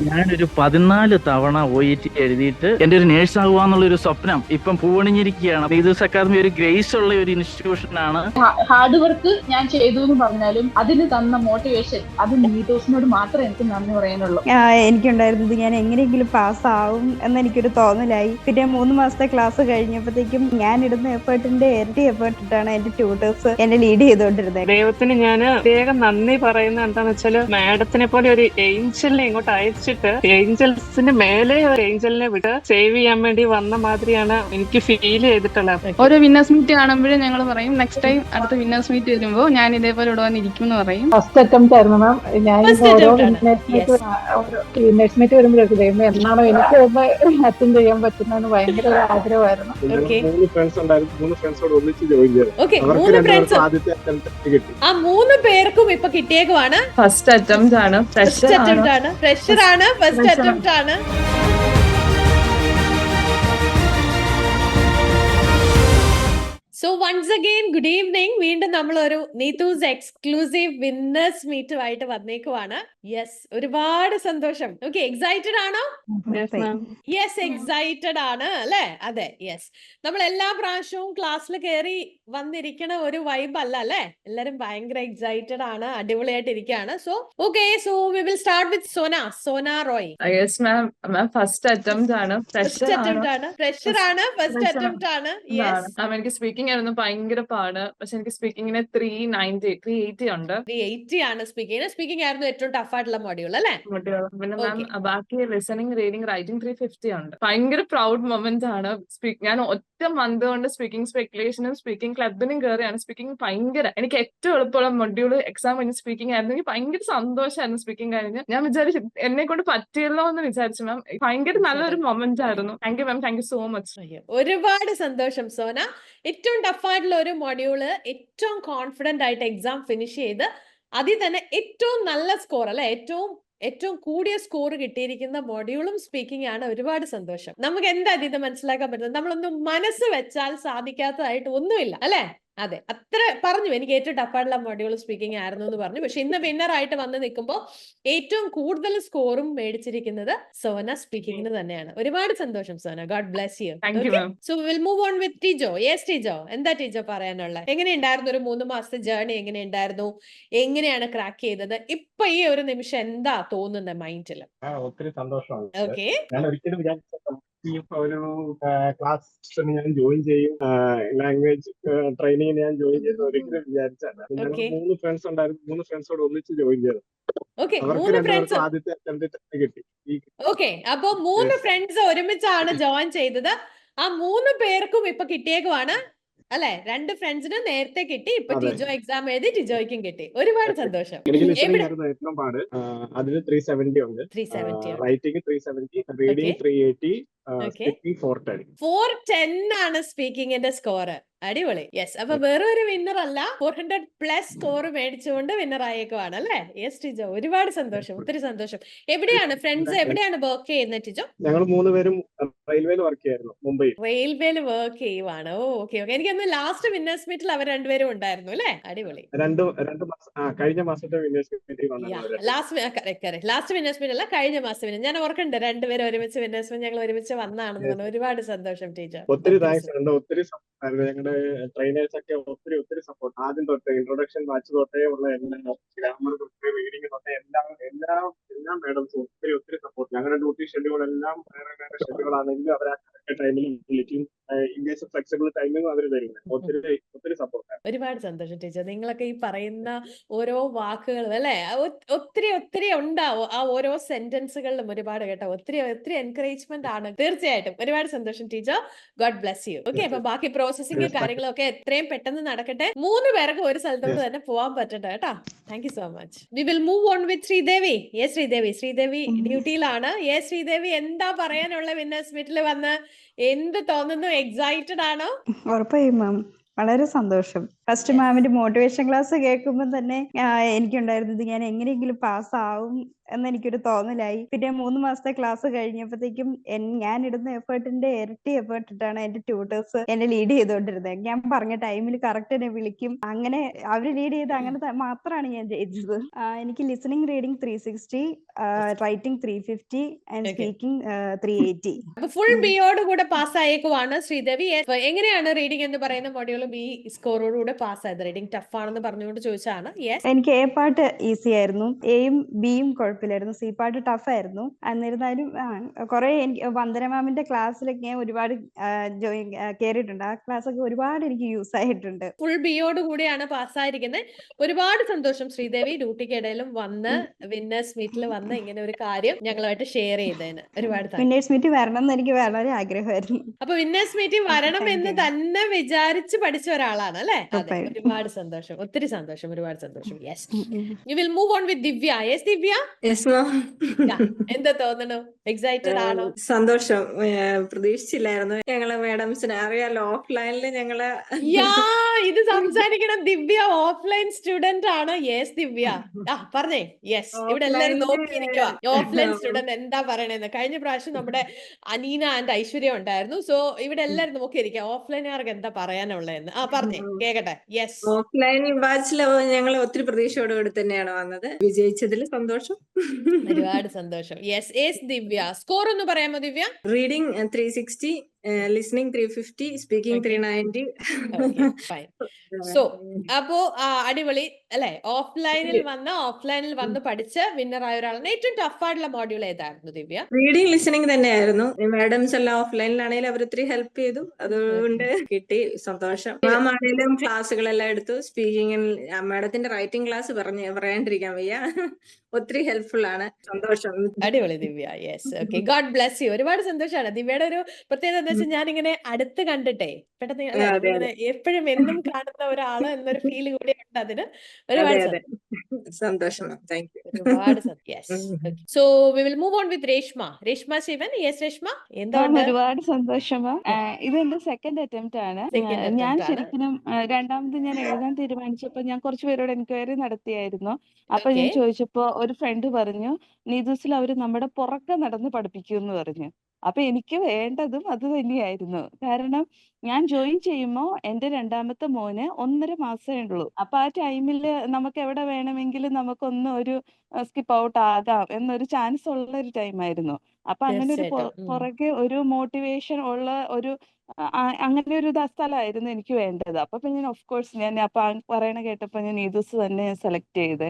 ഞാനൊരു 14 തവണ OET എഴുതിയിട്ട് എന്റെ ഒരു നേഴ്സ് ആകുക ഒരു സ്വപ്നം ഇപ്പം പൂവണിഞ്ഞിരിക്കുകയാണ്. ലീഡേഴ്സ് അക്കാദമി ഒരു ഗ്രേസ് ഉള്ള ഒരു ഇൻസ്റ്റിറ്റ്യൂഷൻ ആണ്. ഹാർഡ് വർക്ക് ഞാൻ ചെയ്തു എന്ന് പറഞ്ഞാലും അതിന് തന്ന മോട്ടിവേഷൻ, അത് നീതോസിനോട് മാത്രമേ എനിക്ക് നന്ദി പറയാനുള്ളൂ. എനിക്കുണ്ടായിരുന്നത് ഞാൻ എങ്ങനെയെങ്കിലും പാസ്സാവും എന്നെനിക്കൊരു തോന്നലായി. പിന്നെ 3 മാസത്തെ ക്ലാസ് കഴിഞ്ഞപ്പോഴത്തേക്കും ഞാൻ ഇടുന്ന എഫേർട്ടിന്റെ ഇരട്ടി എഫേർട്ട് ഇട്ടാണ് എന്റെ ട്യൂട്ടേഴ്സ് എന്നെ ലീഡ് ചെയ്തുകൊണ്ടിരുന്നത്. ദൈവത്തിന് ഞാൻ പ്രത്യേകം നന്ദി പറയുന്നത് എന്താണെന്ന് വെച്ചാൽ, മാഡത്തിനെ പോലെ ഒരു ഏഞ്ചലിനെ ഇങ്ങോട്ട് അയച്ചിട്ട് ഏഞ്ചൽസിന് മേലെ ഒരു ഏഞ്ചലിനെ വിട്ട് സേവ് ചെയ്യാൻ വേണ്ടി വന്ന മാതിരിയാണ് എനിക്ക് ഫീൽ ചെയ്തിട്ടുള്ളത്. ഓരോ വിന്നേഴ്സ് മീറ്റ് കാണുമ്പോഴേ ഞങ്ങൾ പറയും നെക്സ്റ്റ് ടൈം അടുത്ത വിന്നേഴ്സ് മീറ്റ് വരുമ്പോൾ ഞാൻ ഇതേപോലെ ഇടുവാനിരിക്കും എന്ന് പറയും. ഫസ്റ്റ് അറ്റംപ്റ്റ് ആയിരുന്നു മാം. ഞാൻ ഓരോ വിന്നേഴ്സ് മീറ്റ് വരുമ്പോഴേക്കും ദൈവമേ എന്നാണോ എനിക്ക് അറ്റൻഡ് ചെയ്യാൻ പറ്റുന്നതെന്ന് ഭയങ്കര ഒരു ആഗ്രഹമായിരുന്നു. 3 ഫ്രണ്ട്സ് ഉണ്ടായിരുന്നു. 3 ഫ്രണ്ട്സോട് ഒന്നിച്ച് ജോയിൻ ചെയ്തു. ആ 3 പേർക്കും ഇപ്പൊ കിട്ടിയേക്കുവാണ്. ഫസ്റ്റ് അറ്റംപ്റ്റ് ആണ്, ഫസ്റ്റ് അറ്റംപ്റ്റ് ആണ്, ഫ്രഷർ ആണ്, ഫസ്റ്റ് അറ്റംപ്റ്റ് ആണ്. So once again good evening. വീണ്ടും നമ്മളൊരു നീതൂസ് എക്സ്ക്ലൂസീവ് വിന്നേഴ്സ് മീറ്റുമായിട്ട് വന്നേക്കുവാണ്. യെസ്, ഒരുപാട് സന്തോഷം. ഓക്കെ, എക്സൈറ്റഡ് ആണോ? യെസ്, എക്സൈറ്റഡ് ആണ് അല്ലെ? അതെ, യെസ്. നമ്മൾ എല്ലാ പ്രാവശ്യവും ക്ലാസ്സിൽ കയറി വന്നിരിക്കണ ഒരു വൈബ് അല്ല അല്ലെ? എല്ലാരും ഭയങ്കര എക്സൈറ്റഡ് ആണ്, അടിപൊളിയായിട്ട് ഇരിക്കുകയാണ്. So okay, so we will start with Sona Roy. Yes ma'am. Ma'am first attempt ആണ്, ഫസ്റ്റ് അറ്റംപ്റ്റ് ആണ്, ഫ്രഷർ ആണ്, ഫസ്റ്റ് അറ്റംപ്റ്റ് ആണ്. യെസ് മാം, എനിക്ക് സ്പീക്കിംഗ് ആയിരുന്നു ഭയങ്കര പാട്. പക്ഷെ എനിക്ക് സ്പീക്കിങ്ങിന് 380 ഉണ്ട്. 380 ആണ് സ്പീക്കിംഗ്. സ്പീക്കിംഗ് ആയിരുന്നു ഏറ്റവും ടഫ് ആയിട്ടുള്ള മോഡ്യൂൾ അല്ലേ? പിന്നെ മാം ബാക്കി ലിസണിംഗ്, റീഡിംഗ്, റൈറ്റിംഗ് 350 ഉണ്ട്. ഭയങ്കര പ്രൗഡ് മൊമെന്റ് ആണ്. ഞാൻ ഒറ്റ മന്ത് കൊണ്ട് സ്പീക്കിംഗ് സ്പെക്കുലേഷനും സ്പീക്കിംഗ് ക്ലബിനും കയറിയാണ്. സ്പീക്കിംഗ് ഭയങ്കര എനിക്ക് ഏറ്റവും എളുപ്പമുള്ള മൊഡ്യൂൾ എക്സാം കഴിഞ്ഞ് സ്പീക്കിംഗ് ആയിരുന്നു. എനിക്ക് ഭയങ്കര സന്തോഷമായിരുന്നു സ്പീക്കിംഗ് കഴിഞ്ഞ്. ഞാൻ വിചാരിച്ചു എന്നെ കൊണ്ട് പറ്റിയല്ലോ എന്ന് വിചാരിച്ചു മാം. ഭയങ്കര നല്ലൊരു മൊമെന്റ് ആയിരുന്നു. Thank you ma'am, thank you so much. ഒരുപാട് സന്തോഷം സോന. ഏറ്റവും ടഫായിട്ടുള്ള ഒരു മൊഡ്യൂള് ഏറ്റവും കോൺഫിഡന്റ് ആയിട്ട് എക്സാം ഫിനിഷ് ചെയ്ത് അതിൽ തന്നെ ഏറ്റവും നല്ല സ്കോർ അല്ലെ, ഏറ്റവും കൂടിയ സ്കോർ കിട്ടിയിരിക്കുന്ന മൊഡ്യൂളും സ്പീക്കിംഗ് ആണ്. ഒരുപാട് സന്തോഷം. നമുക്ക് എന്താ ഇത് മനസ്സിലാക്കാൻ പറ്റുന്നത്? നമ്മളൊന്നും മനസ്സ് വെച്ചാൽ സാധിക്കാത്തതായിട്ട് ഒന്നുമില്ല അല്ലെ? അതെ, അത്ര പറഞ്ഞു. എനിക്ക് ഏറ്റവും ടഫായിട്ടുള്ള മൊഡ്യൂൾ സ്പീക്കിംഗ് ആയിരുന്നു എന്ന് പറഞ്ഞു. പക്ഷെ ഇന്ന് വിന്നർ ആയിട്ട് വന്ന് നിൽക്കുമ്പോൾ ഏറ്റവും കൂടുതൽ സ്കോറും മേടിച്ചിരിക്കുന്നത് സോന സ്പീക്കിംഗിന് തന്നെയാണ്. ഒരുപാട് സന്തോഷം Sona. God bless you. So will move on with Tijo. Yes Tijo, എന്താ ടീജോ പറയാനുള്ളത്? എങ്ങനെയുണ്ടായിരുന്നു ഒരു 3 മാസത്തെ ജേർണി? എങ്ങനെയുണ്ടായിരുന്നു? എങ്ങനെയാണ് ക്രാക്ക് ചെയ്തത്? ഇപ്പൊ ഈ ഒരു നിമിഷം എന്താ തോന്നുന്നത് മൈൻഡിൽ? ഒത്തിരി സന്തോഷമാണ്. ഓക്കെ, ഞാൻ ഒരിക്കലും വിചാരിച്ച ഒരു ക്ലാസ് ഞാൻ ജോയിൻ ചെയ്യും, ലാംഗ്വേജ് ട്രെയിനിങ്ങിന് ഞാൻ ജോയിൻ ചെയ്ത് ഒരിക്കലും വിചാരിച്ചല്ല. 3 ഫ്രണ്ട്സ് ഉണ്ടായിരുന്നു. 3 ഫ്രണ്ട്സോട് ഒന്നിച്ച് ജോയിൻ ചെയ്തു. അവർക്ക് ആദ്യത്തെ അറ്റംപ്റ്റ് കിട്ടി. ഓക്കെ, അപ്പൊ 3 ഫ്രണ്ട്സ് ഒരുമിച്ചാണ് ജോയിൻ ചെയ്തത്. ആ 3 പേർക്കും ഇപ്പൊ കിട്ടിയേക്കുവാണ് അല്ലെ? 2 ഫ്രണ്ട്സിന് നേരത്തെ കിട്ടി. ഇപ്പൊ ടിജോ എക്സാം എഴുതി ടിജോയ്ക്കും കിട്ടി. ഒരുപാട് സന്തോഷം. ഏറ്റവും പാട് അതിന് 370 ഉണ്ട്. 370 റൈറ്റിംഗ് 370, റീഡിംഗ് 380, സ്പീക്കിംഗ് 410 ആണ് സ്പീക്കിംഗിന്റെ സ്കോർ. അടിപൊളി. യെസ്, അപ്പൊ വേറെ ഒരു വിന്നർ അല്ല, 400+ സ്കോർ മേടിച്ചുകൊണ്ട് വിന്നർ ആയേക്കുവാണ് അല്ലെ? യെസ് ടിജോ, ഒരുപാട് സന്തോഷം, ഒത്തിരി സന്തോഷം. എവിടെയാണ് ഫ്രണ്ട്സ്, എവിടെയാണ് വർക്ക് ചെയ്യുന്നത് ടിജോ? ഞങ്ങൾ 3 പേരും റെയിൽവേയിൽ വർക്ക് ചെയ്യായിരുന്നു, മുംബൈ റെയിൽവേയിൽ വർക്ക് ചെയ്യുവാണ്. Okay okay. എനിക്കൊന്ന് ലാസ്റ്റ് വിന്നേഴ്സ് മീറ്റിൽ അവർ 2 പേരും ഉണ്ടായിരുന്നു അല്ലെ? അടിപൊളി. കഴിഞ്ഞ മാസത്തെ വിന്നേഴ്സ് മീറ്റിൽ ലാസ്റ്റ് വിന്നേഴ്സ് മീറ്റ് അല്ല, കഴിഞ്ഞ മാസം ഞാൻ ഓർക്കുന്നുണ്ട്. 2 പേരും ഒരുമിച്ച് വിന്നേഴ്സ് മീറ്റ് ഞങ്ങൾ ഒരുമിച്ച് വന്നാണെന്ന് പറഞ്ഞു. ഒരുപാട് സന്തോഷം ടീച്ചർ. ഒത്തിരി താങ്ക്സ് ഉണ്ട്. ഒത്തിരി ഞങ്ങളുടെ ട്രെയിനേഴ്സ് ഒക്കെ ഒത്തിരി സപ്പോർട്ട്. ആദ്യം തൊട്ടേ ഇൻട്രൊഡക്ഷൻ ബാച്ച് തൊട്ടേ ഉള്ള എല്ലാ ഗ്രാമർ തൊട്ടേ റീഡിംഗ് തൊട്ടേ എല്ലാ മേഡംസും ഒത്തിരി സപ്പോർട്ട്. ഞങ്ങളുടെ ഡ്യൂട്ടി ഷെഡ്യൂൾ എല്ലാം വേറെ ഷെഡ്യൂൾ ആണെങ്കിലും അവർ ആ ടൈമിൽ വിളിക്കും. ഇംഗ്ലീഷ് ഫ്ലെക്സിബിൾ ടൈമിംഗ് അവർ തരുന്നത്. ഒത്തിരി സപ്പോർട്ട്. ഒരുപാട് സന്തോഷം ടീച്ചർ. നിങ്ങളൊക്കെ ഈ പറയുന്ന ഓരോ വാക്കുകളും അല്ലെ, ഒത്തിരി ഉണ്ടാവും ആ ഓരോ സെന്റൻസുകളിലും. ഒരുപാട് കേട്ടോ, ഒത്തിരി എൻകറേജ്മെന്റ് ആണ്. തീർച്ചയായിട്ടും ഒരുപാട് സന്തോഷം teacher. God bless U. Okay, അപ്പൊ ബാക്കി പ്രോസസിംഗ് കാര്യങ്ങളൊക്കെ എത്രയും പെട്ടെന്ന് നടക്കട്ടെ. 3 പേർക്ക് ഒരു സ്ഥലത്തോട്ട് തന്നെ പോകാൻ പറ്റട്ടെ കേട്ടോ. Thank you so much. We will move on with Sridevi. Yes Sridevi ഡ്യൂട്ടിയിലാണ്. യെസ് ശ്രീദേവി, എന്താ പറയാനുള്ള വിന്നേഴ്സ് മീറ്റിൽ വന്ന്? എന്ത് തോന്നുന്നു? എക്സൈറ്റഡ് ആണോ? ഉറപ്പായും മാം, വളരെ സന്തോഷം. ഫസ്റ്റ് മാമിന്റെ മോട്ടിവേഷൻ ക്ലാസ് കേൾക്കുമ്പോൾ തന്നെ എനിക്കുണ്ടായിരുന്നത് ഞാൻ എങ്ങനെയെങ്കിലും പാസ്സാവും എന്ന് എനിക്കൊരു തോന്നലായി. പിന്നെ 3 മാസത്തെ ക്ലാസ് കഴിഞ്ഞപ്പോഴത്തേക്കും ഞാൻ ഇടുന്ന എഫേർട്ടിന്റെ ഇരട്ടി എഫേർട്ട് ഇട്ടാണ് എന്റെ ട്യൂട്ടേഴ്സ് എന്നെ ലീഡ് ചെയ്തുകൊണ്ടിരുന്നത്. ഞാൻ പറഞ്ഞ ടൈമിൽ കറക്റ്റ് എന്നെ വിളിക്കും. അങ്ങനെ അവര് ലീഡ് ചെയ്ത് അങ്ങനെ മാത്രമാണ് ഞാൻ ജയിച്ചത്. എനിക്ക് listening reading 360, writing 350 and Okay. Speaking 380. അപ്പൊ ഫുൾ ബിയോട് കൂടെ പാസ്സായേക്കുവാണ് ശ്രീദേവി. അപ്പൊ എങ്ങനെയാണ് റീഡിംഗ് എന്ന് പറയുന്ന മൊഡ്യൂൾ ബി സ്കോറോട് കൂടെ പാസ്സായത്? റീഡിംഗ് ടഫ് ആണെന്ന് പറഞ്ഞുകൊണ്ട് ചോദിച്ചാണ്. യെസ്. എനിക്ക് എ പാർട്ട് ഈസി ആയിരുന്നു, എയും ബിയും കുഴപ്പമില്ലായിരുന്നു, സി പാർട്ട് ടഫ് ആയിരുന്നു. എന്നിരുന്നാലും കുറെ എനിക്ക് വന്ദന മാമിന്റെ ക്ലാസ്സിലൊക്കെ ഞാൻ ഒരുപാട് കയറിയിട്ടുണ്ട്. ആ ക്ലാസ് ഒക്കെ ഒരുപാട് എനിക്ക് യൂസ് ആയിട്ടുണ്ട്. ഫുൾ ബിയോട് കൂടിയാണ് പാസ്സായിരിക്കുന്നത്. ഒരുപാട് സന്തോഷം ശ്രീദേവി, ഡ്യൂട്ടിക്ക് ഇടയിലും വന്ന് വിന്നേഴ്സ് മീറ്റിൽ വന്ന് ഇങ്ങനെ ഒരു കാര്യം ഞങ്ങളുമായിട്ട് ഷെയർ ചെയ്തതിന് ഒരുപാട് താങ്ക്സ്. വിന്നേഴ്സ് മീറ്റ് വരണം എന്ന് എനിക്ക് വളരെ ആഗ്രഹമായിരുന്നു. അപ്പൊ വിന്നേഴ്സ് മീറ്റിംഗ് വരണം എന്ന് Thank you. തന്നെ വിചാരിച്ച് പഠിച്ച ഒരാളാണ് അല്ലെ? അതെ, ഉറപ്പായും. ഒരുപാട് സന്തോഷം, ഒത്തിരി സന്തോഷം, ഒരുപാട് സന്തോഷം. Yes, U will move on with Divya. Yes Divya, yes ma'am. എന്താ തോന്നുന്നു? എക്സൈറ്റഡ് ആണോ? സന്തോഷം. പ്രതീക്ഷിച്ചില്ലായിരുന്നു. ഞങ്ങള് മാഡംസിന് അറിയാലോ, ഓഫ്ലൈനില് ഞങ്ങള് യാ, ഇത് സംസാരിക്കണം. ദിവ്യ ഓഫ്ലൈൻ സ്റ്റുഡന്റ് ആണ്. യെസ് ദിവ്യ, പറഞ്ഞേ. യെസ്, ഇവിടെ എല്ലാരും നോക്കിയിരിക്കുക ഓഫ്ലൈൻ സ്റ്റുഡന്റ് എന്താ പറയണെന്ന്. കഴിഞ്ഞ പ്രാവശ്യം നമ്മുടെ അനീന ആൻഡ് ഐശ്വര്യ ഉണ്ടായിരുന്നു. സോ ഇവിടെ എല്ലാരും നോക്കിയിരിക്കുക ഓഫ്ലൈനുകാർക്ക് എന്താ പറയാനുള്ളതെന്ന്. പറഞ്ഞേ കേക്കട്ടെ. യെസ്, ഓഫ്ലൈൻ ബാച്ചില് ഞങ്ങൾ ഒത്തിരി പ്രതീക്ഷയോടുകൂടി തന്നെയാണ് വന്നത്. വിജയിച്ചതിൽ സന്തോഷം. ഒരുപാട് സന്തോഷം. യെസ്, യെസ് ദിവ്യ, സ്കോർ ഒന്ന് പറയാമോ Divya? Reading 360, listening 350, speaking 390. So അപ്പോ അടിപൊളി അല്ലെ? ഓഫ്ലൈനിൽ വന്ന് പഠിച്ച് വിന്നർ ആയ ഒരാളാണ്. ഏറ്റവും ടഫ് ആയിട്ടുള്ള മോഡ്യൂൾ ഏതായിരുന്നു ദിവ്യ? റീഡിംഗ് ലിസണിംഗ് തന്നെയായിരുന്നു. മാഡംസ് എല്ലാം ഓഫ്ലൈനിലാണെങ്കിലും അവർ ഒത്തിരി ഹെൽപ്പ് ചെയ്തു. അതുകൊണ്ട് കിട്ടി. സന്തോഷം. മാം ആണെങ്കിലും ക്ലാസ്സുകളെല്ലാം എടുത്തു. സ്പീക്കിംഗിൽ മാഡത്തിന്റെ റൈറ്റിംഗ് ക്ലാസ് പറയാണ്ടിരിക്കാൻ വയ്യ. ഒത്തിരി ഹെൽപ്ഫുൾ ആണ്. സന്തോഷം. അടിപൊളി Divya. Yes, okay, God bless you. ഒരുപാട് സന്തോഷമാണ്. ദിവ്യയുടെ ഒരു പ്രത്യേകത എന്താ വെച്ചാൽ ഞാനിങ്ങനെ അടുത്ത് കണ്ടിട്ടേ പെട്ടെന്ന് ഇങ്ങനെ എപ്പോഴും എന്നും കാണുന്ന ഒരാള് എന്നൊരു ഫീൽ കൂടി ഉണ്ട് അതിന്. ഒരുപാട് സന്തോഷം. Thank you. ഒരുപാട് yes. So we will move on with Reshma Sivan. Yes Reshma, എന്തുകൊണ്ട്? ഒരുപാട് സന്തോഷം. ഇത് എന്റെ സെക്കൻഡ് അറ്റംപ്റ്റ് ആണ്. ഞാൻ ശരിക്കും രണ്ടാമത് ഞാൻ എഴുതാൻ തീരുമാനിച്ചപ്പോ ഞാൻ കുറച്ച് പേരോട് എൻക്വയറി നടത്തിയായിരുന്നു. അപ്പൊ ഞാൻ ചോദിച്ചപ്പോ ഒരു ഫ്രണ്ട് പറഞ്ഞു, നീതൂസിൽ അവര് നമ്മുടെ പുറകെ നടന്ന് പഠിപ്പിക്കുമെന്ന് പറഞ്ഞു. അപ്പൊ എനിക്ക് വേണ്ടതും അത് തന്നെയായിരുന്നു. കാരണം ഞാൻ ജോയിൻ ചെയ്യുമ്പോ എന്റെ രണ്ടാമത്തെ മോന് 1.5 മാസമേ ഉള്ളൂ. അപ്പൊ ആ ടൈമില് നമുക്ക് എവിടെ വേണമെങ്കിലും നമുക്കൊന്ന് ഒരു സ്കിപ്പ് ഔട്ട് ആകാം എന്നൊരു ചാൻസ് ഉള്ള ഒരു ടൈമായിരുന്നു. അപ്പൊ അങ്ങനെ ഒരു പുറകെ ഒരു മോട്ടിവേഷൻ ഉള്ള ഒരു അങ്ങനെ ഒരു സ്ഥലമായിരുന്നു എനിക്ക് വേണ്ടത്. അപ്പൊ ഞാൻ ഓഫ് കോഴ്സ് ഞാൻ അപ്പൊ പറയണ കേട്ടപ്പോ ഞാൻ നീതൂസ് തന്നെ സെലക്ട് ചെയ്ത്.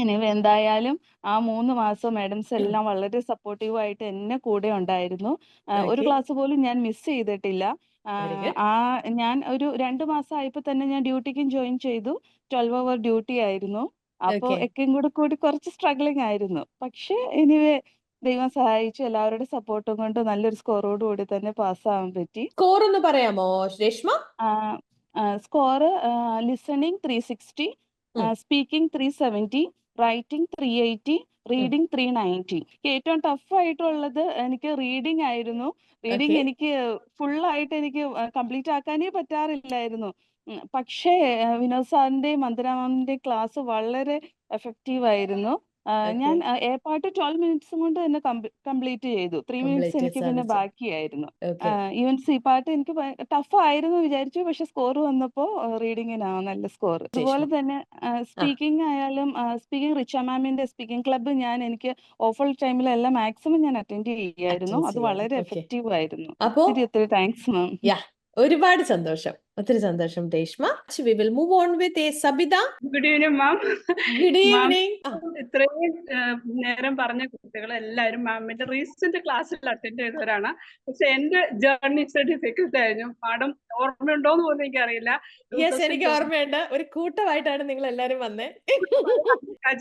എനിവേ എന്തായാലും ആ 3 മാസം മാഡംസ് എല്ലാം വളരെ സപ്പോർട്ടീവ് ആയിട്ട് എന്നെ കൂടെ ഉണ്ടായിരുന്നു. ഒരു ക്ലാസ് പോലും ഞാൻ മിസ് ചെയ്തിട്ടില്ല. ഞാൻ ഒരു 2 മാസം ആയപ്പോ തന്നെ ഞാൻ ഡ്യൂട്ടിക്കും ജോയിൻ ചെയ്തു. 12 അവർ ഡ്യൂട്ടി ആയിരുന്നു. അപ്പൊ എക്കും കൂടി കുറച്ച് സ്ട്രഗ്ലിംഗ് ആയിരുന്നു. പക്ഷെ എനിവേ ദൈവം സഹായിച്ചു. എല്ലാവരുടെ സപ്പോർട്ടും കൊണ്ട് നല്ലൊരു സ്കോറോട് കൂടി തന്നെ പാസ്സാവാൻ പറ്റി. സ്കോർ ഒന്ന് പറയാമോ Reshma? Score listening 360, speaking 370, writing 380, reading 390. ഏറ്റവും ടഫ് ആയിട്ടുള്ളത് എനിക്ക് റീഡിംഗ് ആയിരുന്നു. റീഡിംഗ് എനിക്ക് ഫുള്ളായിട്ട് എനിക്ക് കംപ്ലീറ്റ് ആക്കാനേ പറ്റാറില്ലായിരുന്നു. പക്ഷേ വിനോദ് സാറിന്റെയും വന്ദന മാമിന്റെയും ക്ലാസ് വളരെ എഫക്റ്റീവ് ആയിരുന്നു. ഞാൻ എ പാർട്ട് 12 മിനിറ്റ്സ് കൊണ്ട് തന്നെ കംപ്ലീറ്റ് ചെയ്തു. 3 മിനിറ്റ്സ് എനിക്ക് പിന്നെ ബാക്കിയായിരുന്നു. ഈവൻ സി പാർട്ട് എനിക്ക് ടഫ് ആയിരുന്നു വിചാരിച്ചു. പക്ഷെ സ്കോർ വന്നപ്പോ റീഡിങ്ങിനാണ് നല്ല സ്കോർ. അതുപോലെ തന്നെ സ്പീക്കിംഗ് ആയാലും സ്പീക്കിംഗ് റിച്ച മാമിന്റെ സ്പീക്കിംഗ് ക്ലബ്ബ് എനിക്ക് ഓഫർ ടൈമിലെല്ലാം മാക്സിമം ഞാൻ അറ്റൻഡ് ചെയ്യായിരുന്നു. അത് വളരെ എഫക്റ്റീവ് ആയിരുന്നു. ഒത്തിരി താങ്ക്സ് മാം. ഒരുപാട് സന്തോഷം, ഒത്തിരി സന്തോഷം Reshma. V will move on with Sabitha. Good evening ma'am. Good evening. ഇത്രയും നേരം പറഞ്ഞ കുട്ടികൾ എല്ലാവരും മാമിന്റെ റീസെന്റ് ക്ലാസ്സിൽ അറ്റൻഡ് ചെയ്തവരാണ്. പക്ഷെ എന്റെ ജേർണി ഡിഫിക്കൽട്ട് ആയിരുന്നു. മാഡം ഓർമ്മയുണ്ടോന്ന് പോലും എനിക്കറിയില്ല. യെസ്, എനിക്ക് ഓർമ്മയുണ്ട്. ഒരു കൂട്ടമായിട്ടാണ് നിങ്ങൾ എല്ലാരും വന്നേ.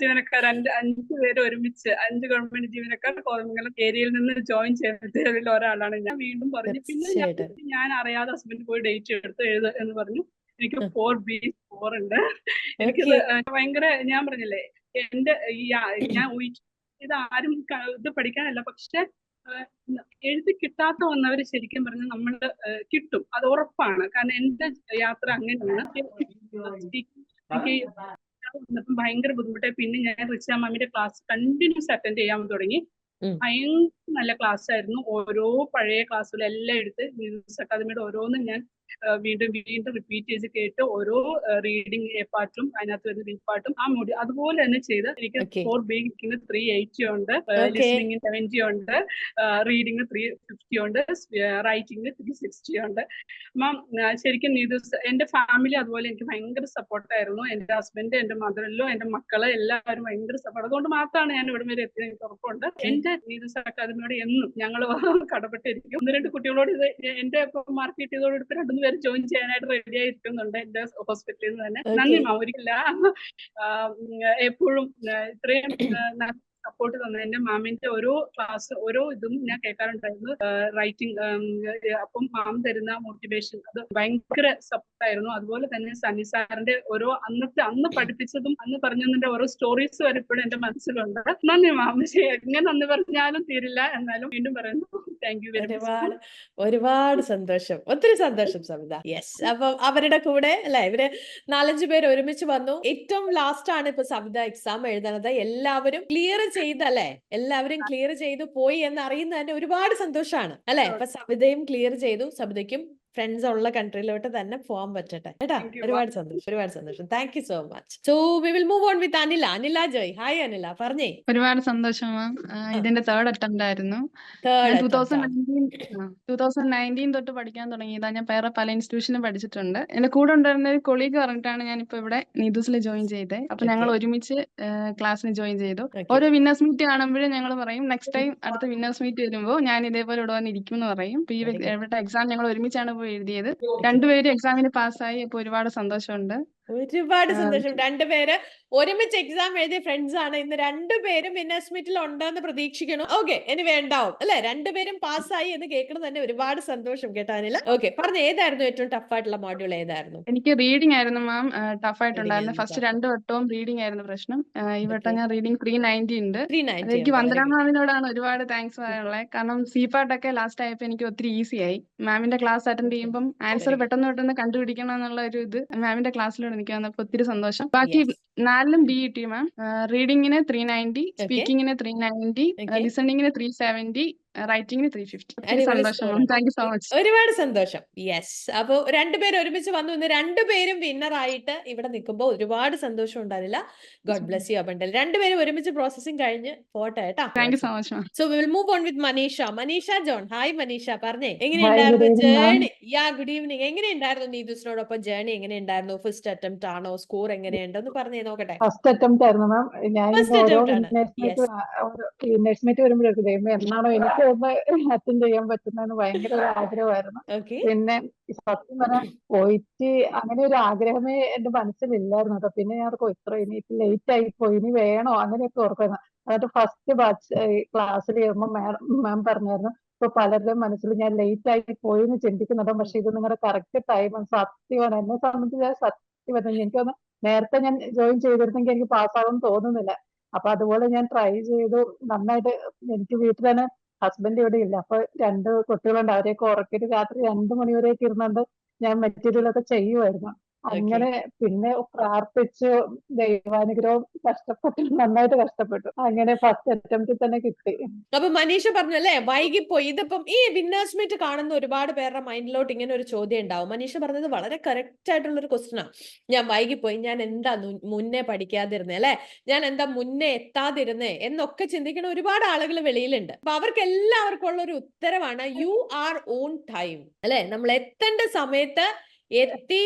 ജീവനക്കാർ 5 പേര് ഒരുമിച്ച് 5 ഗവൺമെന്റ് ജീവനക്കാർ കോതമംഗലം ഏരിയയിൽ നിന്ന് ജോയിൻ ചെയ്തതിൽ ഒരാളാണ് ഞാൻ. വീണ്ടും പറഞ്ഞു, പിന്നെ ഞാൻ അറിയാതെ ഹസ്ബൻഡ് പോയി ഡേറ്റ് എടുത്ത് എഴുത എന്ന് പറഞ്ഞു. എനിക്ക് 4B4 ഉണ്ട്. എനിക്കിത് ഭയങ്കര, ഞാൻ പറഞ്ഞില്ലേ, എന്റെ ഞാൻ ഇത് ആരും ഇത് പഠിക്കാനല്ല, പക്ഷെ എഴുതി കിട്ടാത്ത വന്നവര് ശരിക്കും പറഞ്ഞാൽ നമ്മൾ കിട്ടും, അത് ഉറപ്പാണ്. കാരണം എന്റെ യാത്ര അങ്ങനെയാണ്. വന്നപ്പോൾ ഭയങ്കര ബുദ്ധിമുട്ടായി. പിന്നെ ഞാൻ റിച്ച മാമിന്റെ ക്ലാസ് കണ്ടിന്യൂസ് അറ്റൻഡ് ചെയ്യാൻ തുടങ്ങി. ഭയങ്കര നല്ല ക്ലാസ് ആയിരുന്നു. ഓരോ പഴയ ക്ലാസ്സുകളും എല്ലാം എടുത്ത് മ്യൂസിക് അക്കാദമിയുടെ ഓരോന്നും ഞാൻ വീണ്ടും വീണ്ടും റിപ്പീറ്റ് ചെയ്ത് കേട്ട് ഓരോ റീഡിങ് എ പാർട്ടും അതിനകത്ത് വരുന്ന ബി പാർട്ടും അതുപോലെ തന്നെ ചെയ്ത് എനിക്ക് ഫോർ ബേക്കിംഗ് 380 ഉണ്ട്, ലിസണിങ് 70 ഉണ്ട്, റീഡിങ് 350 ഉണ്ട്, റൈറ്റിംഗ് 360 ഉണ്ട്. മാം ശരിക്കും എന്റെ ഫാമിലി അതുപോലെ എനിക്ക് ഭയങ്കര സപ്പോർട്ടായിരുന്നു. എന്റെ ഹസ്ബൻഡ്, എന്റെ മദറിലോ, എന്റെ മക്കള് എല്ലാവരും ഭയങ്കര സപ്പോർട്ട്. അതുകൊണ്ട് മാത്രമാണ് ഞാൻ ഇവിടെ വരെ എത്തിയത്. എനിക്ക് ഉറപ്പുണ്ട് എന്റെ നീതൂസ് അക്കാദമിയോട് എന്നും ഞങ്ങൾ കടപ്പെട്ടിരിക്കും. 1-2 കുട്ടികളോട് ഇത് എന്റെ മാർക്ക് കിട്ടിയതോട് ഇപ്പൊ 2-3 പേര് ജോയിൻ ചെയ്യാനായിട്ട് റെഡി ആയിരിക്കുന്നുണ്ട് എന്റെ ഹോസ്പിറ്റലിൽ നിന്ന് തന്നെ. നന്ദി മാം, ഒരിക്കല എപ്പോഴും ഇത്രയും സപ്പോർട്ട് തന്നെ. എന്റെ മാമിന്റെ ഓരോ ക്ലാസ് ഓരോ ഇതും ഞാൻ കേൾക്കാറുണ്ടായിരുന്നു. റൈറ്റിംഗ് അപ്പം മാം തരുന്ന മോട്ടിവേഷൻ അത് ഭയങ്കര സപ്പോർട്ടായിരുന്നു. അതുപോലെ തന്നെ സണ്ണി സാറിന്റെ ഓരോ അന്ന് പഠിപ്പിച്ചതും അന്ന് പറഞ്ഞതിന്റെ ഓരോ സ്റ്റോറീസ് വരെ ഇപ്പോഴും എന്റെ മനസ്സിലുണ്ട്. നന്ദി മാം, എങ്ങനെ നന്ദി പറഞ്ഞാലും തീരില്ല. എന്നാലും വീണ്ടും പറയുന്നു താങ്ക് യു വെരി മച്ച്. ഒരുപാട് സന്തോഷം, ഒത്തിരി സന്തോഷം സവിത. യെസ്, അപ്പൊ അവരുടെ കൂടെ അല്ലെ ഇവര് 4-5 പേര് ഒരുമിച്ച് വന്നു. ഏറ്റവും ലാസ്റ്റ് ആണ് ഇപ്പൊ സവിത എക്സാം എഴുതുന്നത്. എല്ലാവരും ക്ലിയർ ചെയ്തല്ലേ, എല്ലാവരും ക്ലിയർ ചെയ്തു പോയി എന്ന് അറിയുന്നത് തന്നെ ഒരുപാട് സന്തോഷമാണ് അല്ലെ. അപ്പൊ സവിതയും ക്ലിയർ ചെയ്തു. സവിതയ്ക്കും ഫ്രണ്ട്സ് ഉള്ള കൺട്രിയിലോട്ട് തന്നെ പോകാൻ പറ്റട്ടെ കേട്ടാ. ഒരുപാട് സന്തോഷം, ഒരുപാട് സന്തോഷം. Thank you so much. So we will move on with Anila. Anila Joy. Hi Anila, പറഞ്ഞേ. ഒരുപാട് സന്തോഷം മാം. ഇതിന്റെ 3rd അറ്റംപ്റ്റ് ആയിരുന്നു. 2019 തൊട്ട് പഠിക്കാൻ തുടങ്ങിയതാ. ഞാൻ വേറെ പല ഇൻസ്റ്റിറ്റ്യൂഷനും പഠിച്ചിട്ടുണ്ട്. എന്റെ കൂടെ ഉണ്ടായിരുന്ന ഒരു കൊളീഗ് പറഞ്ഞിട്ടാണ് ഞാൻ ഇപ്പൊ ഇവിടെ നീതൂസിൽ ജോയിൻ ചെയ്തത്. അപ്പൊ ഞങ്ങൾ ഒരുമിച്ച് ക്ലാസ്സിന് ജോയിൻ ചെയ്തു. ഓരോ വിന്നേഴ്സ് മീറ്റ് കാണുമ്പോഴും ഞങ്ങൾ പറയും നെക്സ്റ്റ് ടൈം അടുത്ത വിന്നേഴ്സ് മീറ്റ് വരുമ്പോൾ ഞാൻ ഇതേപോലെ ഇവിടെ വന്നിരിക്കും എന്ന് പറയും. ഇപ്പൊ ഇവിടെ എക്സാം ഞങ്ങൾ ഒരുമിച്ചാണ് പോയി എഴുതിയത്. 2 പേര് എക്സാമിന് പാസ്സായി. അപ്പൊ ഒരുപാട് സന്തോഷമുണ്ട്. ഒരുപാട് സന്തോഷം. 2 പേര് ഒരുമിച്ച് എക്സാം എഴുതിയ ഫ്രണ്ട്സ് ആണ്. ഇന്ന് 2 പേരും വിന്നേഴ്സ് മീറ്റിൽ ഉണ്ടെന്ന് പ്രതീക്ഷിക്കണം. ഓക്കെ, ഇനി വേണ്ടാവും അല്ലെ. 2 പേരും പാസ്സായി എന്ന് കേൾക്കുന്നത് തന്നെ ഒരുപാട് സന്തോഷം കേട്ടാനില്ല. ഓക്കെ, പറഞ്ഞ ഏതായിരുന്നു ഏറ്റവും ടഫ് ആയിട്ടുള്ള മോഡ്യൂൾ? ഏതായിരുന്നു? എനിക്ക് റീഡിംഗ് ആയിരുന്നു മാം ടഫ് ആയിട്ടുണ്ടായിരുന്നു. ഫസ്റ്റ് 2 വട്ടവും റീഡിംഗ് ആയിരുന്നു പ്രശ്നം. ഈ വട്ടം ഞാൻ റീഡിംഗ് 390 ഉണ്ട്. എനിക്ക് വന്ദന മാമിനോടാണ് ഒരുപാട് താങ്ക്സ് പറയാനുള്ളത്. കാരണം സീപാട്ടൊക്കെ ലാസ്റ്റ് ആയപ്പോ എനിക്ക് ഒത്തിരി ഈസി ആയി. മാമിന്റെ ക്ലാസ് അറ്റൻഡ് ചെയ്യുമ്പോൾ ആൻസർ പെട്ടെന്ന് കണ്ടുപിടിക്കണം എന്നുള്ള ഒരു ഇത് മാമിന്റെ ക്ലാസ്സിലൂടെ എനിക്ക് വന്നപ്പോ ഒത്തിരി സന്തോഷം. ബാക്കി 4ലും ബി കിട്ടി മാം. റീഡിങ്ങിന് 390, സ്പീക്കിങ്ങിന് 390, ലിസണിങ്ങിന് 370, റൈറ്റിംഗിന് 350. സന്തോഷം ma'am, thank you so much. ഒരുപാട് സന്തോഷം. യെസ്, അപ്പൊ 2 പേര് ഒരുമിച്ച് വന്നു. ഇന്ന് 2 പേരും വിന്നർ ആയിട്ട് ഇവിടെ നിൽക്കുമ്പോൾ ഒരുപാട് സന്തോഷം ഉണ്ടാവില്ല. God bless U അബണ്ടൽ. 2 പേരും ഒരുമിച്ച് പ്രോസസിംഗ് കഴിഞ്ഞ് പോട്ടെ കേട്ടോ. Thank you so much ma'am. So we will move on with Manisha. Manisha John. Hi Manisha, പറഞ്ഞേ എങ്ങനെയുണ്ടായിരുന്നു ജേർണി? Good evening. എങ്ങനെയുണ്ടായിരുന്നു നീതൂസിനോടൊപ്പം ജേർണി? എങ്ങനെയുണ്ടായിരുന്നു? ഫസ്റ്റ് അറ്റംപ്റ്റ് ആണോ? സ്കോർ എങ്ങനെയുണ്ടെന്ന് പറഞ്ഞേ നോക്കട്ടെ. ഫസ്റ്റ് അറ്റംപ്റ്റ് ആയിരുന്നു മാം. ഞാൻ ഓരോ വിന്നേഴ്സ് മീറ്റ് വരുമ്പോഴേക്കും എന്നാണോ എനിക്ക് അറ്റൻഡ് ചെയ്യാൻ പറ്റുന്നതെന്ന് ഭയങ്കര ഒരു ആഗ്രഹമായിരുന്നു. പിന്നെ സത്യം പറഞ്ഞാൽ പോയിട്ട് അങ്ങനെ ഒരു ആഗ്രഹമേ എന്റെ മനസ്സിലില്ലായിരുന്നു കേട്ടോ. പിന്നെ ഞാൻ ഇത്ര ഇനി ലേറ്റ് ആയി പോയി, ഇനി വേണോ അങ്ങനെയൊക്കെ ഓർക്കുന്നു. എന്നിട്ട് ഫസ്റ്റ് ബാച്ച് ക്ലാസ്സിൽ ചെയ്യുമ്പോൾ മാം പറഞ്ഞായിരുന്നു ഇപ്പൊ പലരുടെയും മനസ്സിൽ ഞാൻ ലേറ്റ് ആയി പോയി എന്ന് ചിന്തിക്കുന്നുണ്ടോ, പക്ഷെ ഇത് നിങ്ങളുടെ കറക്റ്റ് ടൈം സത്യമാണ്. എന്നെ സംബന്ധിച്ച് ഞാൻ സത്യം പറഞ്ഞു, എനിക്കൊന്ന് നേരത്തെ ഞാൻ ജോയിൻ ചെയ്തിരുന്നെങ്കിൽ എനിക്ക് പാസ്സാകുമെന്ന് തോന്നുന്നില്ല. അപ്പൊ അതുപോലെ ഞാൻ ട്രൈ ചെയ്തു. നന്നായിട്ട് എനിക്ക് വീട്ടിൽ തന്നെ ഹസ്ബൻഡ് ഇവിടെ ഇല്ല. അപ്പൊ 2 കുട്ടികളുണ്ട്. അവരെയൊക്കെ ഉറക്കിയിട്ട് രാത്രി 2 മണി വരെയൊക്കെ ഇരുന്നുകൊണ്ട് ഞാൻ മെറ്റീരിയൽ ഒക്കെ ചെയ്യുമായിരുന്നു. അങ്ങനെ പിന്നെ പ്രാർത്ഥിച്ചു, ദൈവാനുഗ്രഹം, കഷ്ടപ്പെട്ടു, നന്നായിട്ട് കഷ്ടപ്പെട്ടു. അങ്ങനെ ഫസ്റ്റ് അറ്റംപ്റ്റിൽ തന്നെ കിട്ടി. അപ്പൊ മനീഷ പറഞ്ഞല്ലേ വൈകിപ്പോയി. ഇതിപ്പം ഈ വിന്നേഴ്സ് മീറ്റ് കാണുന്ന ഒരുപാട് പേരുടെ മൈൻഡിലോട്ട് ഇങ്ങനെ ഒരു ചോദ്യം ഉണ്ടാവും. മനീഷ പറഞ്ഞത് വളരെ കറക്റ്റ് ആയിട്ടുള്ള ഒരു ക്വസ്റ്റ്യൻ ആണ്. ഞാൻ വൈകിപ്പോയി, ഞാൻ എന്താ മുന്നേ പഠിക്കാതിരുന്നേ അല്ലെ, ഞാൻ എന്താ മുന്നേ എത്താതിരുന്നേ എന്നൊക്കെ ചിന്തിക്കുന്ന ഒരുപാട് ആളുകൾ വെളിയിലുണ്ട്. അപ്പൊ അവർക്ക് എല്ലാവർക്കും ഉള്ള ഒരു ഉത്തരവാണ് യു ആർ ഓൺ ടൈം അല്ലെ. നമ്മൾ എത്തേണ്ട സമയത്ത് എത്തി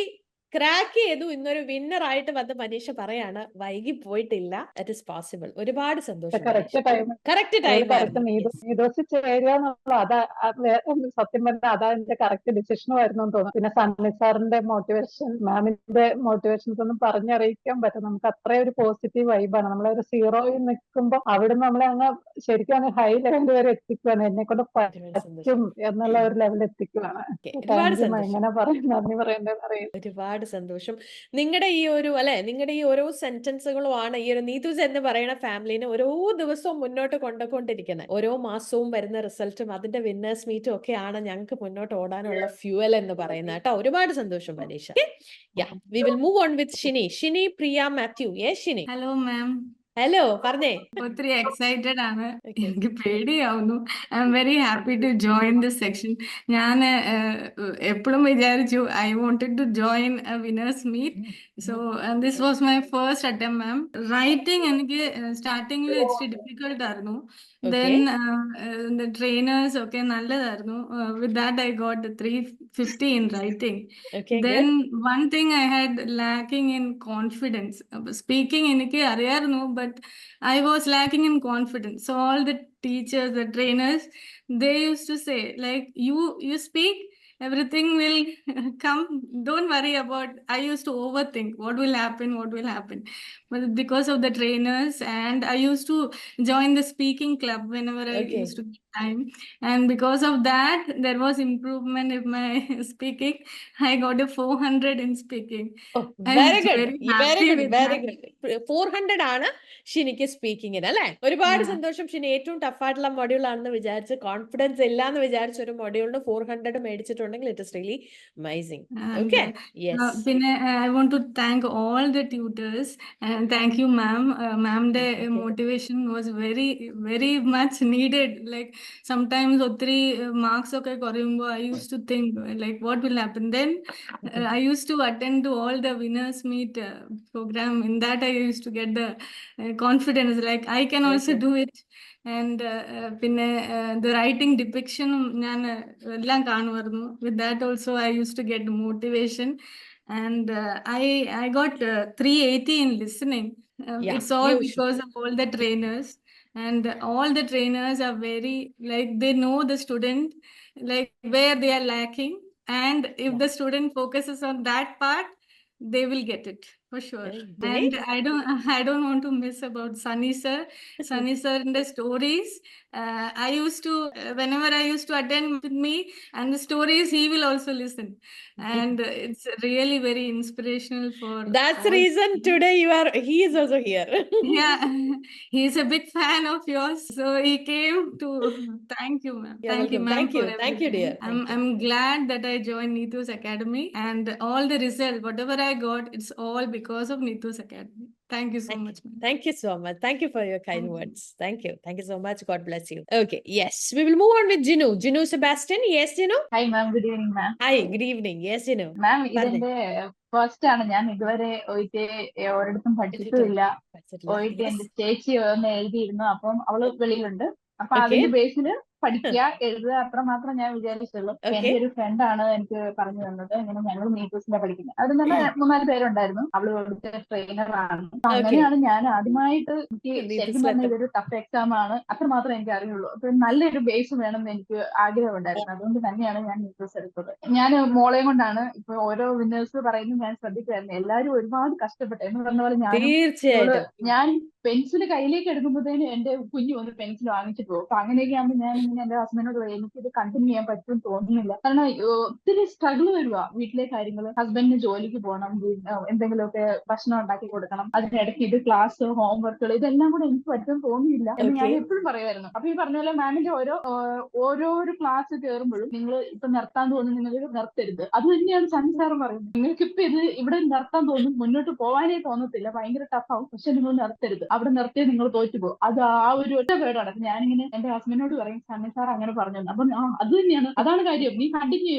ക്രാക്ക് ചെയ്തു. ഇന്നൊരു വിന്നർ ആയിട്ട് വന്ന് മനീഷ പറയാണ് വൈകി പോയിട്ടില്ല. That is possible. ഒരുപാട് സന്തോഷം. കറക്റ്റ് ടൈം സത്യം പറഞ്ഞാൽ അതാ എന്റെ കറക്റ്റ് ഡിസിഷനും ആയിരുന്നു തോന്നുന്നു. പിന്നെ സണ്ണി സാറിന്റെ മോട്ടിവേഷൻ, മാമിന്റെ മോട്ടിവേഷൻസ് ഒന്നും പറഞ്ഞറിയിക്കാൻ പറ്റും. നമുക്ക് അത്രയും ഒരു പോസിറ്റീവ് വൈബാണ്. നമ്മളൊരു സീറോയിൽ നിൽക്കുമ്പോൾ അവിടെ നമ്മളെ അങ്ങ് ശരിക്കും അങ്ങ് ഹൈ ലെവൽ വരെ എത്തിക്കുവാണ്. എന്നെ കൊണ്ട് പറ്റും എന്നുള്ള ഒരു ലെവൽ എത്തിക്കുവാണ്. എങ്ങനെ പറയും, നന്ദി പറയേണ്ടതെന്ന് അറിയില്ല. ഒരുപാട് ഒരുപാട് സന്തോഷം. നിങ്ങളുടെ ഈ ഒരു നിങ്ങളുടെ ഈ ഓരോ സെന്റൻസുകളുമാണ് ഈ ഒരു നീതൂസ് എന്ന് പറയുന്ന ഫാമിലിനെ ഓരോ ദിവസവും മുന്നോട്ട് കൊണ്ടുകൊണ്ടിരിക്കുന്നത്. ഓരോ മാസവും വരുന്ന റിസൾട്ടും അതിന്റെ വിന്നേഴ്സ് മീറ്റും ഒക്കെയാണ് ഞങ്ങൾക്ക് മുന്നോട്ട് ഓടാനുള്ള ഫ്യൂവൽ എന്ന് പറയുന്നത് കേട്ടോ. ഒരുപാട് സന്തോഷം Maneesha. We will move on with Shini Priya Mathew. Yes Shini. Hello ma'am. Hello, പറഞ്ഞേ. ഒത്തിരി എക്സൈറ്റഡ് ആണ്, എനിക്ക് പേടിയാവുന്നു. I am very happy to join this section. ഞാൻ എപ്പോഴും വിചാരിച്ചു I wanted to join winners meet. So this was my first attempt ma'am. Writing എനിക്ക് സ്റ്റാർട്ടിങ്ങിൽ ഇച്ചിരി ഡിഫിക്കൽട്ട് ആയിരുന്നു. ദെൻ ട്രെയിനേഴ്സ് ഒക്കെ നല്ലതായിരുന്നു. With that I got 350 in writing. Then one thing I had lacking in confidence. Speaking എനിക്ക് അറിയായിരുന്നു, but I was lacking in confidence. So all the teachers, the trainers, they used to say like, you speak, everything will come, don't worry about. I used to overthink what will happen. But because of the trainers, and I used to join the speaking club whenever I used to get time, and because of that there was improvement in my speaking. I got a 400 in speaking. Very good. 400 ആണ് ഷിനിക്ക് സ്പീക്കിങ്ങിന് അല്ലെ. ഒരുപാട് സന്തോഷം ഷിനി. ഏറ്റവും tough ആയിട്ടുള്ള module ആണെന്ന് വിചാരിച്ച്, confidence ഇല്ലാന്ന് വിചാരിച്ച ഒരു മൊഡ്യൂളിന് 400 മേടിച്ചിട്ടുണ്ടെങ്കിൽ it is really amazing. Okay, പിന്നെ I want to thank all the tutors and thank you ma'am. Ma'am's motivation was very very much needed. Like sometimes ഒത്തിരി മാർക്സ് ഒക്കെ കുറയുമ്പോൾ I used to think like what will happen. Then I used to attend to all the winners meet program. In that I used to get the confidence like I can also do it. And പിന്നെ the writing depiction ഞാൻ എല്ലാം കാണുമായിരുന്നു. With that also I used to get motivation. And I got 380 in listening. It's all because of all the trainers. And all the trainers are very like, they know the student like where they are lacking, and if the student focuses on that part, they will get it for sure. And I don't want to miss about Sunny sir in the stories. I used to whenever I used to attend with me and the stories, he will also listen, and it's really very inspirational for. That's the reason today he is also here. Yeah, he's a big fan of yours, so he came to thank you ma'am. Thank you ma'am. Thank you dear. I'm glad that I joined Neethu's Academy, and all the result whatever I got, it's all because of Neethu's Academy. Thank you so much ma'am. Thank you so much. Thank you for your kind words. Thank you so much. God bless you. Okay, yes, we will move on with Jinu Sebastian. Yes Jinu. Hi ma'am, good evening ma'am. Hi, good evening. Yes Jinu. Ma'am, ഇതിന്റെ first ആണ്. ഞാൻ ഇതുവരെ ഒയിറ്റ് ഒരിടത്തും പഠിച്ചിട്ടുമില്ല. ഒയിറ്റ് എന്റെ ചേച്ചി ഒന്ന് എഴുതിയിരുന്നു, അപ്പം അവള് വെളിയിലുണ്ട്. അപ്പൊ അതിന്റെ ബേസില് പഠിക്കുക, എഴുതുക, അത്രമാത്രം ഞാൻ വിചാരിച്ചുള്ളൂ. എന്റെ ഒരു ഫ്രണ്ടാണ് എനിക്ക് പറഞ്ഞു തന്നത്, ഇങ്ങനെ ഞങ്ങൾ നീറ്റൂസിന്റെ പഠിക്കുന്നത്. അത് നല്ല 3-4 പേരുണ്ടായിരുന്നു. അവള് കൊടുത്ത ട്രെയിനറാണ്. അങ്ങനെയാണ് ഞാൻ ആദ്യമായിട്ട്, എനിക്ക് ശരിക്കും പറഞ്ഞ ഇതൊരു ടഫ് എക്സാം ആണ്, അത്രമാത്രം എനിക്ക് അറിയുള്ളൂ. അപ്പൊ നല്ലൊരു ബേസ് വേണമെന്ന് എനിക്ക് ആഗ്രഹം ഉണ്ടായിരുന്നു. അതുകൊണ്ട് തന്നെയാണ് ഞാൻ നീറ്റൂസ് എടുത്തത്. ഞാൻ മോളെയും കൊണ്ടാണ് ഇപ്പൊ ഓരോ വിന്നേഴ്സ് പറയുന്നത് ഞാൻ ശ്രദ്ധിക്കുമായിരുന്നു. എല്ലാവരും ഒരുപാട് കഷ്ടപ്പെട്ടു എന്ന് പറഞ്ഞ പോലെ ഞാൻ പെൻസിൽ കയ്യിലേക്ക് എടുക്കുമ്പോഴത്തേനും എന്റെ കുഞ്ഞു വന്ന് പെൻസിൽ വാങ്ങിച്ചിട്ട് പോകും. അപ്പൊ അങ്ങനെയൊക്കെ ആകുമ്പോൾ ഞാൻ ഇങ്ങനെ എന്റെ ഹസ്ബൻഡിനോട് പറയും, എനിക്കിത് കണ്ടിന്യൂ ചെയ്യാൻ പറ്റുമെന്ന് തോന്നുന്നില്ല. കാരണം ഒത്തിരി സ്ട്രഗിൾ വരുക വീട്ടിലെ കാര്യങ്ങൾ. ഹസ്ബൻഡിന് ജോലിക്ക് പോകണം, എന്തെങ്കിലുമൊക്കെ ഭക്ഷണം ഉണ്ടാക്കി കൊടുക്കണം, അതിനിടയ്ക്ക് ഇത് ക്ലാസ്, ഹോംവർക്കുകൾ, ഇതെല്ലാം കൂടെ എനിക്ക് പറ്റുമെന്ന് തോന്നിയില്ല എന്ന് ഞാൻ എപ്പോഴും പറയുമായിരുന്നു. അപ്പൊ ഈ പറഞ്ഞ പോലെ മാമിന്റെ ഓരോരോ ക്ലാസ് കയറുമ്പോഴും നിങ്ങൾ ഇപ്പൊ നിർത്താൻ തോന്നുന്നു, നിങ്ങൾ നിർത്തരുത്. അത് തന്നെയാണ് സണ്ണി സാറും പറയുന്നത്. നിങ്ങൾക്ക് ഇപ്പൊ ഇത് ഇവിടെ നിർത്താൻ തോന്നും, മുന്നോട്ട് പോകാനേ തോന്നത്തില്ല, ഭയങ്കര ടഫാവും, പക്ഷെ നിങ്ങൾ നിർത്തരുത്. അവിടെ നിർത്തിയാൽ നിങ്ങൾ തോറ്റുപോകും. അത് ആ ഒരു ഒറ്റ വേർഡാണ്. അപ്പൊ ഞാനിങ്ങനെ എന്റെ ഹസ്ബൻഡിനോട് പറയും, സണ്ണി സാർ അങ്ങനെ പറഞ്ഞു. അപ്പൊ അത് തന്നെയാണ്, അതാണ് കാര്യം, നീ കണ്ടിന്യൂ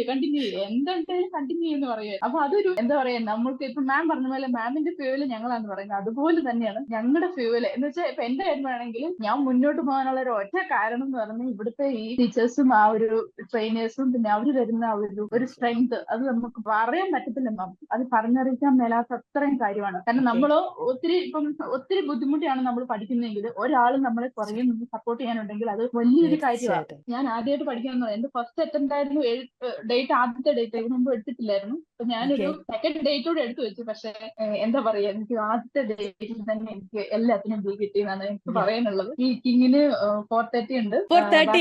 എന്തായാലും കണ്ടിന്യൂ എന്ന് പറയുക. അപ്പൊ അതൊരു എന്താ പറയാ, നമ്മൾക്ക് ഇപ്പൊ മാം പറഞ്ഞ പോലെ മാമിന്റെ ഫ്യൂവല് ഞങ്ങളാന്ന് പറയുന്നത്, അതുപോലെ തന്നെയാണ് ഞങ്ങളുടെ ഫ്യൂവല്. എന്ന് വെച്ചാൽ ഇപ്പൊ എന്റെ കാര്യമാണെങ്കിൽ ഞാൻ മുന്നോട്ട് പോകാനുള്ള ഒരു ഒറ്റ കാരണം എന്ന് പറഞ്ഞാൽ ഇവിടുത്തെ ഈ ടീച്ചേഴ്സും ആ ഒരു ട്രെയിനേഴ്സും പിന്നെ അവര് തരുന്ന ഒരു സ്ട്രെങ്ത്, അത് നമുക്ക് പറയാൻ പറ്റത്തില്ല മാം. അത് പറഞ്ഞറിയിക്കാൻ മേലാത്ത അത്രയും കാര്യമാണ്. കാരണം നമ്മള് ഒത്തിരി ബുദ്ധിമുട്ടിയാണ് നമ്മൾ പഠിക്കുന്നതെങ്കിൽ ഒരാൾ നമ്മളെ പുറകെ നിന്ന് സപ്പോർട്ട് ചെയ്യാനുണ്ടെങ്കിൽ അത് വലിയൊരു കാര്യമാണ്. ഞാൻ ആദ്യമായിട്ട് പഠിക്കാൻ എന്റെ ഫസ്റ്റ് അറ്റംപ്റ്റ് ആയിരുന്നു. ഡേറ്റ് ആദ്യത്തെ ഡേറ്റ് ഇതിനു മുമ്പ് എടുത്തിട്ടില്ലായിരുന്നു. അപ്പൊ ഞാനൊരു സെക്കൻഡ് ഡേറ്റ് കൂടെ എടുത്തു വെച്ചു. പക്ഷെ എന്താ പറയാ, എനിക്ക് ആദ്യത്തെ ഡേറ്റിൽ തന്നെ എനിക്ക് എല്ലാത്തിനും ബി കിട്ടിയെന്നാണ് എനിക്ക് പറയാനുള്ളത്. സ്പീക്കിങ്ങിന് 430 ഉണ്ട്, 430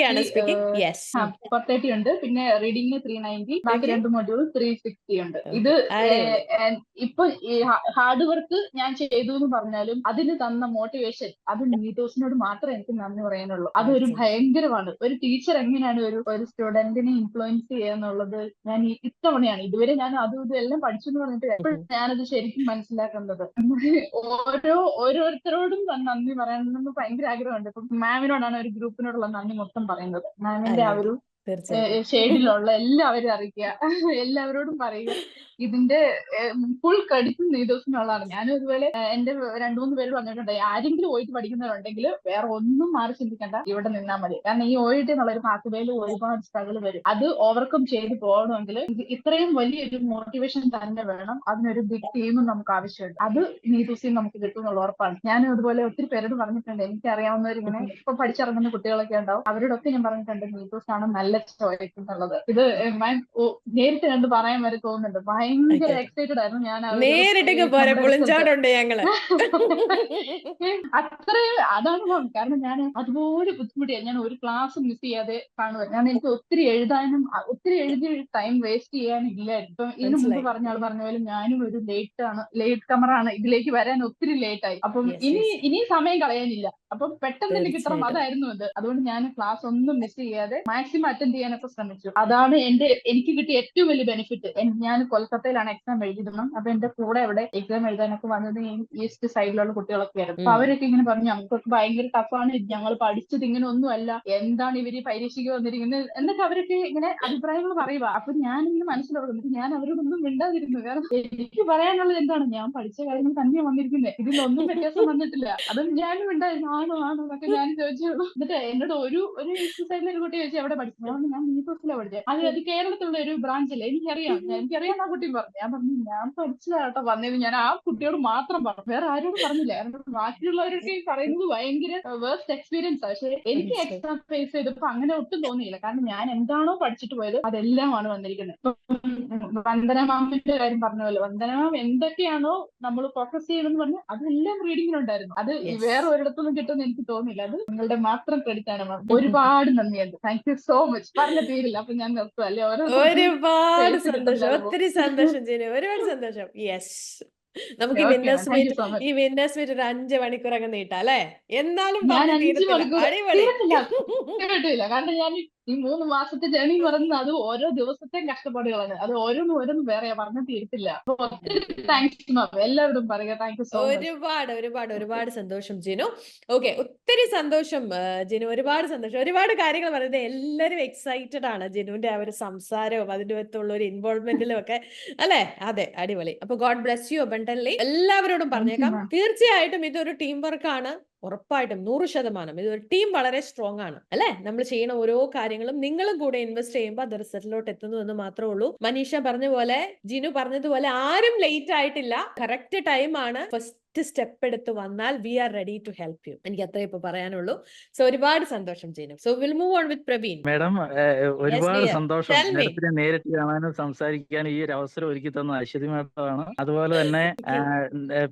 ഉണ്ട്. പിന്നെ റീഡിങ്ങിന് 390, ബാക്കി 2 മൊഡ്യൂൾ 360 ഉണ്ട്. ഇത് ഇപ്പൊ ഹാർഡ് വർക്ക് ഞാൻ ചെയ്തു എന്ന് പറഞ്ഞാലും അതിന് തന്ന മോട്ടിവേഷൻ, അത് നീതോസിനോട് മാത്രമേ എനിക്ക് നന്ദി പറയാനുള്ളൂ. അതൊരു ഭയങ്കരമാണ്. ഒരു ടീച്ചർ എങ്ങനെയാണ് ഒരു സ്റ്റുഡന്റിനെ ഇൻഫ്ലുവൻസ് ചെയ്യുക എന്നുള്ളത് ഞാൻ ഇത്തവണയാണ്. ഇതുവരെ ഞാൻ അതും ഇതും എല്ലാം പഠിച്ചു എന്ന് പറഞ്ഞിട്ട് എപ്പോഴും ഞാനത് ശരിക്കും മനസ്സിലാക്കുന്നത്. ഓരോരുത്തരോടും നന്ദി പറയണമെന്ന് ഭയങ്കര ആഗ്രഹമുണ്ട്. ഇപ്പൊ മാമിനോടാണ് ഒരു ഗ്രൂപ്പിനോടുള്ള നന്ദി മൊത്തം പറയുന്നത്. മാമിന്റെ ആ ഒരു ഷെയ്ഡിലുള്ള എല്ലാവരും അറിയിക്കുക, എല്ലാവരോടും പറയുക. ഇതിന്റെ ഫുൾ ക്രെഡിറ്റ് നീതോസിനുള്ളതാണ്. ഞാനും ഇതുപോലെ എന്റെ 2-3 പേര് പറഞ്ഞിട്ടുണ്ട്, ആരെങ്കിലും OET പഠിക്കുന്നവരുണ്ടെങ്കിൽ വേറെ ഒന്നും മാറി ചിന്തിക്കണ്ട, ഇവിടെ നിന്നാൽ മതി. കാരണം ഈ OET എന്നുള്ള ഒരു പാത്വേയിൽ ഒരുപാട് സ്ട്രഗിൾ വരും. അത് ഓവർകം ചെയ്ത് പോകണമെങ്കിൽ ഇത്രയും വലിയൊരു മോട്ടിവേഷൻ തന്നെ വേണം. അതിനൊരു ബിഗ് ടീമും നമുക്ക് ആവശ്യമുണ്ട്. അത് നീതോസിൽ നമുക്ക് കിട്ടും എന്നുള്ള ഉറപ്പാണ്. ഞാനും ഇതുപോലെ ഒത്തിരി പേരോട് പറഞ്ഞിട്ടുണ്ട്. എനിക്കറിയാവുന്നവരിങ്ങനെ ഇപ്പൊ പഠിച്ചിറങ്ങുന്ന കുട്ടികളൊക്കെ ഉണ്ടാവും. അവരോടൊക്കെ ഞാൻ പറഞ്ഞിട്ടുണ്ട് നീതോസ് ആണ് നല്ല ചോയ്സ് എന്നുള്ളത്. ഇത് നേരിട്ട് കണ്ട് പറയാൻ വരെ തോന്നുന്നുണ്ട്. ഭയങ്കര എക്സൈറ്റഡ് ആയിരുന്നു ഞാൻ. അത്രയും അതാണ് മാം. കാരണം ഞാൻ അതുപോലെ ബുദ്ധിമുട്ടിയാണ്. ഞാൻ ഒരു ക്ലാസ് മിസ് ചെയ്യാതെ കാണുക. ഞാൻ എനിക്ക് ഒത്തിരി എഴുതാനും ഒത്തിരി എഴുതി ടൈം വേസ്റ്റ് ചെയ്യാനില്ലായിരുന്നു. ഇപ്പൊ ഇതിനു മുമ്പ് പറഞ്ഞ ആൾ പറഞ്ഞ പോലെ ഞാനും ഒരു ലേറ്റ് കമറാണ്. ഇതിലേക്ക് വരാൻ ഒത്തിരി ലേറ്റ് ആയി. അപ്പം ഇനി സമയം കളയാനില്ല. അപ്പം പെട്ടെന്ന് തന്നെ കിട്ടണം, അതായിരുന്നു അത്. അതുകൊണ്ട് ഞാൻ ക്ലാസ് ഒന്നും മിസ് ചെയ്യാതെ മാക്സിമം അറ്റൻഡ് ചെയ്യാനൊക്കെ ശ്രമിച്ചു. അതാണ് എനിക്ക് കിട്ടിയ ഏറ്റവും വലിയ ബെനിഫിറ്റ്. ഞാൻ കൊൽക്കത്തയിലാണ് എക്സാം എഴുതിയിരുന്നത്. അപ്പൊ എന്റെ കൂടെ അവിടെ എക്സാം എഴുതാനൊക്കെ വന്നത് ഈ ഈസ്റ്റ് സൈഡിലുള്ള കുട്ടികളൊക്കെ ആയിരുന്നു. അപ്പൊ അവരൊക്കെ ഇങ്ങനെ പറഞ്ഞു, ഞങ്ങൾക്കൊക്കെ ഭയങ്കര ടഫാണ്, ഞങ്ങൾ പഠിച്ചത് ഇങ്ങനെ ഒന്നും അല്ല, എന്താണ് ഇവര് പരീക്ഷയ്ക്ക് വന്നിരിക്കുന്നത് എന്നൊക്കെ അവരൊക്കെ ഇങ്ങനെ അഭിപ്രായങ്ങൾ പറയുക. അപ്പൊ ഞാനിങ്ങനെ മനസ്സിലാക്കുന്നത് ഞാൻ അവരോടൊന്നും മിണ്ടാതിരുന്നു. കാരണം എനിക്ക് പറയാനുള്ളത് എന്താണ്, ഞാൻ പഠിച്ച കാര്യങ്ങൾ തന്നെയാണ് വന്നിരിക്കുന്നത്, ഇതിലൊന്നും വ്യത്യാസം വന്നിട്ടില്ല. അതും ഞാനും മിണ്ടായിരുന്നു. ആണോ എന്നൊക്കെ ഞാൻ ചോദിച്ചുള്ളൂ. എന്നിട്ട് എന്നോട് ഒരു ഈസ്റ്റ് സൈഡിലെ ഒരു കുട്ടി ചോദിച്ചു എവിടെ പഠിച്ചു. ഞാൻ നീതോസിലാണ് പഠിച്ചത്. അത് കേരളത്തിലുള്ള ഒരു ബ്രാഞ്ചില്ല, എനിക്കറിയാം ആ കുട്ടി പറഞ്ഞു. ഞാൻ പറഞ്ഞു ഞാൻ പഠിച്ചതാട്ടോ വന്നത്. ഞാൻ ആ കുട്ടിയോട് മാത്രം പറഞ്ഞു, വേറെ ആരോടും പറഞ്ഞില്ല. കാരണം ബാക്കിയുള്ളവരൊക്കെ പറയുന്നത് ഭയങ്കര വേസ്റ്റ് എക്സ്പീരിയൻസ്. പക്ഷെ എനിക്ക് എക്സാം ഫേസ് ചെയ്തപ്പോ അങ്ങനെ ഒട്ടും തോന്നിയില്ല. കാരണം ഞാൻ എന്താണോ പഠിച്ചിട്ട് പോയത് അതെല്ലാമാണ് വന്നിരിക്കുന്നത്. വന്ദന മാമിന്റെ കാര്യം പറഞ്ഞല്ലോ, വന്ദന മാം എന്തൊക്കെയാണോ നമ്മൾ ഫോക്കസ് ചെയ്യണമെന്ന് പറഞ്ഞു അതെല്ലാം റീഡിങ്ങിലുണ്ടായിരുന്നു. അത് വേറെ ഒരിടത്തൊന്നും കിട്ടുമെന്ന് എനിക്ക് തോന്നിയില്ല. അത് നിങ്ങളുടെ മാത്രം ക്രെഡിറ്റ് ആണ് മാം. ഒരുപാട് നന്ദിയുണ്ട്. Thank you so much. പറഞ്ഞ തീരില്ല, അപ്പൊ ഞാൻ നിർത്തും അല്ലേ. ഒരുപാട് സന്തോഷം, ഒത്തിരി സന്തോഷം ജിനു, ഒരുപാട് സന്തോഷം. യെസ്, നമുക്ക് ഈ വിന്നേഴ്സ് മീറ്റ് ഒരു 5 മണിക്കൂർ അങ്ങ് നീട്ടാം അല്ലേ. എന്നാലും തീർച്ചയായിട്ടില്ല. കാരണം ഞാൻ ഈ 3 മാസത്തെ ജേണി പറയുന്നത് അത് ഓരോ ദിവസത്തെയും കഷ്ടപ്പാടുകളാണ്. അത് ഓരോന്നും വേറെ പറഞ്ഞു തീർത്തില്ല. അപ്പൊ ഒത്തിരി താങ്ക്സ് മാം, എല്ലാവരും പറയുക. Thank you so much. ഒരുപാട് സന്തോഷം ജിനു. ഓക്കെ, ഒത്തിരി സന്തോഷം ജിനു, ഒരുപാട് സന്തോഷം. ഒരുപാട് കാര്യങ്ങൾ പറയുന്നത് എല്ലാവരും എക്സൈറ്റഡ് ആണ്. ജിനുവിന്റെ ആ ഒരു സംസാരവും അതിന്റെ അകത്തുള്ള ഒരു ഇൻവോൾവ്മെന്റിലും ഒക്കെ അല്ലെ. അതെ, അടിപൊളി. അപ്പൊ ഗോഡ് ബ്ലെസ് യു അബണ്ടൻലി. എല്ലാവരോടും പറഞ്ഞേക്കാം, തീർച്ചയായിട്ടും ഇതൊരു ടീം വർക്കാണ്. ഉറപ്പായിട്ടും 100% ഇതൊരു ടീം വളരെ സ്ട്രോങ് ആണ് അല്ലെ. നമ്മൾ ചെയ്യുന്ന ഓരോ കാര്യങ്ങളും നിങ്ങളും കൂടെ ഇൻവെസ്റ്റ് ചെയ്യുമ്പോൾ അത് റിസൾട്ടിലോട്ട് എത്തുന്നു എന്ന് മാത്രമേ ഉള്ളൂ. മനീഷ പറഞ്ഞ പോലെ, ജിനു പറഞ്ഞതുപോലെ ആരും ലേറ്റ് ആയിട്ടില്ല, കറക്റ്റ് ടൈം ആണ്. ഫസ്റ്റ് സ്റ്റെപ്പ് എടുത്ത് വന്നാൽ we are ready to help you. എനിക്ക് അത്രേ ഇപ്പൊ പറയാനുള്ളൂ. സോ ഒരുപാട് സന്തോഷം Jinu. So will move on with Praveen. Madam, ഒരുപാട് സന്തോഷം. മാഡത്തിനെ നേരിട്ട് കാണാനും സംസാരിക്കാനും ഈ ഒരു അവസരം ഒരുക്കി തന്ന അശ്വതി മാഡമാണ്. അതുപോലെ തന്നെ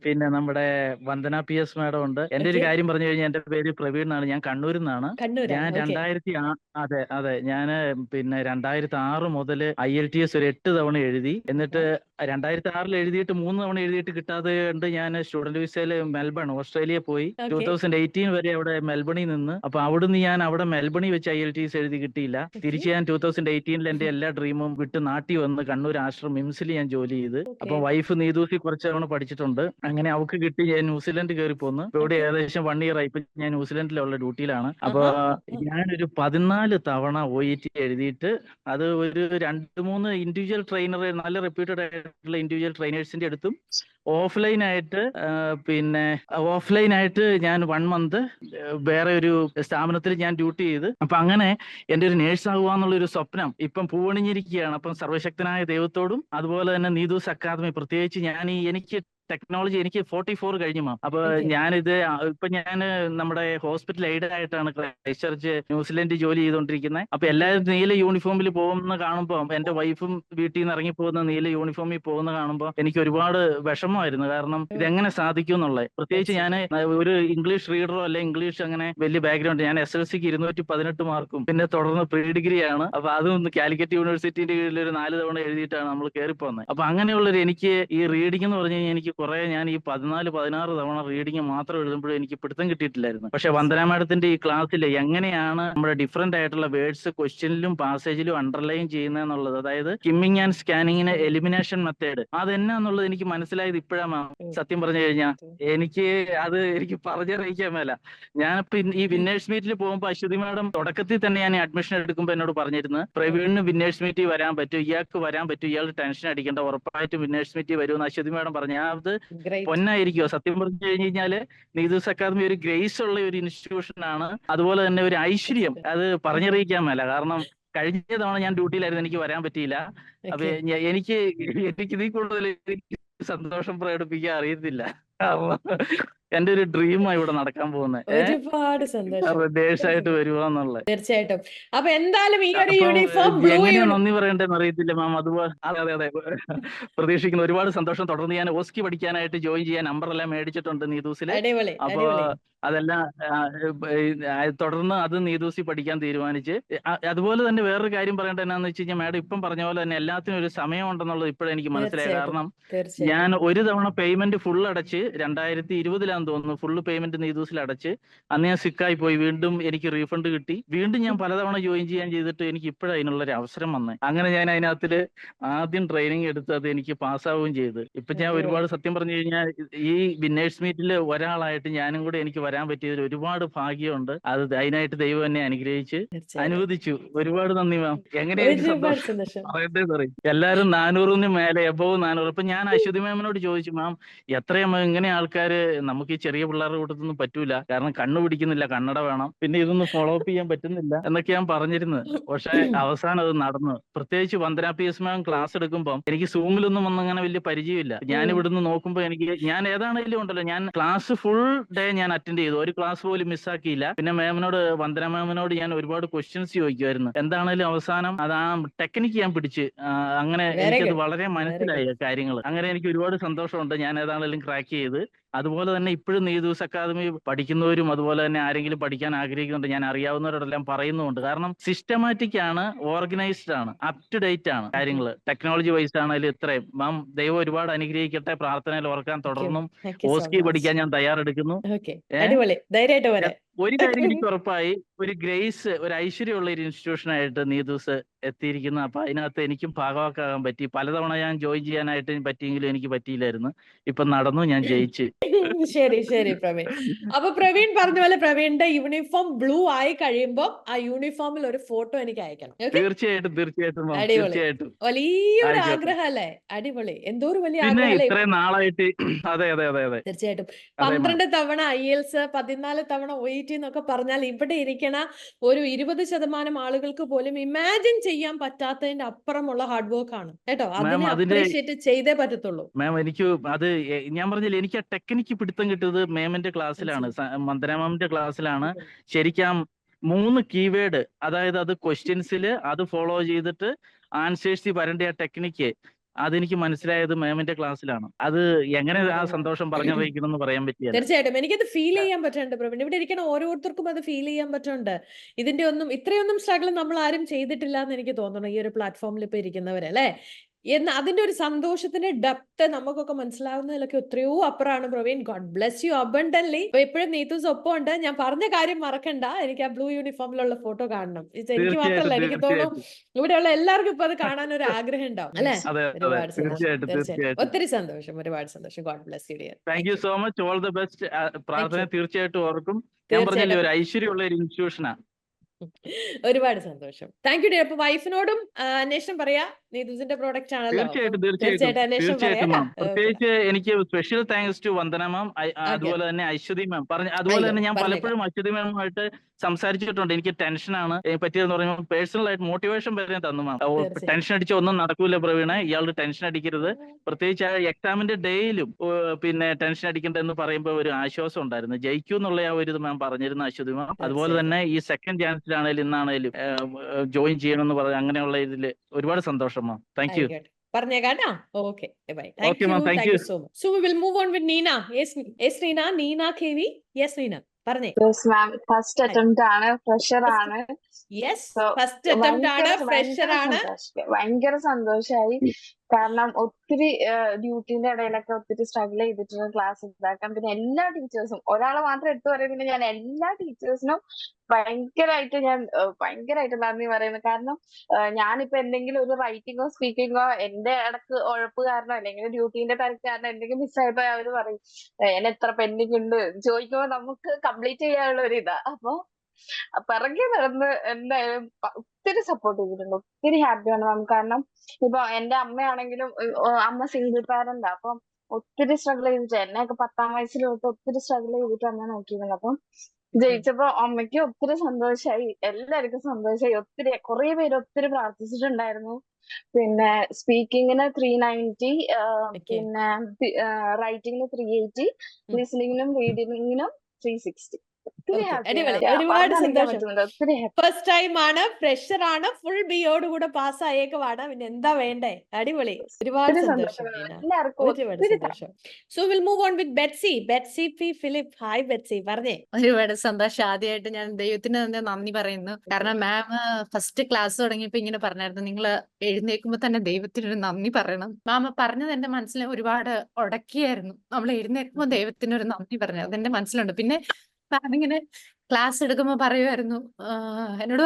പിന്നെ നമ്മുടെ വന്ദന PS മാഡം ഉണ്ട്. എന്റെ ഒരു കാര്യം പറഞ്ഞു കഴിഞ്ഞാൽ എന്റെ പേര് പ്രവീൺ എന്നാണ്. ഞാൻ കണ്ണൂരിൽ നിന്നാണ്. ഞാൻ 2006 ഞാൻ പിന്നെ 2006 മുതൽ IELTS ഒരു 8 തവണ എഴുതി. എന്നിട്ട് 2006 എഴുതിയിട്ട് 3 തവണ എഴുതിയിട്ട് കിട്ടാതെ കൊണ്ട് ഞാൻ സ്റ്റുഡന്റ് വിസയിൽ മെൽബൺ ഓസ്ട്രേലിയ പോയി. 2018 വരെ അവിടെ മെൽബണിൽ നിന്ന്. അപ്പൊ അവിടുന്ന് ഞാൻ അവിടെ മെൽബണിൽ വെച്ച് IELTS എഴുതി കിട്ടിയില്ല. തിരിച്ച് ഞാൻ 2018 എന്റെ എല്ലാ ഡ്രീമും വിട്ട് നാട്ടി വന്ന് കണ്ണൂർ ആശ്രമം മിംസിൽ ഞാൻ ജോലി ചെയ്ത്. അപ്പൊ വൈഫ് നീതൂസി കുറച്ച് തവണ പഠിച്ചിട്ടുണ്ട്. അങ്ങനെ അവർക്ക് കിട്ടി. ഞാൻ ന്യൂസിലൻഡ് കയറി പോന്ന്. ഇവിടെ ഏകദേശം 1 ഇയർ ആയി. ഇപ്പൊ ഞാൻ ന്യൂസിലൻഡിലുള്ള ഡ്യൂട്ടിയിലാണ്. അപ്പൊ ഞാനൊരു 14 തവണ OET എഴുതിയിട്ട് അത് ഒരു 2-3 ഇൻഡിവിജ്വൽ ട്രെയിനർ, നല്ല റെപ്യൂട്ടഡ് ആയിട്ടുള്ള ഇൻഡിവിജ്വൽ ട്രെയിനേഴ്സിന്റെ അടുത്തും ഓഫ്ലൈൻ ആയിട്ട് ഞാൻ 1 മന്ത് വേറെ ഒരു സ്ഥാപനത്തിൽ ഞാൻ ഡ്യൂട്ടി ചെയ്ത്. അപ്പൊ അങ്ങനെ എന്റെ ഒരു നേഴ്സ് ആകുക ഒരു സ്വപ്നം ഇപ്പം പൂവണിഞ്ഞിരിക്കുകയാണ്. അപ്പം സർവശക്തനായ ദൈവത്തോടും അതുപോലെ തന്നെ നീതൂസ് അക്കാദമി, പ്രത്യേകിച്ച് എനിക്ക് ടെക്നോളജി എനിക്ക് 44 കഴിഞ്ഞു മാം. അപ്പൊ ഞാനിത് ഇപ്പൊ ഞാൻ നമ്മുടെ ഹോസ്പിറ്റൽ എയ്ഡ് ആയിട്ടാണ് ക്രൈസ്റ്റ് ചർച്ച് ന്യൂസിലൻഡ് ജോലി ചെയ്തുകൊണ്ടിരിക്കുന്നത്. അപ്പൊ എല്ലാവരും നീല യൂണിഫോമിൽ പോകുന്ന കാണുമ്പോൾ, എന്റെ വൈഫും വീട്ടിൽ നിന്ന് ഇറങ്ങി പോകുന്ന നീല യൂണിഫോമിൽ പോകുന്ന കാണുമ്പോൾ എനിക്ക് ഒരുപാട് വിഷമമായിരുന്നു. കാരണം ഇതെങ്ങനെ സാധിക്കും എന്നുള്ളത്. പ്രത്യേകിച്ച് ഞാൻ ഒരു ഇംഗ്ലീഷ് റീഡറോ അല്ലെ ഇംഗ്ലീഷ് അങ്ങനെ വലിയ ബാക്ക്ഗ്രൗണ്ട്, ഞാൻ SLCക്ക് 218 മാർക്കും പിന്നെ തുടർന്ന് പ്രീ ഡിഗ്രിയാണ്. അപ്പൊ അതും കാലിക്കറ്റ് യൂണിവേഴ്സിറ്റിന്റെ കീഴിൽ ഒരു 4 തവണ എഴുതിയിട്ടാണ് നമ്മൾ കയറിപ്പോകുന്നത്. അപ്പൊ അങ്ങനെയുള്ളൊരു എനിക്ക് ഈ റീഡിംഗ് എന്ന് പറഞ്ഞു കഴിഞ്ഞാൽ എനിക്ക് കുറെ, ഞാൻ ഈ 14-16 തവണ റീഡിംഗ് മാത്രം എഴുതുമ്പോഴും എനിക്ക് പിടുത്തം കിട്ടിയിട്ടില്ലായിരുന്നു. പക്ഷെ വന്ദന മാഡത്തിന്റെ ഈ ക്ലാസ്സിൽ എങ്ങനെയാണ് നമ്മുടെ ഡിഫറെന്റ് ആയിട്ടുള്ള വേർഡ്സ് ക്വസ്റ്റ്യനിലും പാസേജിലും അണ്ടർലൈൻ ചെയ്യുന്നതെന്നുള്ളത്, അതായത് സ്കിമ്മിങ് ആൻഡ് സ്കാനിങ്ങിന് എലിമിനേഷൻ മെത്തേഡ്, അതെന്നാന്നുള്ളത് എനിക്ക് മനസ്സിലായത് ഇപ്പോഴാണ് മാം. സത്യം പറഞ്ഞു കഴിഞ്ഞാൽ എനിക്ക് പറഞ്ഞറിയിക്കാൻ മേല. ഞാനിപ്പോ ഈ വിന്നേഴ്സ് മീറ്റിൽ പോകുമ്പോൾ അശ്വതി മാഡം തുടക്കത്തിൽ തന്നെ ഞാൻ അഡ്മിഷൻ എടുക്കുമ്പോൾ എന്നോട് പറഞ്ഞിരുന്നു, പ്രവീണിന് വിന്നേഴ്സ് മീറ്റിൽ വരാൻ പറ്റും, ഇയാൾക്ക് വരാൻ പറ്റും, ഇയാൾ ടെൻഷൻ അടിക്കേണ്ട, ഉറപ്പായിട്ടും വിന്നേഴ്സ് മീറ്റിൽ വരുമെന്ന് അശ്വതി മാഡം പറഞ്ഞു. അത് പൊന്നായിരിക്കുമോ? സത്യം പറഞ്ഞു കഴിഞ്ഞാല് നീതൂസ് അക്കാദമി ഒരു ഗ്രേസ് ഉള്ള ഒരു ഇൻസ്റ്റിറ്റ്യൂഷൻ ആണ്. അതുപോലെ തന്നെ ഒരു ഐശ്വര്യം, അത് പറഞ്ഞറിയിക്കാൻ മേല. കാരണം കഴിഞ്ഞ തവണ ഞാൻ ഡ്യൂട്ടിയിലായിരുന്നു, എനിക്ക് വരാൻ പറ്റിയില്ല. അപ്പൊ എനിക്ക് ഇതിൽ കൂടുതൽ സന്തോഷം പ്രകടിപ്പിക്കാൻ അറിയത്തില്ല. എന്റെ ഒരു ഡ്രീമാണ് ഇവിടെ നടക്കാൻ പോകുന്നത്. ഒരുപാട് സന്തോഷം. ദേശമായിട്ട് വരുവാന്നുള്ളത്. തീർച്ചയായിട്ടും. അപ്പൊ എന്തായാലും ഈ ഒരു യൂണിഫോം എങ്ങനെയാ നന്ദി പറയേണ്ടതെന്ന് അറിയത്തില്ല മാം. അതുപോലെ അതെ പ്രതീക്ഷിക്കുന്നു. ഒരുപാട് സന്തോഷം. തുടർന്ന് ഞാൻ ഓസ്കി പഠിക്കാനായിട്ട് ജോയിൻ ചെയ്യാൻ നമ്പർ എല്ലാം മേടിച്ചിട്ടുണ്ട് നീതൂസില്. അപ്പൊ അതെല്ലാം തുടർന്ന് അത് നീതൂസി പഠിക്കാൻ തീരുമാനിച്ച്. അതുപോലെ തന്നെ വേറൊരു കാര്യം പറയേണ്ടത് എന്നാന്ന് വെച്ച് കഴിഞ്ഞാൽ, മാഡം ഇപ്പം പറഞ്ഞ പോലെ തന്നെ എല്ലാത്തിനും ഒരു സമയം ഉണ്ടെന്നുള്ളത് ഇപ്പോഴും എനിക്ക് മനസ്സിലായി. കാരണം ഞാൻ ഒരു തവണ പേയ്മെന്റ് ഫുൾ അടച്ച് 2020 തോന്നുന്നു ഫുള്ള് പേയ്മെന്റ് നീതൂസിൽ അടച്ച്. അന്ന് ഞാൻ സിക്കായി പോയി. വീണ്ടും എനിക്ക് റീഫണ്ട് കിട്ടി. വീണ്ടും ഞാൻ പലതവണ ജോയിൻ ചെയ്യാൻ ചെയ്തിട്ട് എനിക്ക് ഇപ്പോഴും അതിനുള്ളൊരു അവസരം വന്നേ. അങ്ങനെ ഞാൻ അതിനകത്തില് ആദ്യം ട്രെയിനിങ് എടുത്ത് അത് എനിക്ക് പാസ്സാവുകയും ചെയ്ത്. ഇപ്പൊ ഞാൻ ഒരുപാട് സത്യം പറഞ്ഞു കഴിഞ്ഞാൽ ഈ വിന്നേഴ്സ് മീറ്റിൽ ഒരാളായിട്ട് ഞാനും കൂടെ എനിക്ക് വരാൻ പറ്റിയതിൽ ഒരുപാട് ഭാഗ്യമുണ്ട്. അത് അതിനായിട്ട് ദൈവം എന്നെ അനുഗ്രഹിച്ച് അനുവദിച്ചു. ഒരുപാട് നന്ദി മാം. എങ്ങനെയാണ് സന്തോഷം പറയട്ടെ പറയും. എല്ലാരും 400-ന് മേലെ, എബോവ് 400. ഇപ്പൊ ഞാൻ അശ്വതി മാമിനോട് ചോദിച്ചു, മാം എത്രയാ ഇങ്ങനെ ആൾക്കാര്, നമുക്ക് ഈ ചെറിയ പിള്ളേരുടെ കൂട്ടത്തൊന്നും പറ്റൂല, കാരണം കണ്ണു പിടിക്കുന്നില്ല, കണ്ണട വേണം, പിന്നെ ഇതൊന്നും ഫോളോ അപ്പ് ചെയ്യാൻ പറ്റുന്നില്ല എന്നൊക്കെ ഞാൻ പറഞ്ഞിരുന്നത്. പക്ഷെ അവസാനം അത് നടന്നു. പ്രത്യേകിച്ച് വന്ദന PS മാം ക്ലാസ് എടുക്കുമ്പോൾ എനിക്ക് സൂമിലൊന്നും അങ്ങനെ വലിയ പരിചയമില്ല. ഞാൻ ഇവിടുന്ന് നോക്കുമ്പോൾ ഞാൻ ഏതാണെങ്കിലും ഉണ്ടല്ലോ, ഞാൻ ക്ലാസ് ഫുൾ ഡേ ഞാൻ അറ്റൻഡ് ചെയ്തു, ഒരു ക്ലാസ് പോലും മിസ്സാക്കിയില്ല. പിന്നെ മാമിനോട്, വന്ദന മാമിനോട് ഞാൻ ഒരുപാട് ക്വസ്റ്റ്യൻസ് ചോദിക്കുമായിരുന്നു. എന്താണേലും അവസാനം അത് ആ ടെക്നിക്ക് ഞാൻ പിടിച്ച്, അങ്ങനെ എനിക്കത് വളരെ മനസ്സിലായി കാര്യങ്ങൾ. അങ്ങനെ എനിക്ക് ഒരുപാട് സന്തോഷമുണ്ട്. ഞാൻ ഏതാണേലും ക്രാക്ക് ചെയ്ത്. അതുപോലെ തന്നെ ഇപ്പോഴും നീതൂസ് അക്കാദമി പഠിക്കുന്നവരും അതുപോലെ തന്നെ ആരെങ്കിലും പഠിക്കാൻ ആഗ്രഹിക്കുന്നുണ്ട്, ഞാൻ അറിയാവുന്നവരോടെല്ലാം പറയുന്നുണ്ട്. കാരണം സിസ്റ്റമാറ്റിക് ആണ്, ഓർഗനൈസ്ഡ് ആണ്, അപ് ടു ഡേറ്റ് ആണ് കാര്യങ്ങൾ. ടെക്നോളജി വൈസ് ആണെങ്കിലും ഇത്രയും. മാം ദൈവം ഒരുപാട് അനുഗ്രഹിക്കട്ടെ. പ്രാർത്ഥനയിൽ ഓർക്കാൻ തുടർന്നും ഓസ്കി പഠിക്കാൻ ഞാൻ തയ്യാറെടുക്കുന്നു. ഒരു കാര്യം എനിക്ക് ഉറപ്പായി, ഒരു ഗ്രേസ്, ഒരു ഐശ്വര്യമുള്ള ഒരു ഇൻസ്റ്റിറ്റ്യൂഷനായിട്ട് നീതൂസ് എത്തിയിരിക്കുന്നു. അപ്പൊ അതിനകത്ത് എനിക്കും ഭാഗമാക്കാൻ പറ്റി. പലതവണ ഞാൻ ജോയിൻ ചെയ്യാനായിട്ട് പറ്റിയെങ്കിലും എനിക്ക് പറ്റിയില്ലായിരുന്നു. ഇപ്പൊ നടന്നു, ഞാൻ ജയിച്ച്. ശരി പ്രവീൺ. അപ്പൊ പ്രവീൺ പറഞ്ഞ പോലെ പ്രവീണിന്റെ യൂണിഫോം ബ്ലൂ ആയി കഴിയുമ്പോ ആ യൂണിഫോമിൽ ഒരു ഫോട്ടോ എനിക്ക് അയക്കണം. തീർച്ചയായിട്ടും. വലിയൊരു ആഗ്രഹം അല്ലേ? അടിപൊളി. എന്തോ ഒരു വലിയ ആഗ്രഹം ഇത്രയും നാളായിട്ട്. അതെ. തീർച്ചയായിട്ടും. 12 തവണ IELTS, 14 തവണ OET എന്നൊക്കെ പറഞ്ഞാൽ ഇവിടെ ഇരിക്കണ ഒരു 20% ആളുകൾക്ക് പോലും ഇമാജിൻ ചെയ്യാൻ പറ്റാത്തതിന്റെ അപ്പുറമുള്ള ഹാർഡ് വർക്ക് ആണ് കേട്ടോ. അതിനെ അപ്രീഷിയേറ്റ് ചെയ്തേ പറ്റത്തുള്ളൂ. മാം എനിക്ക് അത് ഞാൻ പറഞ്ഞില്ല, എനിക്ക് ആ ടെക്നിക്ക് പിടുത്തം കിട്ടിയത് മാമിന്റെ ക്ലാസ്സിലാണ്, വന്ദന മാമിന്റെ ക്ലാസ്സിലാണ്. ശരിക്കും 3 കീവേഡ്, അതായത് അത് ക്വസ്റ്റ്യൻസിൽ അത് ഫോളോ ചെയ്തിട്ട് ആൻസേഴ്സ് വരേണ്ട ആ ടെക്നിക്ക്, അതെനിക്ക് മനസ്സിലായത് മാമിന്റെ ക്ലാസ്സിലാണ്. അത് എങ്ങനെ ആ സന്തോഷം പറഞ്ഞറിയിക്കണം എന്ന് പറയാൻ പറ്റില്ല. തീർച്ചയായിട്ടും എനിക്കത് ഫീൽ ചെയ്യാൻ പറ്റുന്നുണ്ട് പ്രവീൺ. ഇവിടെ ഇരിക്കുന്ന ഓരോരുത്തർക്കും അത് ഫീൽ ചെയ്യാൻ പറ്റുന്നുണ്ട്. ഇത്രയൊന്നും സ്ട്രഗിൾ നമ്മൾ ആരും ചെയ്തിട്ടില്ല എന്ന് എനിക്ക് തോന്നുന്നു, ഈ ഒരു പ്ലാറ്റ്ഫോമിൽ ഇപ്പൊ ഇരിക്കുന്നവരല്ലേ. അതിന്റെ ഒരു സന്തോഷത്തിന്റെ ഡെപ്ത് നമുക്കൊക്കെ മനസ്സിലാവുന്നതിലൊക്കെ എത്രയോ അപ്പുറമാണ് Praveen. God bless you abundantly. എപ്പോഴും നീതൂസ് ഒപ്പം ഉണ്ട്. ഞാൻ പറഞ്ഞ കാര്യം മറക്കണ്ട, എനിക്ക് ആ ബ്ലൂ യൂണിഫോമിലുള്ള ഫോട്ടോ കാണണം. എനിക്ക് മാത്രമല്ല, എനിക്ക് തോന്നുന്നു ഇവിടെയുള്ള എല്ലാവർക്കും ഇപ്പൊ അത് കാണാൻ ഒരു ആഗ്രഹം ഉണ്ടാവും അല്ലെ. ഒരുപാട് സന്തോഷം, ഒത്തിരി സന്തോഷം, ഒരുപാട് സന്തോഷം. God bless you dear. Thank you so much. All the best. പ്രാർത്ഥന തീർച്ചയായിട്ടും ഓർക്കും. ഞാൻ പറഞ്ഞില്ലേ, ഒരു ഐശ്വര്യമുള്ള ഒരു ഇൻസ്റ്റിറ്റ്യൂഷനാണ്. ഒരുപാട് സന്തോഷം. Thank you dear. അപ്പൊ വൈഫിനോടും അന്വേഷണം പറയാ. നീതുസിന്റെ പ്രോഡക്റ്റ് ആണല്ലോ. തീർച്ചയായിട്ടും തീർച്ചയായിട്ടും അന്വേഷണം പറയാം. തീർച്ചയായിട്ടും മാം. പ്രത്യേകിച്ച് എനിക്ക് സ്പെഷ്യൽ താങ്ക്സ് ടു വന്ദന മാം, അതുപോലെ തന്നെ അശ്വതി മാം അതുപോലെ തന്നെ ഞാൻ പലപ്പോഴും അശ്വതി മാമുമായിട്ട് സംസാരിച്ചിട്ടുണ്ട്. എനിക്ക് ടെൻഷനാണ് പറ്റിയതെന്ന് പറയുമ്പോൾ പേഴ്സണൽ ആയിട്ട് മോട്ടിവേഷൻ വരെ തന്നു മാം. ടെൻഷൻ അടിച്ച ഒന്നും നടക്കൂല പ്രവീണ, ഇയാളുടെ ടെൻഷൻ അടിക്കരുത്, പ്രത്യേകിച്ച് ആ എക്സാമിന്റെ ഡേയിലും പിന്നെ ടെൻഷൻ അടിക്കണ്ടെന്ന് പറയുമ്പോൾ ഒരു ആശ്വാസം ഉണ്ടായിരുന്നു. ജയിക്കൂ എന്നുള്ള ആ ഒരു ഇത് മാം പറഞ്ഞിരുന്നു അശ്വതി മാം. അതുപോലെ തന്നെ ഈ സെക്കൻഡ് ചാൻസിലാണേലും ഇന്നാണേലും ജോയിൻ ചെയ്യണമെന്ന് പറഞ്ഞ അങ്ങനെയുള്ള ഇതില് ഒരുപാട് സന്തോഷം മാം. Thank you. പറഞ്ഞേക്കാട്ടോ. Okay bye. Okay, ma'am. Thank thank you. You so much. So we will move on with Neena. Yes Neena. Neena KV. Yes Neena പറഞ്ഞേ. യെസ് മാം, ഫസ്റ്റ് അറ്റംപ്റ്റ് ആണ്, ഫ്രഷർ ആണ്. യെസ്, ഫസ്റ്റ് അറ്റംപ്റ്റ് ആണ്, ഫ്രഷർ ആണ്. ഭയങ്കര സന്തോഷായി. കാരണം ഒത്തിരി ഡ്യൂട്ടിന്റെ ഇടയിലൊക്കെ ഒത്തിരി സ്ട്രഗിൾ ചെയ്തിട്ടുണ്ട് ക്ലാസ് ഇതാക്കാൻ. പിന്നെ എല്ലാ ടീച്ചേഴ്സും, ഒരാളെ മാത്രം എടുത്തു പറയുന്നില്ല, ഞാൻ എല്ലാ ടീച്ചേഴ്സിനും ഭയങ്കരമായിട്ട് നന്ദി പറയുന്നു. കാരണം ഞാനിപ്പോ എന്തെങ്കിലും ഒരു റൈറ്റിങ്ങോ സ്പീക്കിങ്ങോ എന്റെ ഇടക്ക് ഉഴപ്പ് കാരണം അല്ലെങ്കിൽ ഡ്യൂട്ടീന്റെ തിരക്ക് കാരണം എന്തെങ്കിലും മിസ്സായപ്പോ അവര് പറയും എത്ര പെൻഡിങ് ഉണ്ട് ചോദിക്കുമ്പോ നമുക്ക് കംപ്ലീറ്റ് ചെയ്യാനുള്ള ഒരു ഇതാ. അപ്പൊ പിറകെ നടന്ന് എന്തായാലും ഒത്തിരി സപ്പോർട്ട് ചെയ്തിട്ടുണ്ട്. ഒത്തിരി ഹാപ്പിയാണ് മാം. കാരണം ഇപ്പൊ എന്റെ അമ്മയാണെങ്കിലും അമ്മ സിംഗിൾ പാരന്റാ. അപ്പം ഒത്തിരി സ്ട്രഗിൾ ചെയ്തിട്ട് എന്നെയൊക്കെ 10ാം വയസ്സിൽ തൊട്ട് ഒത്തിരി സ്ട്രഗിൾ ചെയ്തിട്ട് അമ്മ നോക്കിയിരുന്നത്. അപ്പം ജയിച്ചപ്പോ അമ്മയ്ക്ക് ഒത്തിരി സന്തോഷായി, എല്ലാവർക്കും സന്തോഷായി. കുറെ പേര് ഒത്തിരി പ്രാർത്ഥിച്ചിട്ടുണ്ടായിരുന്നു. പിന്നെ സ്പീക്കിങ്ങിന് 390, പിന്നെ റൈറ്റിംഗിന് 380, ലിസണിങ്ങിനും റീഡിങ്ങിനും 360. ഒരുപാട് സന്തോഷം. ഫസ്റ്റ് ടൈം ആണ്, ഫ്രഷർ ആണ്, ഫുൾ ബിയോട് കൂടെ പാസ് ആയേക്കുവാണ്. പിന്നെ എന്താ വേണ്ടേ? അടിപൊളി. ഒരുപാട് സന്തോഷം. ഒരുപാട് സന്തോഷം. So will move on with Betsy P Philip. Hi Betsy, പറഞ്ഞേ. ഒരുപാട് സന്തോഷം. ആദ്യമായിട്ട് ഞാൻ ദൈവത്തിന് തന്നെ നന്ദി പറയുന്നു. കാരണം മാം ഫസ്റ്റ് ക്ലാസ് തുടങ്ങിയപ്പോ ഇങ്ങനെ പറഞ്ഞായിരുന്നു, നിങ്ങൾ എഴുന്നേൽക്കുമ്പോ തന്നെ ദൈവത്തിനൊരു നന്ദി പറയണം. മാം പറഞ്ഞത് എന്റെ മനസ്സിൽ ഒരുപാട് ഉടക്കിയായിരുന്നു. നമ്മൾ എഴുന്നേൽക്കുമ്പോ ദൈവത്തിനൊരു നന്ദി പറഞ്ഞു, അതെന്റെ മനസ്സിലുണ്ട്. പിന്നെ മാം ഇങ്ങനെ ക്ലാസ് എടുക്കുമ്പോ പറയുമായിരുന്നു, എന്നോട്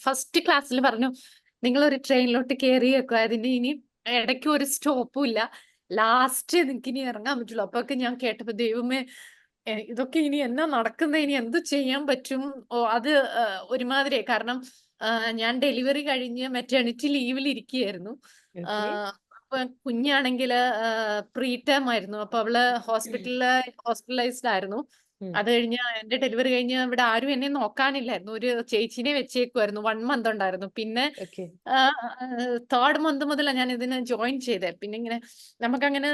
ഫസ്റ്റ് ക്ലാസ്സിൽ പറഞ്ഞു, നിങ്ങളൊരു ട്രെയിനിലോട്ട് കയറി വെക്കുക, അതിന് ഇനി ഇടയ്ക്ക് ഒരു സ്റ്റോപ്പും ഇല്ല, ലാസ്റ്റ് നിങ്ങൾക്ക് ഇനി ഇറങ്ങാൻ പറ്റുള്ളൂ. അപ്പൊക്കെ ഞാൻ കേട്ടപ്പോ ദൈവമേ ഇതൊക്കെ ഇനി എന്നാ നടക്കുന്നത്, ഇനി എന്ത് ചെയ്യാൻ പറ്റും? അത് ഒരുമാതിരി, കാരണം ഞാൻ ഡെലിവറി കഴിഞ്ഞ് മെറ്റേണിറ്റി ലീവിൽ ഇരിക്കുകയായിരുന്നു. അപ്പൊ കുഞ്ഞാണെങ്കില് പ്രീ ടേം ആയിരുന്നു. അപ്പൊ അവള് ഹോസ്പിറ്റലൈസ്ഡ് ആയിരുന്നു. അത് കഴിഞ്ഞ് എന്റെ ഡെലിവറി കഴിഞ്ഞ് ഇവിടെ ആരും എന്നെ നോക്കാനില്ലായിരുന്നു. ഒരു ചേച്ചിനെ വെച്ചേക്കുമായിരുന്നു. 1 month ഉണ്ടായിരുന്നു. പിന്നെ 3rd month മുതലാണ് ഞാൻ ഇതിന് ജോയിൻ ചെയ്തത്. പിന്നെ ഇങ്ങനെ നമുക്കങ്ങനെ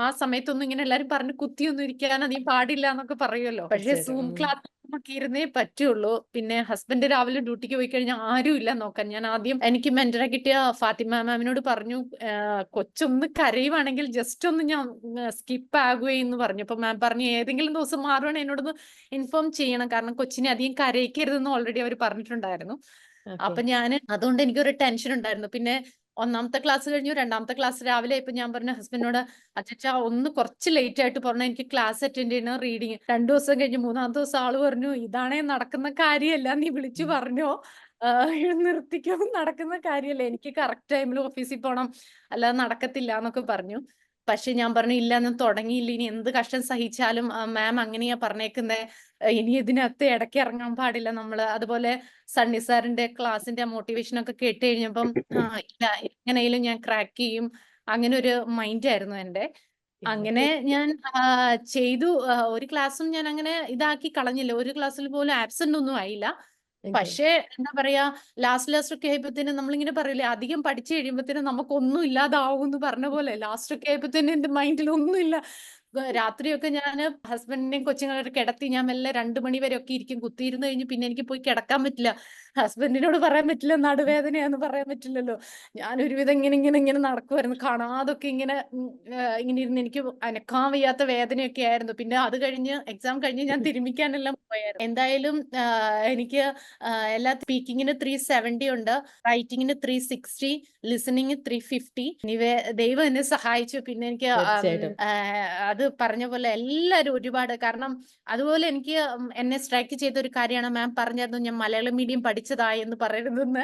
ആ സമയത്തൊന്നും ഇങ്ങനെ എല്ലാരും പറഞ്ഞ് കുത്തിയൊന്നും ഇരിക്കാൻ നീ പാടില്ല എന്നൊക്കെ പറയുമല്ലോ. പക്ഷെ സൂം ക്ലാസ് നമുക്ക് ഇരുന്നേ പറ്റുള്ളൂ. പിന്നെ ഹസ്ബൻഡ് രാവിലെ ഡ്യൂട്ടിക്ക് പോയി കഴിഞ്ഞാൽ ആരും ഇല്ല നോക്കാൻ. ഞാൻ ആദ്യം എനിക്ക് മെന്ററെ കിട്ടിയ ഫാത്തിമ മാമിനോട് പറഞ്ഞു, കൊച്ചൊന്ന് കരയുവാണെങ്കിൽ ജസ്റ്റ് ഒന്ന് ഞാൻ സ്കിപ്പ് ആകുകയെന്ന് പറഞ്ഞു. അപ്പൊ മാം പറഞ്ഞു, ഏതെങ്കിലും ദിവസം മാറുവാണെങ്കിൽ എന്നോടൊന്ന് ഇൻഫോം ചെയ്യണം, കാരണം കൊച്ചിനെ അധികം കരയിക്കരുതെന്ന് ഓൾറെഡി അവർ പറഞ്ഞിട്ടുണ്ടായിരുന്നു. അപ്പൊ അതുകൊണ്ട് എനിക്കൊരു ടെൻഷൻ ഉണ്ടായിരുന്നു. പിന്നെ 1ാമത്തെ ക്ലാസ് കഴിഞ്ഞു, 2ാമത്തെ ക്ലാസ് രാവിലെ ഇപ്പൊ ഞാൻ പറഞ്ഞ ഹസ്ബൻഡിനോട്, അച്ഛാ ഒന്ന് കുറച്ച് ലേറ്റ് ആയിട്ട് പറഞ്ഞാൽ എനിക്ക് ക്ലാസ് അറ്റൻഡ് ചെയ്യണം, റീഡിങ്. 2 ദിവസം കഴിഞ്ഞ് 3ാമത്തെ ദിവസം ആള് പറഞ്ഞു, ഇതാണേ നടക്കുന്ന കാര്യമല്ല, നീ വിളിച്ചു പറഞ്ഞോ, നിർത്തിക്കോ, നടക്കുന്ന കാര്യമല്ല, എനിക്ക് കറക്റ്റ് ടൈമിൽ ഓഫീസിൽ പോകണം, അല്ലാതെ നടക്കത്തില്ല എന്നൊക്കെ പറഞ്ഞു. പക്ഷെ ഞാൻ പറഞ്ഞു, ഇല്ല ഞാൻ തുടങ്ങിയില്ല, ഇനി എന്ത് കഷ്ടം സഹിച്ചാലും മാം അങ്ങനെയാ പറഞ്ഞേക്കുന്നത്, ഇനി ഇതിനകത്ത് ഇടയ്ക്ക് ഇറങ്ങാൻ പാടില്ല നമ്മള്. അതുപോലെ സണ്ണി സാറിന്റെ ക്ലാസ്സിന്റെ മോട്ടിവേഷൻ ഒക്കെ കേട്ട് കഴിഞ്ഞപ്പം ഇല്ല എങ്ങനെയും ഞാൻ ക്രാക്ക് ചെയ്യും, അങ്ങനെ ഒരു മൈൻഡ് ആയിരുന്നു എന്റെ. അങ്ങനെ ഞാൻ ചെയ്തു. ഒരു ക്ലാസ്സും ഞാൻ അങ്ങനെ ഇതാക്കി കളഞ്ഞില്ല, ഒരു ക്ലാസ്സിൽ പോലും ആബ്സെന്റ് ഒന്നും ആയില്ല. പക്ഷേ എന്താ പറയാ, ലാസ്റ്റ് ഒക്കെ ആയപ്പോഴത്തേനും നമ്മളിങ്ങനെ പറയില്ലേ, അധികം പഠിച്ചു കഴിയുമ്പോഴത്തേനും നമുക്കൊന്നും ഇല്ലാതാവും എന്ന് പറഞ്ഞ പോലെ ലാസ്റ്റ് ഒക്കെ ആയപ്പോഴത്തേനും എന്റെ മൈൻഡിൽ ഒന്നുമില്ല. രാത്രിയൊക്കെ ഞാൻ ഹസ്ബൻഡിനെയും കൊച്ചുങ്ങളെ കിടത്തി ഞാൻ മെല്ലെ 2 മണി വരെ ഒക്കെ ഇരിക്കും. കുത്തിയിരുന്ന് കഴിഞ്ഞ് പിന്നെ എനിക്ക് പോയി കിടക്കാൻ പറ്റില്ല. ഹസ്ബൻഡിനോട് പറയാൻ പറ്റില്ല, നടുവേദനയാന്ന് പറയാൻ പറ്റില്ലല്ലോ. ഞാൻ ഒരുവിധം ഇങ്ങനെ നടക്കുമായിരുന്നു, കാണാതൊക്കെ ഇങ്ങനെ ഇരുന്ന് എനിക്ക് അനക്കാൻ വയ്യാത്ത വേദനയൊക്കെ ആയിരുന്നു. പിന്നെ അത് കഴിഞ്ഞ് എക്സാം കഴിഞ്ഞ് ഞാൻ തിരുമിക്കാനെല്ലാം പോയായിരുന്നു. എന്തായാലും എനിക്ക് എല്ലാ സ്പീക്കിങ്ങിന് 370 ഉണ്ട്, റൈറ്റിങ്ങിന് 360, ലിസണിങ് 350. ദൈവം എന്നെ സഹായിച്ചു. പിന്നെ എനിക്ക് അത് പറഞ്ഞ പോലെ എല്ലാവരും ഒരുപാട്, കാരണം അതുപോലെ എനിക്ക് എന്നെ സ്ട്രൈക്ക് ചെയ്ത ഒരു കാര്യമാണ്, മാം പറഞ്ഞായിരുന്നു ഞാൻ മലയാളം മീഡിയം പഠിച്ചതായി എന്ന് പറയരുതെന്ന്.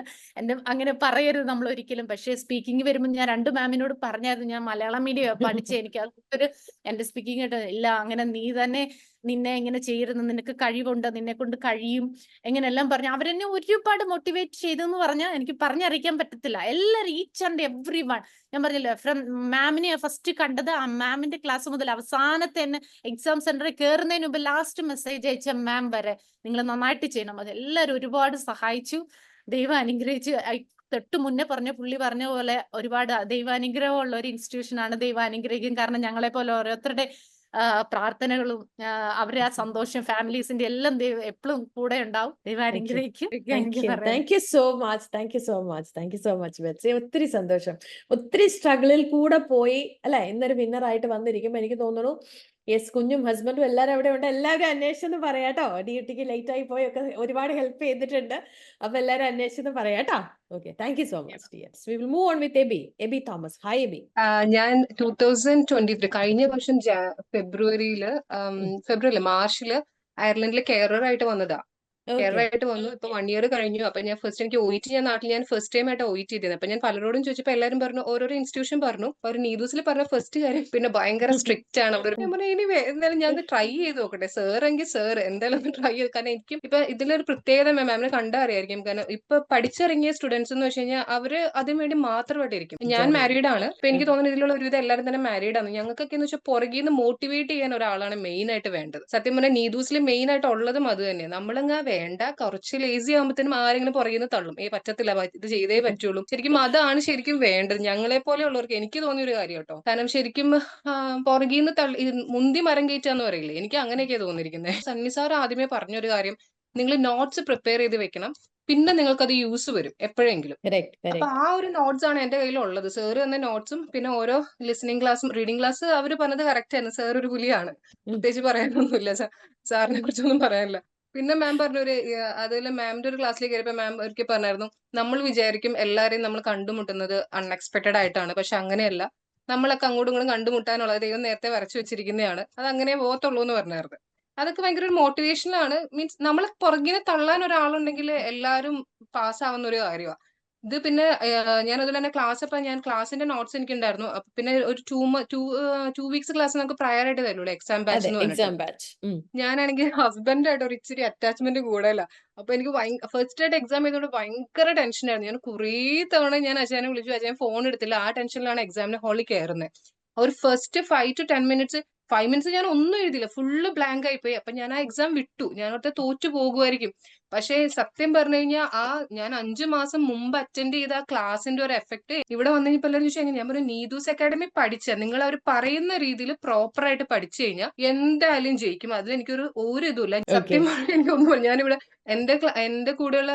അങ്ങനെ പറയരുത് നമ്മൾ ഒരിക്കലും. പക്ഷേ സ്പീക്കിംഗ് വരുമ്പോൾ ഞാൻ 2 മാമിനോട് പറഞ്ഞായിരുന്നു, ഞാൻ മലയാളം മീഡിയം പഠിച്ചത്, എനിക്ക് അതൊരു എന്റെ സ്പീക്കിംഗ് ഇല്ല, അങ്ങനെ നീ തന്നെ നിന്നെ ഇങ്ങനെ ചെയ്യരുത്, നിനക്ക് കഴിവുണ്ട്, നിന്നെ കൊണ്ട് കഴിയും, എങ്ങനെയെല്ലാം പറഞ്ഞു അവരെന്നെ ഒരുപാട് മോട്ടിവേറ്റ് ചെയ്തെന്ന് പറഞ്ഞാൽ എനിക്ക് പറഞ്ഞറിയിക്കാൻ പറ്റത്തില്ല. എല്ലാവരും ഈച്ച് ആൻഡ് എവ്രി വൺ. ഞാൻ പറഞ്ഞില്ലേ, ഫ്രം മാമിനെ ഫസ്റ്റ് കണ്ടത് ആ മാമിന്റെ ക്ലാസ് മുതൽ അവസാനത്തെ തന്നെ എക്സാം സെന്ററിൽ കയറുന്നതിന് മുമ്പ് ലാസ്റ്റ് മെസ്സേജ് അയച്ച മാം വരെ നിങ്ങൾ നന്നായിട്ട് ചെയ്യണം. അത് എല്ലാവരും ഒരുപാട് സഹായിച്ചു. ദൈവം അനുഗ്രഹിച്ച്. തൊട്ട് മുന്നേ പുള്ളി പറഞ്ഞ പോലെ ഒരുപാട് ദൈവാനുഗ്രഹമുള്ള ഒരു ഇൻസ്റ്റിറ്റ്യൂഷനാണ്. ദൈവം അനുഗ്രഹിക്കും. കാരണം ഞങ്ങളെ പോലെ ഓരോരുത്തരുടെ പ്രാർത്ഥനകളും അവരുടെ ആ സന്തോഷം, ഫാമിലീസിന്റെ എല്ലാം ദൈവം എപ്പോഴും കൂടെ ഉണ്ടാവും. ദൈവം അനുഗ്രഹിക്കും. Thank you so much. Thank you so much. Thank you so much Betsy. ഒത്തിരി സന്തോഷം. ഒത്തിരി സ്ട്രഗിളിൽ കൂടെ പോയി അല്ലെ ഇന്നൊരു വിന്നറായിട്ട് വന്നിരിക്കും. എനിക്ക് തോന്നുന്നു യെസ്, കുഞ്ഞും ഹസ്ബൻഡും എല്ലാവരും അവിടെ ഉണ്ട്. എല്ലാവരും അന്വേഷിച്ചെന്ന് പറയാട്ടോ. ഡ്യൂട്ടിക്ക് ലേറ്റ് ആയി പോയൊക്കെ ഒരുപാട് ഹെൽപ്പ് ചെയ്തിട്ടുണ്ട്. അപ്പൊ എല്ലാവരും അന്വേഷിച്ചെന്ന് പറയാട്ടോ. Okay, thank you so much dears. We will move on with Aby Thomas. Hi Aby. ഞാൻ 2023 കഴിഞ്ഞ വർഷം മാർച്ചില് അയർലൻഡിൽ കെയറർ ആയിട്ട് വന്നതാ. കെയറർ ആയിട്ട് വന്നു. ഇപ്പൊ 1 ഇയർ കഴിഞ്ഞു. അപ്പൊ ഞാൻ ഫസ്റ്റ് എനിക്ക് OET ഞാൻ ഫസ്റ്റ് ടൈം ആയിട്ട് OET ചെയ്തത്. അപ്പൊ ഞാൻ പലരോടും ചോദിച്ചപ്പോ എല്ലാവരും പറഞ്ഞു, ഓരോരോ ഇൻസ്റ്റിറ്റ്യൂഷൻ പറഞ്ഞു. ഒരു നീദൂസിൽ പറഞ്ഞ ഫസ്റ്റ് കാര്യം പിന്നെ ഭയങ്കര സ്ട്രിക്റ്റ് ആണ് അവിടെ. ഞാൻ പറഞ്ഞു ഇനി എന്തായാലും ഞാൻ ട്രൈ ചെയ്ത് നോക്കട്ടെ. സാർ എങ്കിൽ സാർ എന്തായാലും ഒന്ന് ട്രൈ ചെയ്ത്. കാരണം എനിക്കും ഇപ്പൊ ഇതിലൊരു പ്രത്യേകത മാമിനെ കണ്ടാ അറിയായിരിക്കും. കാരണം ഇപ്പൊ പഠിച്ചിറങ്ങിയ സ്റ്റുഡൻസ് എന്ന് വെച്ച് കഴിഞ്ഞാൽ അവര് അതിനു വേണ്ടി മാത്രമായിട്ടിരിക്കും. ഞാൻ മാരീഡ് ആണ്. ഇപ്പൊ എനിക്ക് തോന്നുന്നു ഇതിലുള്ള ഒരുവിധം എല്ലാവരും തന്നെ മാരീഡ് ആണ്. ഞങ്ങൾക്കൊക്കെ എന്ന് വെച്ചാൽ പുറകിൽ നിന്ന് മോട്ടിവേറ്റ് ചെയ്യാൻ ഒരാളാണ് മെയിൻ ആയിട്ട് വേണ്ടത്. സത്യം പറഞ്ഞാൽ നീദൂസിൽ മെയിൻ ആയിട്ട് ഉള്ളതും അത് തന്നെയാണ്. നമ്മളങ്ങ് വേണ്ട കുറച്ച് ലേസി ആകുമ്പോഴത്തേനും ആരെങ്കിലും പുറകിൽ നിന്ന് തള്ളും. പറ്റത്തില്ല, ഇത് ചെയ്തേ പറ്റുള്ളൂ. ശരിക്കും അതാണ് ശരിക്കും വേണ്ടത്. ഞങ്ങളെ പോലെ ഉള്ളവർക്ക് എനിക്ക് തോന്നിയ ഒരു കാര്യം കേട്ടോ. കാരണം ശരിക്കും പുറകിൽ നിന്ന് മുന്തി മരം കയറ്റാന്ന് പറയില്ലേ, എനിക്ക് അങ്ങനെയൊക്കെ തോന്നിയിരിക്കുന്നത്. സണ്ണി സാർ ആദ്യമേ പറഞ്ഞൊരു കാര്യം, നിങ്ങൾ നോട്ട്സ് പ്രിപ്പയർ ചെയ്ത് വെക്കണം, പിന്നെ നിങ്ങൾക്ക് അത് യൂസ് വരും എപ്പോഴെങ്കിലും. അപ്പൊ ആ ഒരു നോട്ട്സ് ആണ് എന്റെ കയ്യിലുള്ളത്. സാറ് തന്ന നോട്ട്സും പിന്നെ ഓരോ ലിസണിങ് ക്ലാസ്സും റീഡിംഗ് ക്ലാസ് അവര് പറഞ്ഞത് കറക്റ്റ് ആയിരുന്നു. സാർ ഒരു പുലിയാണ്, പ്രത്യേകിച്ച് പറയാനൊന്നുമില്ല. സാറിനെ കുറിച്ചൊന്നും പറയാനില്ല. പിന്നെ മാം പറഞ്ഞൊരു അതുപോലെ മാമിന്റെ ഒരു ക്ലാസ്സിലേക്ക് കയറിയപ്പോ മാം ഒരിക്കൽ പറഞ്ഞായിരുന്നു, നമ്മൾ വിചാരിക്കും എല്ലാരെയും നമ്മൾ കണ്ടുമുട്ടുന്നത് അൺഎക്സ്പെക്ടഡ് ആയിട്ടാണ്. പക്ഷെ അങ്ങനെയല്ല, നമ്മളൊക്കെ അങ്ങോട്ടും ഇങ്ങോട്ടും കണ്ടുമുട്ടാനുള്ളത് ദൈവം നേരത്തെ വരച്ചു വെച്ചിരിക്കുന്നതാണ്. അത് അങ്ങനെ പോകത്തുള്ളൂ എന്ന് പറഞ്ഞായിരുന്നു. അതൊക്കെ ഭയങ്കര ഒരു മോട്ടിവേഷനാണ്. മീൻസ് നമ്മളെ പുറകിനെ തള്ളാൻ ഒരാളുണ്ടെങ്കിൽ എല്ലാവരും പാസ്സാവുന്ന ഒരു കാര്യമാണ് ഇത്. പിന്നെ ഞാൻ അതുപോലെ തന്നെ ഞാൻ ക്ലാസ്സിന്റെ നോട്ട്സ് എനിക്ക് ഉണ്ടായിരുന്നു. പിന്നെ ഒരു 2 വീക്സ് ക്ലാസ് നമുക്ക് പ്രയർ ആയിട്ട് തരുള്ളൂ, എക്സാം ബാച്ച് എന്ന് പറഞ്ഞിട്ട്. ഞാനാണെങ്കിൽ ഹസ്ബൻഡായിട്ട് ഒരു ഇച്ചിരി അറ്റാച്ച്മെന്റ് കൂടുതല. അപ്പൊ എനിക്ക് ഫസ്റ്റ് ആയിട്ട് എക്സാം ചെയ്തോണ്ട് ഭയങ്കര ടെൻഷനായിരുന്നു. ഞാൻ കുറേ തവണ ഞാൻ അച്ഛനെ വിളിച്ചു, അച്ഛൻ ഫോൺ എടുത്തില്ല. ആ ടെൻഷനിലാണ് എക്സാമിന് ഹാളിൽ കയറുന്നത്. ഒരു ഫസ്റ്റ് 5 to 10 minutes 5 minutes ഞാൻ ഒന്നും എഴുതിയില്ല, ഫുള്ള് ബ്ലാങ്ക് ആയിപ്പോയി. അപ്പൊ ഞാൻ ആ എക്സാം വിട്ടു. ഞാൻ അവിടുത്തെ തോറ്റു പോകുമായിരിക്കും. പക്ഷെ സത്യം പറഞ്ഞു കഴിഞ്ഞാൽ ഞാൻ 5 മാസം മുമ്പ് അറ്റൻഡ് ചെയ്ത ആ ക്ലാസിന്റെ ഒരു എഫക്ട് ഇവിടെ വന്നു കഴിഞ്ഞപ്പോൾ എല്ലാവരും ചോദിച്ചാൽ എങ്ങനെ. ഞാൻ പറഞ്ഞു, നീദൂസ് അക്കാഡമി നിങ്ങൾ അവർ പറയുന്ന രീതിയിൽ പ്രോപ്പർ ആയിട്ട് പഠിച്ചു കഴിഞ്ഞാൽ എന്തായാലും ജയിക്കും. അതിൽ എനിക്കൊരു ഇതുമില്ല. സത്യം പറഞ്ഞാൽ എനിക്കൊന്നും. ഞാനിവിടെ എന്റെ കൂടെയുള്ള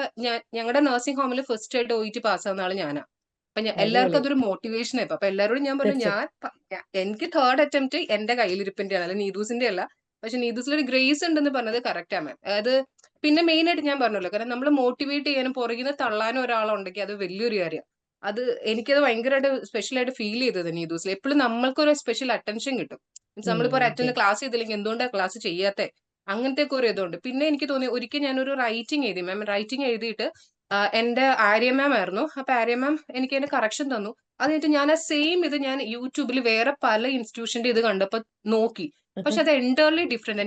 ഞങ്ങളുടെ നഴ്സിംഗ് ഹോമിൽ ഫസ്റ്റ് ആയിട്ട് OET പാസ്സാവുന്ന ആള് ഞാനാ. അപ്പൊ എല്ലാവർക്കും അതൊരു മോട്ടിവേഷൻ ആയിരുന്നു. അപ്പൊ എല്ലാവരോടും ഞാൻ പറഞ്ഞു, എനിക്ക് 3rd അറ്റംപ്റ്റ് എന്റെ കയ്യിലിരിപ്പിന്റെ അല്ല, നീദൂസിന്റെ അല്ല. പക്ഷെ നീദൂസിൽ ഒരു ഗ്രേസ് ഉണ്ടെന്ന് പറഞ്ഞത് കറക്റ്റാ മാം. അത് പിന്നെ മെയിൻ ആയിട്ട് ഞാൻ പറഞ്ഞല്ലോ, കാരണം നമ്മൾ മോട്ടിവേറ്റ് ചെയ്യാനും പുറകിൽ നിന്ന് തള്ളാനും ഒരാളുണ്ടെങ്കിൽ അത് വലിയൊരു കാര്യമാണ്. അത് എനിക്കത് ഭയങ്കരമായിട്ട് സ്പെഷ്യൽ ആയിട്ട് ഫീൽ ചെയ്തത് നീദൂസിൽ. എപ്പോഴും നമ്മൾക്കൊരു സ്പെഷ്യൽ അറ്റൻഷൻ കിട്ടും. മീൻസ് നമ്മളിപ്പോ ഒരു അറ്റൻഡ് ക്ലാസ് ചെയ്തില്ലെങ്കിൽ എന്തുകൊണ്ടാണ് ക്ലാസ് ചെയ്യാത്തെ, അങ്ങനത്തെ ഒക്കെ ഒരു ഇതുണ്ട്. പിന്നെ എനിക്ക് തോന്നി, ഒരിക്കൽ ഞാനൊരു റൈറ്റിംഗ് എഴുതി മാം. റൈറ്റിംഗ് എഴുതിയിട്ട് എന്റെ ആര്യ മാം ആയിരുന്നു. അപ്പൊ ആര്യ മാം എനിക്ക് എന്റെ കറക്ഷൻ തന്നു. അത് കഴിഞ്ഞിട്ട് ഞാൻ ആ സെയിം ഇത് ഞാൻ യൂട്യൂബിൽ വേറെ പല ഇൻസ്റ്റിറ്റ്യൂഷന്റെ ഇത് കണ്ടപ്പോ നോക്കി. പക്ഷെ അത് എൻറ്റയർലി ഡിഫറെന്റ്.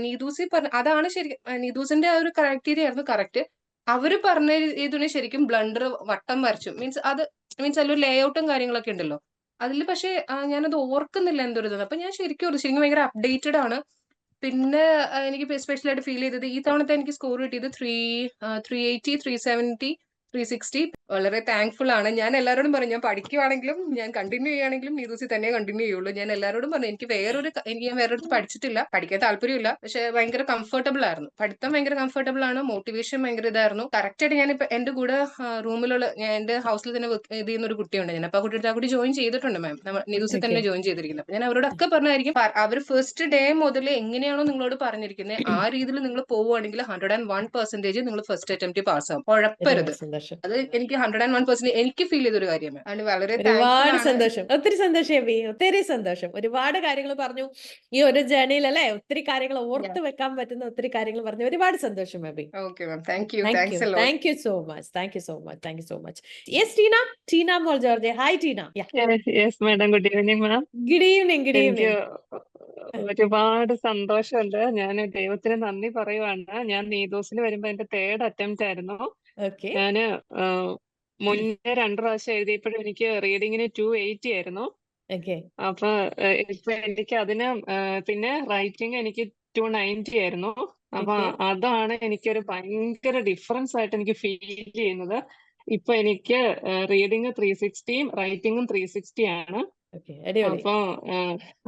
നീദൂസി പറഞ്ഞ അതാണ് ശരിക്കും നീദൂസിന്റെ ആ ഒരു ക്രൈറ്റീരിയ ആയിരുന്നു കറക്റ്റ്. അവര് പറഞ്ഞ ഇതിന് ശരിക്കും ബ്ലണ്ടർ വട്ടം വരച്ചു. മീൻസ് അതിലൊരു ലേ ഔട്ടും കാര്യങ്ങളൊക്കെ ഉണ്ടല്ലോ അതിൽ. പക്ഷെ ഞാനത് ഓർക്കുന്നില്ല എന്തൊരു ഇത്. അപ്പൊ ഞാൻ ശരിക്കും ഭയങ്കര അപ്ഡേറ്റഡ് ആണ്. പിന്നെ എനിക്ക് സ്പെഷ്യൽ ആയിട്ട് ഫീൽ ചെയ്തത് ഈ തവണത്തെ എനിക്ക് സ്കോർ കിട്ടിയത് 380, 370, 360. വളരെ താങ്ക്ഫുൾ ആണ്. ഞാൻ എല്ലാവരോടും പറഞ്ഞു, ഞാൻ പഠിക്കുവാണെങ്കിലും ഞാൻ കണ്ടിന്യൂ ചെയ്യുകയാണെങ്കിലും നീദൂസി തന്നെ കണ്ടിന്യൂ ചെയ്യുള്ളൂ. ഞാൻ എല്ലാവരോടും പറഞ്ഞു, ഞാൻ വേറൊരു പഠിച്ചിട്ടില്ല, പഠിക്കാൻ താല്പര്യമില്ല. പക്ഷെ ഭയങ്കര കംഫർട്ടബിൾ ആയിരുന്നു. പഠിത്തം ഭയങ്കര കംഫർട്ടബിൾ ആണ്. മോട്ടിവേഷൻ ഭയങ്കര ഇതായിരുന്നു. കറക്റ്റ് ആയിട്ട് ഞാനിപ്പോ എന്റെ കൂടെ റൂമിലുള്ള എന്റെ ഹൗസിൽ തന്നെ ഇത് ചെയ്യുന്ന ഒരു കുട്ടിയുണ്ട്. ഞാൻ അപ്പൊ ആ കുട്ടി ജോയിൻ ചെയ്തിട്ടുണ്ട് മാം. നീദൂസി തന്നെ ജോയിൻ ചെയ്തിരിക്കുന്നത്. ഞാൻ അവരോടൊക്കെ പറഞ്ഞായിരിക്കും, അവർ ഫസ്റ്റ് ഡേ മുതൽ എങ്ങനെയാണോ നിങ്ങളോട് പറഞ്ഞിരിക്കുന്നത് ആ രീതിയിൽ നിങ്ങൾ പോവുകയാണെങ്കിൽ 101% നിങ്ങൾ ഫസ്റ്റ് അറ്റംപ്റ്റ് പാസ്സാവും. ഉഴപ്പരുത്. അത് എനിക്ക് 101% എനിക്ക് ഫീൽ ചെയ്തൊരു കാര്യമാണ്. അത് വളരെ ഒരുപാട് സന്തോഷം. ഒത്തിരി സന്തോഷം എബി, ഒത്തിരി സന്തോഷം. ഒരുപാട് കാര്യങ്ങൾ പറഞ്ഞു ഈ ഒരു ജേർണിയിൽ അല്ലെ. ഒത്തിരി കാര്യങ്ങൾ ഓർത്ത് വെക്കാൻ പറ്റുന്ന ഒത്തിരി കാര്യങ്ങൾ പറഞ്ഞു. ഒരുപാട് സന്തോഷം Aby. Okay ma'am, thank you. Thank you so much. Thank you so much. Thank you so much. Yes Teena Mol George. Hi Teena. Yes madam, good evening ma'am. Good evening. Good evening. ഒരുപാട് സന്തോഷമുണ്ട്. ഞാൻ ദൈവത്തിന് നന്ദി പറയുവാണ്. ഞാൻ നീതോസിൽ വരുമ്പോ എന്റെ 3rd അറ്റംപ്റ്റ് ആയിരുന്നു. ഓക്കെ ഞാന് മുന്നേ 2 പ്രാവശ്യം എഴുതിയപ്പോഴും എനിക്ക് റീഡിങ്ങിന് 280 ആയിരുന്നു. ഓക്കെ അപ്പൊ ഇപ്പൊ എനിക്ക് അതിന് പിന്നെ റൈറ്റിംഗ് എനിക്ക് 290 ആയിരുന്നു. അപ്പൊ ഓക്കെ അതാണ് എനിക്കൊരു ഭയങ്കര ഡിഫറൻസ് ആയിട്ട് എനിക്ക് ഫീൽ ചെയ്യുന്നത്. ഇപ്പൊ എനിക്ക് റീഡിങ് 360യും റൈറ്റിംഗും 360 ആണ്. ഓക്കെ അടിപൊളി. അപ്പൊ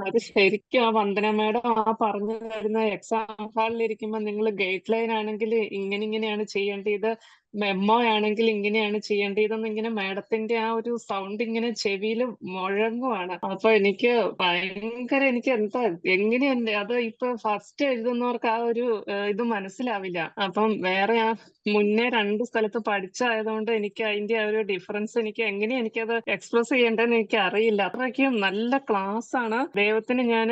അത് ശരിക്കും ആ വന്ദന മാഡം ആ പറഞ്ഞു തരുന്ന എക്സാം ഹാളിൽ ഇരിക്കുമ്പോ നിങ്ങൾ ഗൈഡ് ലൈൻ ആണെങ്കിൽ ഇങ്ങനെയാണ് ചെയ്യേണ്ടത്, മെമ്മോ ആണെങ്കിൽ ഇങ്ങനെയാണ് ചെയ്യേണ്ടതെന്ന് ഇങ്ങനെ മാഡത്തിന്റെ ആ ഒരു സൗണ്ട് ഇങ്ങനെ ചെവിയിൽ മുഴങ്ങുവാണ്. അപ്പൊ എനിക്ക് ഭയങ്കര എനിക്ക് എന്താ എങ്ങനെയുണ്ട് അത് ഇപ്പൊ ഫസ്റ്റ് എഴുതുന്നവർക്ക് ആ ഒരു ഇത് മനസ്സിലാവില്ല. അപ്പം വേറെ ആ മുന്നേ 2 സ്ഥലത്ത് പഠിച്ചായതുകൊണ്ട് എനിക്ക് അതിന്റെ ആ ഒരു ഡിഫറൻസ് എനിക്ക് എനിക്കത് എക്സ്പ്രസ് ചെയ്യേണ്ടതെന്ന് എനിക്ക് അറിയില്ല. അത്രയ്ക്കും നല്ല ക്ലാസ് ആണ്. ദൈവത്തിന് ഞാൻ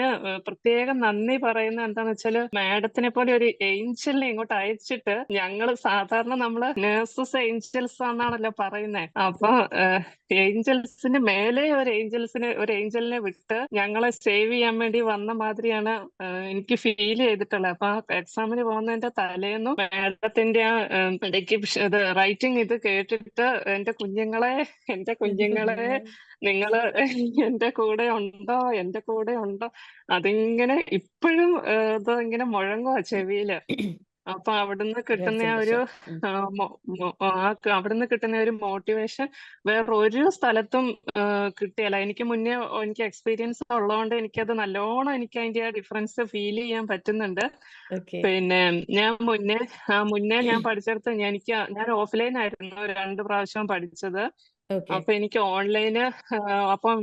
പ്രത്യേകം നന്ദി പറയുന്നത് എന്താന്ന് വെച്ചാല് മാഡത്തിനെ പോലെ ഒരു ഏഞ്ചലിനെ ഇങ്ങോട്ട് അയച്ചിട്ട് ഞങ്ങള് സാധാരണ നമ്മള് നേഴ്സസ് ഏഞ്ചൽസ് എന്നാണല്ലോ പറയുന്നത്. അപ്പൊ ഏഞ്ചൽസിന് മേലെ ഒരു ഏഞ്ചലിനെ വിട്ട് ഞങ്ങളെ സേവ് ചെയ്യാൻ വേണ്ടി വന്ന മാതിരിയാണ് എനിക്ക് ഫീൽ ചെയ്തിട്ടുള്ളത്. അപ്പൊ ആ എക്സാമിന് പോകുന്നതിന്റെ തലേന്നും മാഡത്തിന്റെ ആ റൈറ്റിംഗ് ഇത് കേട്ടിട്ട് എന്റെ കുഞ്ഞുങ്ങളെ നിങ്ങള് എന്റെ കൂടെ ഉണ്ടോ അതിങ്ങനെ ഇപ്പോഴും ഇത് ഇങ്ങനെ മുഴങ്ങുവാ ചെവിയില്. അപ്പൊ അവിടുന്ന് കിട്ടുന്ന ആ ഒരു അവിടുന്ന് കിട്ടുന്ന ഒരു മോട്ടിവേഷൻ വേറെ ഒരു സ്ഥലത്തും കിട്ടിയല്ല. എനിക്ക് മുന്നേ എനിക്ക് എക്സ്പീരിയൻസ് ഉള്ളതുകൊണ്ട് എനിക്കത് നല്ലോണം എനിക്ക് അതിന്റെ ആ ഡിഫറൻസ് ഫീൽ ചെയ്യാൻ പറ്റുന്നുണ്ട്. പിന്നെ ഞാൻ മുന്നേ ഞാൻ പഠിച്ചെടുത്ത് ഞാൻ ഓഫ്ലൈൻ ആയിരുന്നു 2 പ്രാവശ്യം പഠിച്ചത്. അപ്പൊ എനിക്ക് ഓൺലൈന് അപ്പം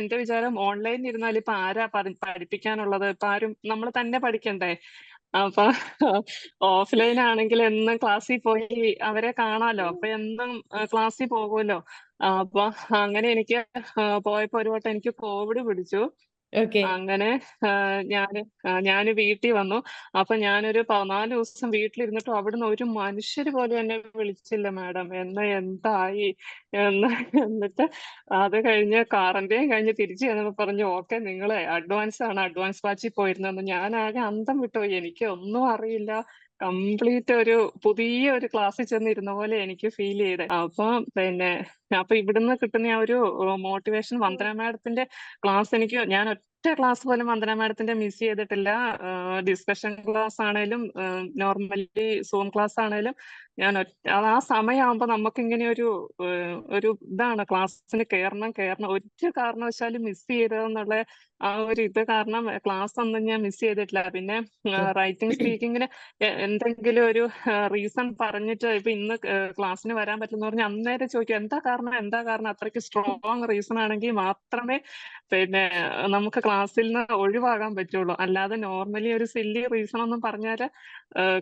എന്റെ വിചാരം ഓൺലൈൻ ഇരുന്നാൽ ഇപ്പൊ ആരാ പഠിപ്പിക്കാനുള്ളത്, ഇപ്പൊ ആരും നമ്മൾ തന്നെ പഠിക്കണ്ടേ. അപ്പൊ ഓഫ്ലൈൻ ആണെങ്കിൽ എന്നും ക്ലാസ്സിൽ പോയി അവരെ കാണാലോ, അപ്പൊ എന്നും ക്ലാസ്സിൽ പോകുമല്ലോ. അപ്പൊ അങ്ങനെ എനിക്ക് പോയപ്പോ ഒരു വട്ടം എനിക്ക് കോവിഡ് പിടിച്ചു. അങ്ങനെ ഞാന് വീട്ടിൽ വന്നു. അപ്പൊ ഞാനൊരു 14 ദിവസം വീട്ടിലിരുന്നിട്ടും അവിടുന്ന് ഒരു മനുഷ്യര് പോലും എന്നെ വിളിച്ചില്ല മാഡം എന്തായി എന്നിട്ട് അത് കഴിഞ്ഞ് ക്വാറന്റൈൻ കഴിഞ്ഞ് തിരിച്ചു ചെന്നപ്പോ പറഞ്ഞു ഓക്കെ നിങ്ങള് അഡ്വാൻസ് ബാച്ചിൽ പോയിരുന്നെന്ന്. ഞാനാകെ അന്തം വിട്ടുപോയി. എനിക്ക് ഒന്നും അറിയില്ല. കംപ്ലീറ്റ് ഒരു പുതിയ ഒരു ക്ലാസ്സിൽ ചെന്നിരുന്ന പോലെ എനിക്ക് ഫീൽ ചെയ്തേ. അപ്പൊ ഇവിടുന്ന് കിട്ടുന്ന ആ ഒരു മോട്ടിവേഷൻ വന്ദന മാഡത്തിന്റെ ക്ലാസ് ഞാൻ ഒറ്റ ക്ലാസ് പോലും വന്ദന മാഡത്തിന്റെ മിസ് ചെയ്തിട്ടില്ല. ഡിസ്കഷൻ ക്ലാസ് ആണേലും നോർമലി സൂം ക്ലാസ് ആണേലും ആ സമയമാകുമ്പോ നമുക്ക് ഇങ്ങനെ ഒരു ഇതാണ് ക്ലാസ്സിന് കയറണം ഒരു കാരണവശാലും മിസ് ചെയ്തതെന്നുള്ള ആ ഒരു ഇത് കാരണം ക്ലാസ് ഒന്നും ഞാൻ മിസ് ചെയ്തിട്ടില്ല. പിന്നെ റൈറ്റിംഗ് സ്പീക്കിങ്ങിന് എന്തെങ്കിലും ഒരു റീസൺ പറഞ്ഞിട്ട് ഇപ്പൊ ഇന്ന് ക്ലാസ്സിന് വരാൻ പറ്റുന്ന പറഞ്ഞാൽ അന്നേരം ചോദിക്കും എന്താ കാരണം അത്രയ്ക്ക് സ്ട്രോങ് റീസൺ ആണെങ്കിൽ മാത്രമേ നമുക്ക് ക്ലാസ്സിൽ നിന്ന് ഒഴിവാകാൻ പറ്റുള്ളൂ. അല്ലാതെ നോർമലി ഒരു സില്ലി റീസൺ ഒന്നും പറഞ്ഞാല്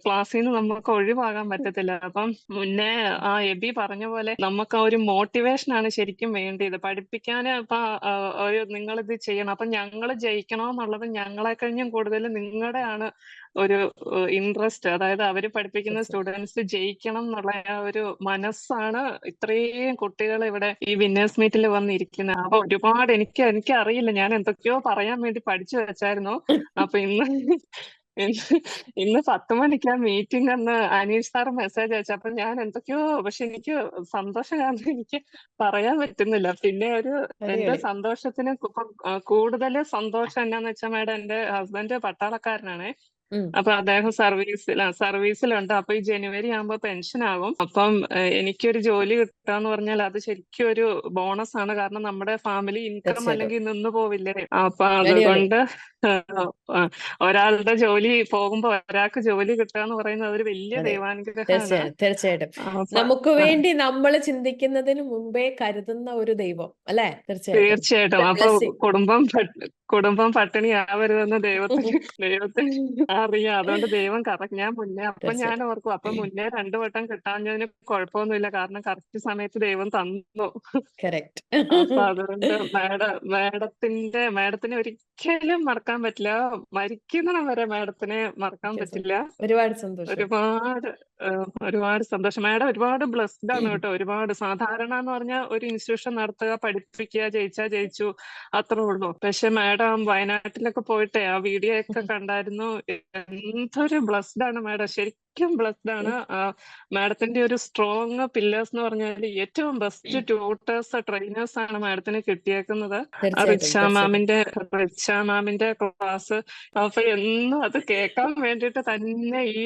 ക്ലാസ്സിൽ നിന്ന് നമുക്ക് ഒഴിവാകാൻ പറ്റത്തില്ല. അപ്പം മുന്നേ ആ എബി പറഞ്ഞ പോലെ നമുക്ക് ആ ഒരു മോട്ടിവേഷൻ ആണ് ശരിക്കും വേണ്ടത്. പഠിപ്പിക്കാൻ ഇപ്പൊ നിങ്ങളിത് ചെയ്യണം, അപ്പൊ ഞങ്ങൾ ജയിക്കണമെന്നുള്ളത് ഞങ്ങളെ കഴിഞ്ഞും കൂടുതൽ നിങ്ങളുടെ ആണ് ഒരു ഇൻട്രസ്റ്റ്. അതായത് അവര് പഠിപ്പിക്കുന്ന സ്റ്റുഡൻസ് ജയിക്കണം എന്നുള്ള ആ ഒരു മനസ്സാണ് ഇത്രയും കുട്ടികൾ ഇവിടെ ഈ വിന്നേഴ്സ് മീറ്റിൽ വന്നിരിക്കുന്നത്. അപ്പൊ ഒരുപാട് എനിക്ക് അറിയില്ല, ഞാൻ എന്തൊക്കെയോ പറയാൻ വേണ്ടി പഠിച്ചു വെച്ചായിരുന്നു. അപ്പൊ ഇന്ന് 10 മണിക്കാ മീറ്റിംഗ് എന്ന് അനീഷ് സാർ മെസ്സേജ് അയച്ചു. അപ്പൊ ഞാൻ എന്തൊക്കെയോ, പക്ഷെ എനിക്ക് സന്തോഷം കാരണം എനിക്ക് പറയാൻ പറ്റുന്നില്ല. പിന്നെ എന്റെ സന്തോഷത്തിന് കൂടുതൽ സന്തോഷം എന്നാന്ന് വെച്ചാൽ മാഡം എന്റെ ഹസ്ബൻഡ് പട്ടാളക്കാരനാണ്. അപ്പൊ അദ്ദേഹം സർവീസിലുണ്ട്. അപ്പൊ ഈ ജനുവരി ആകുമ്പോ പെൻഷൻ ആകും. അപ്പം എനിക്കൊരു ജോലി കിട്ടാന്ന് പറഞ്ഞാൽ അത് ശരിക്കും ഒരു ബോണസ് ആണ്. കാരണം നമ്മുടെ ഫാമിലി ഇൻകം അല്ലെങ്കിൽ നിന്ന് പോവില്ലേ. അപ്പൊ അതുകൊണ്ട് ഒരാളുടെ ജോലി പോകുമ്പോ ഒരാൾക്ക് ജോലി കിട്ടുക എന്ന് പറയുന്നത് അതൊരു വലിയ ദൈവാനുഗ്രഹമാണ്. തീർച്ചയായിട്ടും നമുക്ക് വേണ്ടി നമ്മൾ ചിന്തിക്കുന്നതിന് മുമ്പേ കരുതുന്ന ഒരു ദൈവം അല്ലെ. തീർച്ചയായിട്ടും. അപ്പൊ കുടുംബം പട്ടിണി ആവരുതെന്ന് ദൈവത്തിന് അറിയാം. അതുകൊണ്ട് ദൈവം ഞാൻ മുന്നേ ഞാൻ ഓർക്കും അപ്പൊ മുന്നേ 2 വട്ടം കിട്ടാഞ്ഞതിന് കുഴപ്പമൊന്നുമില്ല. കാരണം കറക്റ്റ് സമയത്ത് ദൈവം തന്നു. കറക്റ്റ്. അപ്പൊ അതുകൊണ്ട് മാഡത്തിനെ ഒരിക്കലും മറക്കാൻ പറ്റില്ല. മരിക്കുന്നിടം വരെ മാഡത്തിനെ മറക്കാൻ പറ്റില്ല. ഒരുപാട് സന്തോഷം. ഒരുപാട് സന്തോഷം. മാഡം ഒരുപാട് ബ്ലെസ്ഡ് ആണ് കേട്ടോ. ഒരുപാട് സാധാരണ എന്ന് പറഞ്ഞാൽ ഒരു ഇൻസ്റ്റിറ്റ്യൂഷൻ നടത്തുക, പഠിപ്പിക്കുക, ജയിച്ചു അത്രേ ഉള്ളൂ. പക്ഷെ മാഡം വയനാട്ടിലൊക്കെ പോയിട്ടേ ആ വീഡിയോ ഒക്കെ കണ്ടായിരുന്നു. എന്തൊരു ബ്ലെസ്ഡ് ആണ് മാഡം. ശരിക്കും ബ്ലെസ്ഡ് ആണ്. മാഡത്തിന്റെ ഒരു സ്ട്രോങ് പില്ലേഴ്സ് എന്ന് പറഞ്ഞാൽ ഏറ്റവും ബെസ്റ്റ് ട്യൂട്ടേഴ്സ്, ട്രെയിനേഴ്സ് ആണ് മാഡത്തിന് കിട്ടിയേക്കുന്നത്. റിച്ച മാമിന്റെ ക്ലാസ്. അപ്പൊ എന്നും അത് കേൾക്കാൻ വേണ്ടിയിട്ട് തന്നെ ഈ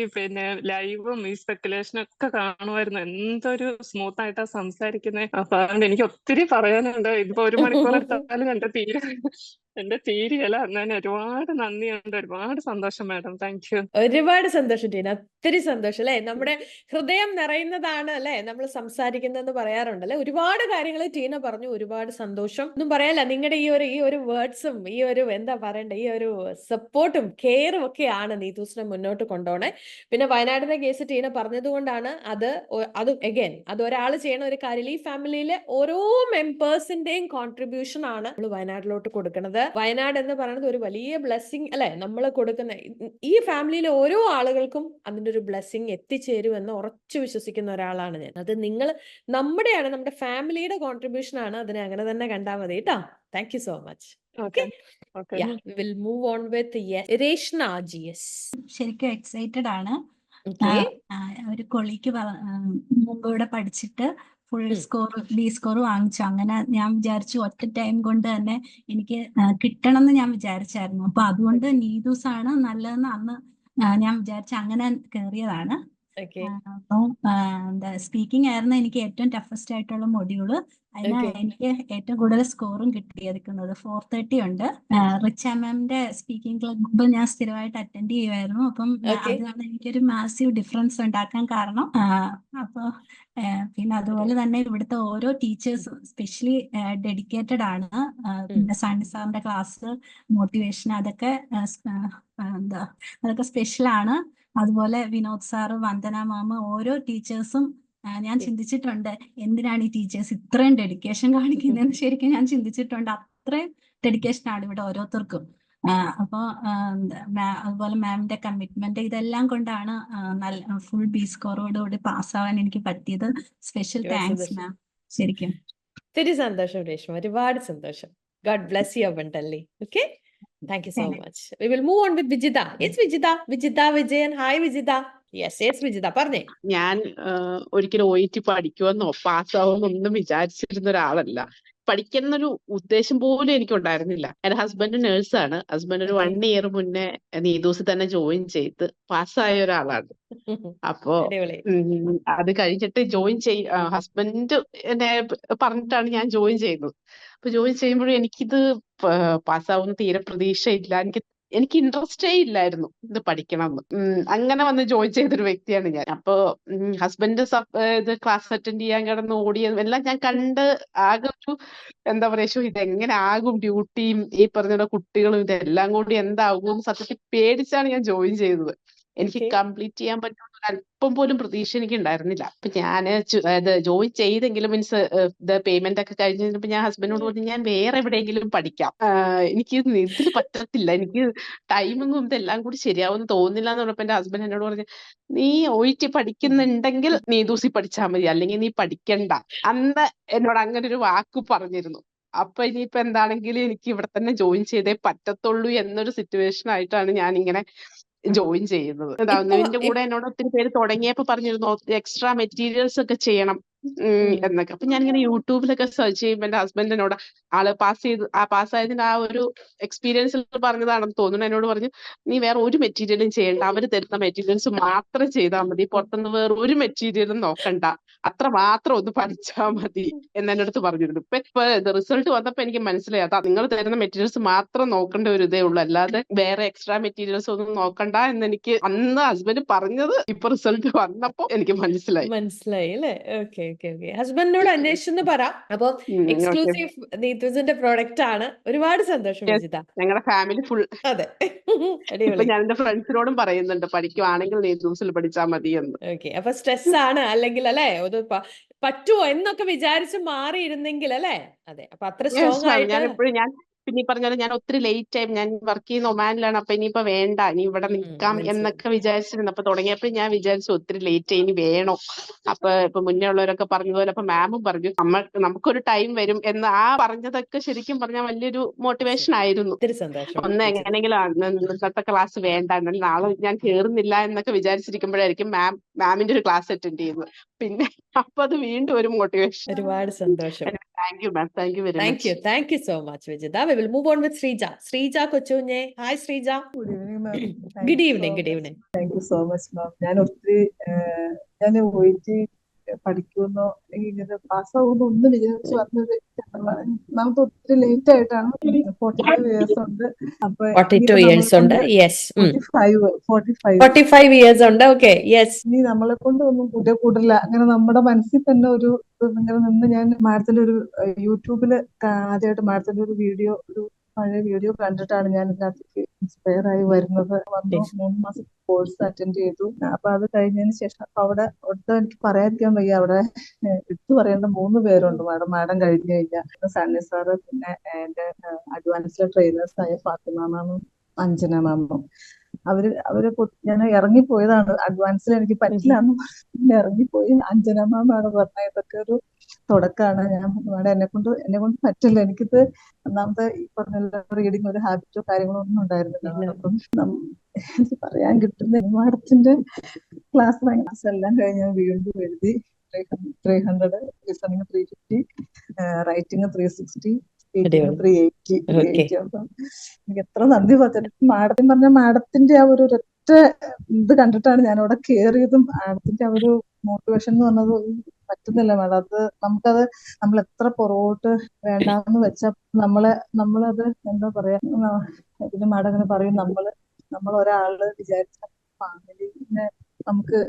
ലൈവും ഈ സ്പെക്കുലേഷനും ഒക്കെ കാണുമായിരുന്നു. എന്തൊരു സ്മൂത്ത് ആയിട്ടാ സംസാരിക്കുന്നത്. അപ്പൊ അതുകൊണ്ട് എനിക്ക് ഒത്തിരി പറയാനുണ്ട്. ഇതിപ്പോ 1 മണിക്കൂർ എടുത്താലും എന്റെ തീരെയല്ല. ഞാൻ ഒരുപാട് നന്ദിയുണ്ട്. ഒരുപാട് സന്തോഷം മാഡം. Thank you. ഒരുപാട് സന്തോഷം ടീന. ഒത്തിരി സന്തോഷം അല്ലെ. നമ്മുടെ ഹൃദയം നിറയുന്നതാണ് അല്ലെ നമ്മൾ സംസാരിക്കുന്നതെന്ന് പറയാറുണ്ട് അല്ലെ. ഒരുപാട് കാര്യങ്ങൾ ടീന പറഞ്ഞു. ഒരുപാട് സന്തോഷം. ഒന്നും പറയാല്ല. നിങ്ങളുടെ ഈ ഒരു വേർഡ്സും ഈ ഒരു എന്താ പറയണ്ടേ, ഈ ഒരു സപ്പോർട്ടും കെയറും ഒക്കെയാണ് നീതൂസിനെ മുന്നോട്ട് കൊണ്ടുപോണേ. പിന്നെ വയനാടിന്റെ കേസ് ടീന പറഞ്ഞതുകൊണ്ടാണ് അത് അഗൈൻ അത് ഒരാൾ ചെയ്യണ ഒരു കാര്യം. ഈ ഫാമിലിയിലെ ഓരോ മെമ്പേഴ്സിന്റെയും കോൺട്രിബ്യൂഷൻ ആണ് നമ്മൾ വയനാട്ടിലോട്ട് കൊടുക്കുന്നത്. വയനാട് എന്ന് പറയുന്നത് ഒരു വലിയ ബ്ലെസ്സിങ് അല്ലെ നമ്മൾ കൊടുക്കുന്ന. ഈ ഫാമിലിയിലെ ഓരോ ആളുകൾക്കും അതിന്റെ ഒരു ബ്ലെസ്സിങ് എത്തിച്ചേരുമെന്ന് ഉറച്ചു വിശ്വസിക്കുന്ന ഒരാളാണ് ഞാൻ. അത് നമ്മുടെ ഫാമിലിയുടെ കോൺട്രിബ്യൂഷൻ ആണ്. അതിനെ അങ്ങനെ തന്നെ കണ്ടാൽ മതി കേട്ടോ. Thank you so much. Will move on with Reshna GS. ശരിക്കും എക്സൈറ്റഡ് ആണ്. ഒരു കൊളീക്ക് മുമ്പ് ഇവിടെ പഠിച്ചിട്ട് ഫുൾ ബി സ്കോർ വാങ്ങിച്ചു. അങ്ങനെ ഞാൻ വിചാരിച്ചു ഒറ്റ ടൈം കൊണ്ട് തന്നെ എനിക്ക് കിട്ടണം എന്ന് ഞാൻ വിചാരിച്ചായിരുന്നു. അപ്പൊ അതുകൊണ്ട് നീതൂസ് ആണ് നല്ലതെന്ന് അന്ന് ഞാൻ വിചാരിച്ച അങ്ങനെ കയറിയതാണ്. അപ്പൊ എന്താ സ്പീക്കിംഗ് ആയിരുന്നു എനിക്ക് ഏറ്റവും ടഫസ്റ്റ് ആയിട്ടുള്ള മൊഡ്യൂള്. അതിനാണ് എനിക്ക് ഏറ്റവും കൂടുതൽ സ്കോറും കിട്ടിയിരിക്കുന്നത്. 430 ഉണ്ട്. റിച്ച മാമിന്റെ സ്പീക്കിംഗ് ക്ലബ്ബ് ഞാൻ സ്ഥിരമായിട്ട് അറ്റൻഡ് ചെയ്യുമായിരുന്നു. അപ്പം അതാണ് എനിക്കൊരു മാസീവ് ഡിഫറൻസ് ഉണ്ടാക്കാൻ കാരണം. അപ്പൊ പിന്നെ അതുപോലെ തന്നെ ഇവിടുത്തെ ഓരോ ടീച്ചേഴ്സും സ്പെഷ്യലി ഡെഡിക്കേറ്റഡ് ആണ്. പിന്നെ സണ്ണി സാറിന്റെ ക്ലാസ്, മോട്ടിവേഷൻ അതൊക്കെ അതൊക്കെ സ്പെഷ്യൽ ആണ്. അതുപോലെ വിനോദ് സാറ്, വന്ദന മാമ്, ഓരോ ടീച്ചേഴ്സും ഞാൻ ചിന്തിച്ചിട്ടുണ്ട് എന്തിനാണ് ഈ ടീച്ചേഴ്സ് ഇത്രയും ഡെഡിക്കേഷൻ കാണിക്കുന്നതെന്ന് ശരിക്കും ഞാൻ ചിന്തിച്ചിട്ടുണ്ട്. അത്രയും ഡെഡിക്കേഷൻ ആണ് ഇവിടെ ഓരോരുത്തർക്കും. അപ്പൊ അതുപോലെ മാമിന്റെ കമ്മിറ്റ്മെന്റ് ഇതെല്ലാം കൊണ്ടാണ് നല്ല ഫുൾ ബി സ്കോറോടുകൂടി പാസ്സാവാൻ എനിക്ക് പറ്റിയത്. Special thanks ma'am. ശരിക്കും ഒത്തിരി സന്തോഷം രേഷ്മ. ഒരുപാട് സന്തോഷം. God bless you abundantly. Okay, thank you so much. We will move on with Vijita. It's Vijita Vijayan. Hi Vijita. Yes Vijita, പറഞ്ഞേ. ഞാൻ ഒരിക്കലും OET പഠിക്കുമെന്നോ പാസ്സാവുമെന്നൊന്നും വിചാരിച്ചിരുന്ന ഒരാളല്ല. പഠിക്കുന്നൊരു ഉദ്ദേശം പോലും എനിക്ക് ഉണ്ടായിരുന്നില്ല. എന്റെ ഹസ്ബൻഡ് നേഴ്സാണ്. ഹസ്ബൻഡ് ഒരു 1 ഇയർ മുന്നേ നീതൂസിൽ തന്നെ ജോയിൻ ചെയ്ത് പാസ്സായ ഒരാളാണ്. അപ്പോ അത് കഴിഞ്ഞിട്ട് ഹസ്ബൻഡ് എന്നെ പറഞ്ഞിട്ടാണ് ഞാൻ ജോയിൻ ചെയ്യുന്നത്. അപ്പൊ ജോയിൻ ചെയ്യുമ്പോഴും എനിക്കിത് പാസ്സാവുന്ന തീരെ പ്രതീക്ഷയില്ല. എനിക്ക് ഇൻട്രസ്റ്റേ ഇല്ലായിരുന്നു ഇത് പഠിക്കണമെന്ന്. അങ്ങനെ വന്ന് ജോയിൻ ചെയ്തൊരു വ്യക്തിയാണ് ഞാൻ. അപ്പൊ ഹസ്ബൻഡ് ഇത് ക്ലാസ് അറ്റൻഡ് ചെയ്യാൻ കിടന്ന് ഓടിയതും എല്ലാം ഞാൻ കണ്ട് ആകെ ഒരു എന്താ പറയാ, ഇതെങ്ങനെ ആകും ഡ്യൂട്ടിയും ഈ പറഞ്ഞ കുട്ടികളും ഇതെല്ലാം കൂടി എന്താകും സത്യത്തിൽ പേടിച്ചാണ് ഞാൻ ജോയിൻ ചെയ്തത്. എനിക്ക് കംപ്ലീറ്റ് ചെയ്യാൻ പറ്റുന്ന അല്പം പോലും പ്രതീക്ഷ എനിക്ക് ഉണ്ടായിരുന്നില്ല. അപ്പൊ ഞാൻ ജോയിൻ ചെയ്തെങ്കിലും മീൻസ് പേയ്മെന്റ് ഒക്കെ കഴിഞ്ഞപ്പോ ഞാൻ ഹസ്ബൻഡിനോട് പറഞ്ഞു ഞാൻ വേറെ എവിടെയെങ്കിലും പഠിക്കാം, എനിക്ക് ഇതിൽ പറ്റത്തില്ല, എനിക്ക് ടൈമൊന്നും ഇതെല്ലാം കൂടി ശരിയാവുമെന്ന് തോന്നുന്നില്ല എന്ന് പറഞ്ഞപ്പോ എന്റെ ഹസ്ബൻഡ് എന്നോട് പറഞ്ഞു നീ OET പഠിക്കുന്നുണ്ടെങ്കിൽ നീതൂസി പഠിച്ചാൽ മതി, അല്ലെങ്കിൽ നീ പഠിക്കണ്ട. അന്ന് എന്നോട് അങ്ങനെ ഒരു വാക്ക് പറഞ്ഞിരുന്നു. അപ്പൊ ഇനിയിപ്പോ എന്താണെങ്കിലും എനിക്ക് ഇവിടെ തന്നെ ജോയിൻ ചെയ്തേ പറ്റത്തുള്ളൂ എന്നൊരു സിറ്റുവേഷൻ ആയിട്ടാണ് ഞാൻ ഇങ്ങനെ ജോയിൻ ചെയ്യുന്നത്. ഇതിന്റെ കൂടെ എന്നോട് ഒത്തിരി പേര് തുടങ്ങിയപ്പോ പറഞ്ഞിരുന്നു എക്സ്ട്രാ മെറ്റീരിയൽസ് ഒക്കെ ചെയ്യണം എന്നൊക്കെ. അപ്പൊ ഞാനിങ്ങനെ യൂട്യൂബിലൊക്കെ സെർച്ച് ചെയ്യുമ്പോൾ എന്റെ ഹസ്ബൻഡിനോട് ആള് പാസ്സായതിന്റെ ആ ഒരു എക്സ്പീരിയൻസിൽ പറഞ്ഞതാണെന്ന് തോന്നുന്നു. എന്നോട് പറഞ്ഞു നീ വേറെ ഒരു മെറ്റീരിയലും ചെയ്യണ്ട, അവര് തരുന്ന മെറ്റീരിയൽസ് മാത്രം ചെയ്താൽ മതി, പുറത്തുനിന്ന് വേറെ ഒരു മെറ്റീരിയലും നോക്കണ്ട, അത്ര മാത്രം ഒന്ന് പഠിച്ചാൽ മതി എന്നെ അടുത്ത് പറഞ്ഞിരുന്നു. ഇപ്പൊ റിസൾട്ട് വന്നപ്പോ എനിക്ക് മനസ്സിലായി അതാ നിങ്ങൾ തരുന്ന മെറ്റീരിയൽസ് മാത്രം നോക്കേണ്ട ഒരു ഇതേ ഉള്ളൂ, അല്ലാതെ വേറെ എക്സ്ട്രാ മെറ്റീരിയൽസ് ഒന്നും നോക്കണ്ട എന്നെനിക്ക് അന്ന് ഹസ്ബൻഡ് പറഞ്ഞത് ഇപ്പൊ റിസൾട്ട് വന്നപ്പോ എനിക്ക് മനസ്സിലായി അല്ലേ? ഓക്കെ ഹസ്ബൻഡിനോട് അന്വേഷിച്ചെന്ന് പറ. അപ്പൊ ഓക്കെ. എക്സ്ക്ലൂസീവ് നീതൂസിന്റെ പ്രോഡക്റ്റ് ആണ്. ഒരുപാട് സന്തോഷം വിജിത. ഞങ്ങളുടെ ഫാമിലി ഫുൾ. അതെ, ഇപ്പൊ അടിപൊളി. ഞാൻ എന്റെ ഫ്രണ്ട്സിനോടും പറയുന്നുണ്ട്, പഠിക്കുവാണെങ്കിൽ നീതൂസിൽ പഠിച്ചാൽ മതി എന്ന്. ഓക്കെ, അപ്പൊ സ്ട്രെസ് ആണ് അല്ലെങ്കിൽ അല്ലെ, അത് പറ്റുമോ എന്നൊക്കെ വിചാരിച്ച് മാറിയിരുന്നെങ്കിൽ അല്ലെ. അതെ, അപ്പൊ അത്ര യെസ് സ്ട്രോങ് മാം. ആയിട്ട്. ഞാൻ എപ്പോഴും പിന്നെ ഈ പറഞ്ഞ പോലെ ഞാൻ ഒത്തിരി ലേറ്റ് ആയി, ഞാൻ വർക്ക് ചെയ്യുന്ന ഒമാനിലാണ്. അപ്പൊ ഇനിയിപ്പോ വേണ്ട, ഇനി ഇവിടെ നിൽക്കാം മനസ്സിലായി. എന്നൊക്കെ വിചാരിച്ചിരുന്നു. അപ്പൊ തുടങ്ങിയപ്പോൾ ഞാൻ വിചാരിച്ചു ഒത്തിരി ലേറ്റ് ആയി, ഇനി വേണോ. ഇപ്പൊ മുന്നേ ഉള്ളവരൊക്കെ പറഞ്ഞതുപോലെ അപ്പൊ മാമും പറഞ്ഞു നമുക്കൊരു ടൈം വരും എന്ന്. ആ പറഞ്ഞതൊക്കെ ശരിക്കും പറഞ്ഞാൽ വലിയൊരു മോട്ടിവേഷൻ ആയിരുന്നു. ഒത്തിരി സന്തോഷം ഒന്ന് വിജിത. എങ്ങനെയെങ്കിലും ഇന്നത്തെ ക്ലാസ് വേണ്ട, എന്നാൽ നാളെ ഞാൻ കേറുന്നില്ല എന്നൊക്കെ വിചാരിച്ചിരിക്കുമ്പോഴായിരിക്കും മാമിന്റെ ഒരു ക്ലാസ് അറ്റൻഡ് ചെയ്യുന്നത്. പിന്നെ അപ്പൊ അത് വീണ്ടും ഒരു മോട്ടിവേഷൻ. ഒരുപാട് സന്തോഷം. Thank you ma'am, thank you very much. Thank you so much, Vijita. We will move on with Srija. Srija Kochunye. Hi, Srija. Good evening, ma'am. Good evening. Good evening. Thank you so much, ma'am. ഞാൻ ഒത്തിരി ഞാൻ പോയിട്ട് പഠിക്കുമെന്നോ അല്ലെങ്കിൽ ഇങ്ങനെ പാസ്സാകുമെന്നോ ഒന്നും വിചാരിച്ചു വന്നത് നമുക്ക് ഒത്തിരി ലേറ്റ് ആയിട്ടാണ്. 45 years ഉണ്ട്. അപ്പൊ 42 years ഉണ്ട്. Yes. 45 years ഉണ്ട്. Okay. Yes. ഇനി നമ്മളെ കൊണ്ട് ഒന്നും കൂടില്ല. അങ്ങനെ നമ്മുടെ മനസ്സിൽ തന്നെ ഒരു ഇങ്ങനെ നിന്ന് ഞാൻ മാഡത്തിന്റെ ഒരു യൂട്യൂബില് ആദ്യമായിട്ട് മാഡത്തിന്റെ ഒരു പഴയ വീഡിയോ കണ്ടിട്ടാണ് ഞാൻ ഇതിനകത്തേക്ക് ഇൻസ്പയർ ആയി വരുന്നത്. 3 മാസം കോഴ്സ് അറ്റൻഡ് ചെയ്തു. അപ്പൊ അത് കഴിഞ്ഞതിന് ശേഷം അവിടെ ഒട്ടും എനിക്ക് പറയാതിരിക്കാൻ വയ്യ. അവിടെ എടുത്തു പറയേണ്ട 3 പേരുണ്ട് മാഡം കഴിഞ്ഞു കഴിഞ്ഞാൽ. സണ്ണി സാറ്, പിന്നെ എന്റെ അഡ്വാൻസ്ഡ് ട്രെയിനേഴ്സായ ഫാത്തിമ മാമും അഞ്ജന മാമും. അവരെ ഞാൻ ഇറങ്ങിപ്പോയതാണ്. അഡ്വാൻസിൽ എനിക്ക് പറ്റില്ല എന്ന് ഇറങ്ങിപ്പോയി. അഞ്ജന മാമാണ് പറഞ്ഞ ഇതൊക്കെ ഒരു തുടക്കമാണ്. ഞാൻ എന്നെ കൊണ്ട് പറ്റില്ല. എനിക്കിത് ഒന്നാമത്തെ ഈ പറഞ്ഞ റീഡിങ് ഒരു ഹാബിറ്റോ കാര്യങ്ങളോ ഒന്നും ഉണ്ടായിരുന്നില്ല. അപ്പം എനിക്ക് പറയാൻ കിട്ടുന്ന മാഡത്തിന്റെ ക്ലാസ് എല്ലാം കഴിഞ്ഞ് വീണ്ടും എഴുതി 300, ലിസണിങ് 350, റൈറ്റിംഗ് 360, സ്പീക്കിംഗ് 380. അപ്പം എനിക്ക് എത്ര നന്ദി പറഞ്ഞു. മാഡത്തിന് പറഞ്ഞ മാഡത്തിന്റെ ആ ഒരു ഒറ്റ ഇത് കണ്ടിട്ടാണ് ഞാൻ അവിടെ കയറിയതും. മാഡത്തിന്റെ ആ ഒരു മോട്ടിവേഷൻ എന്ന് പറഞ്ഞത് പറ്റുന്നില്ല മാഡം. നമുക്കത് നമ്മൾ എത്ര പുറകോട്ട് വേണ്ടാന്ന് വെച്ചാൽ നമ്മളത് എന്താ പറയാ, പിന്നെ മാഡം അങ്ങനെ പറയും, നമ്മൾ ഒരാള് വിചാരിച്ച ഫാമിലിനെ നമുക്ക്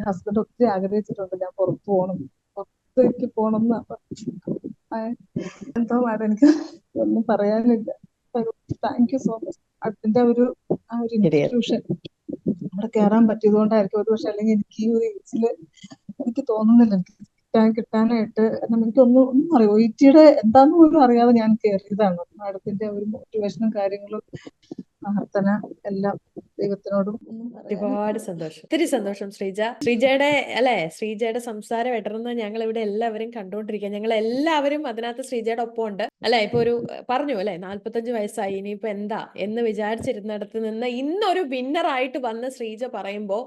ഹസ്ബൻഡ് ഒത്തിരി ആഗ്രഹിച്ചിട്ടുണ്ട്, ഞാൻ പുറത്തേക്ക് പോകണം എന്ന്. എന്തോ മാഡം എനിക്ക് ഒന്നും പറയാനില്ല. Thank you so much. അതിന്റെ ആ ഒരു ഇൻസ്റ്റിറ്റ്യൂഷൻ അവിടെ കയറാൻ പറ്റിയത് കൊണ്ടായിരിക്കും ഒരു പക്ഷെ. അല്ലെങ്കിൽ എനിക്ക് ഈ ഒരു ഏജില് എനിക്ക് തോന്നുന്നില്ല എനിക്ക് കിട്ടാനായിട്ട്. എനിക്കൊന്നും അറിയാം, OET-യുടെ എന്താന്ന് പോലും അറിയാതെ ഞാൻ കയറിയതാണ്. മാഡത്തിന്റെ ഒരു മോട്ടിവേഷനും കാര്യങ്ങളും പ്രാർത്ഥന എല്ലാം ദൈവത്തിനോടും. ഒരുപാട് സന്തോഷം, ഒത്തിരി സന്തോഷം ശ്രീജ. ശ്രീജയുടെ സംസാരം ഇടർന്ന് ഞങ്ങൾ ഇവിടെ എല്ലാവരും കണ്ടുകൊണ്ടിരിക്കുക. ഞങ്ങൾ എല്ലാവരും അതിനകത്ത് ശ്രീജയുടെ ഒപ്പം ഉണ്ട് അല്ലെ. ഇപ്പൊ ഒരു പറഞ്ഞു അല്ലെ, 45 വയസ്സായി, ഇനിയിപ്പോ എന്താ എന്ന് വിചാരിച്ചിരുന്നിടത്ത് നിന്ന് ഇന്നൊരു വിന്നർ ആയിട്ട് വന്ന് ശ്രീജ പറയുമ്പോ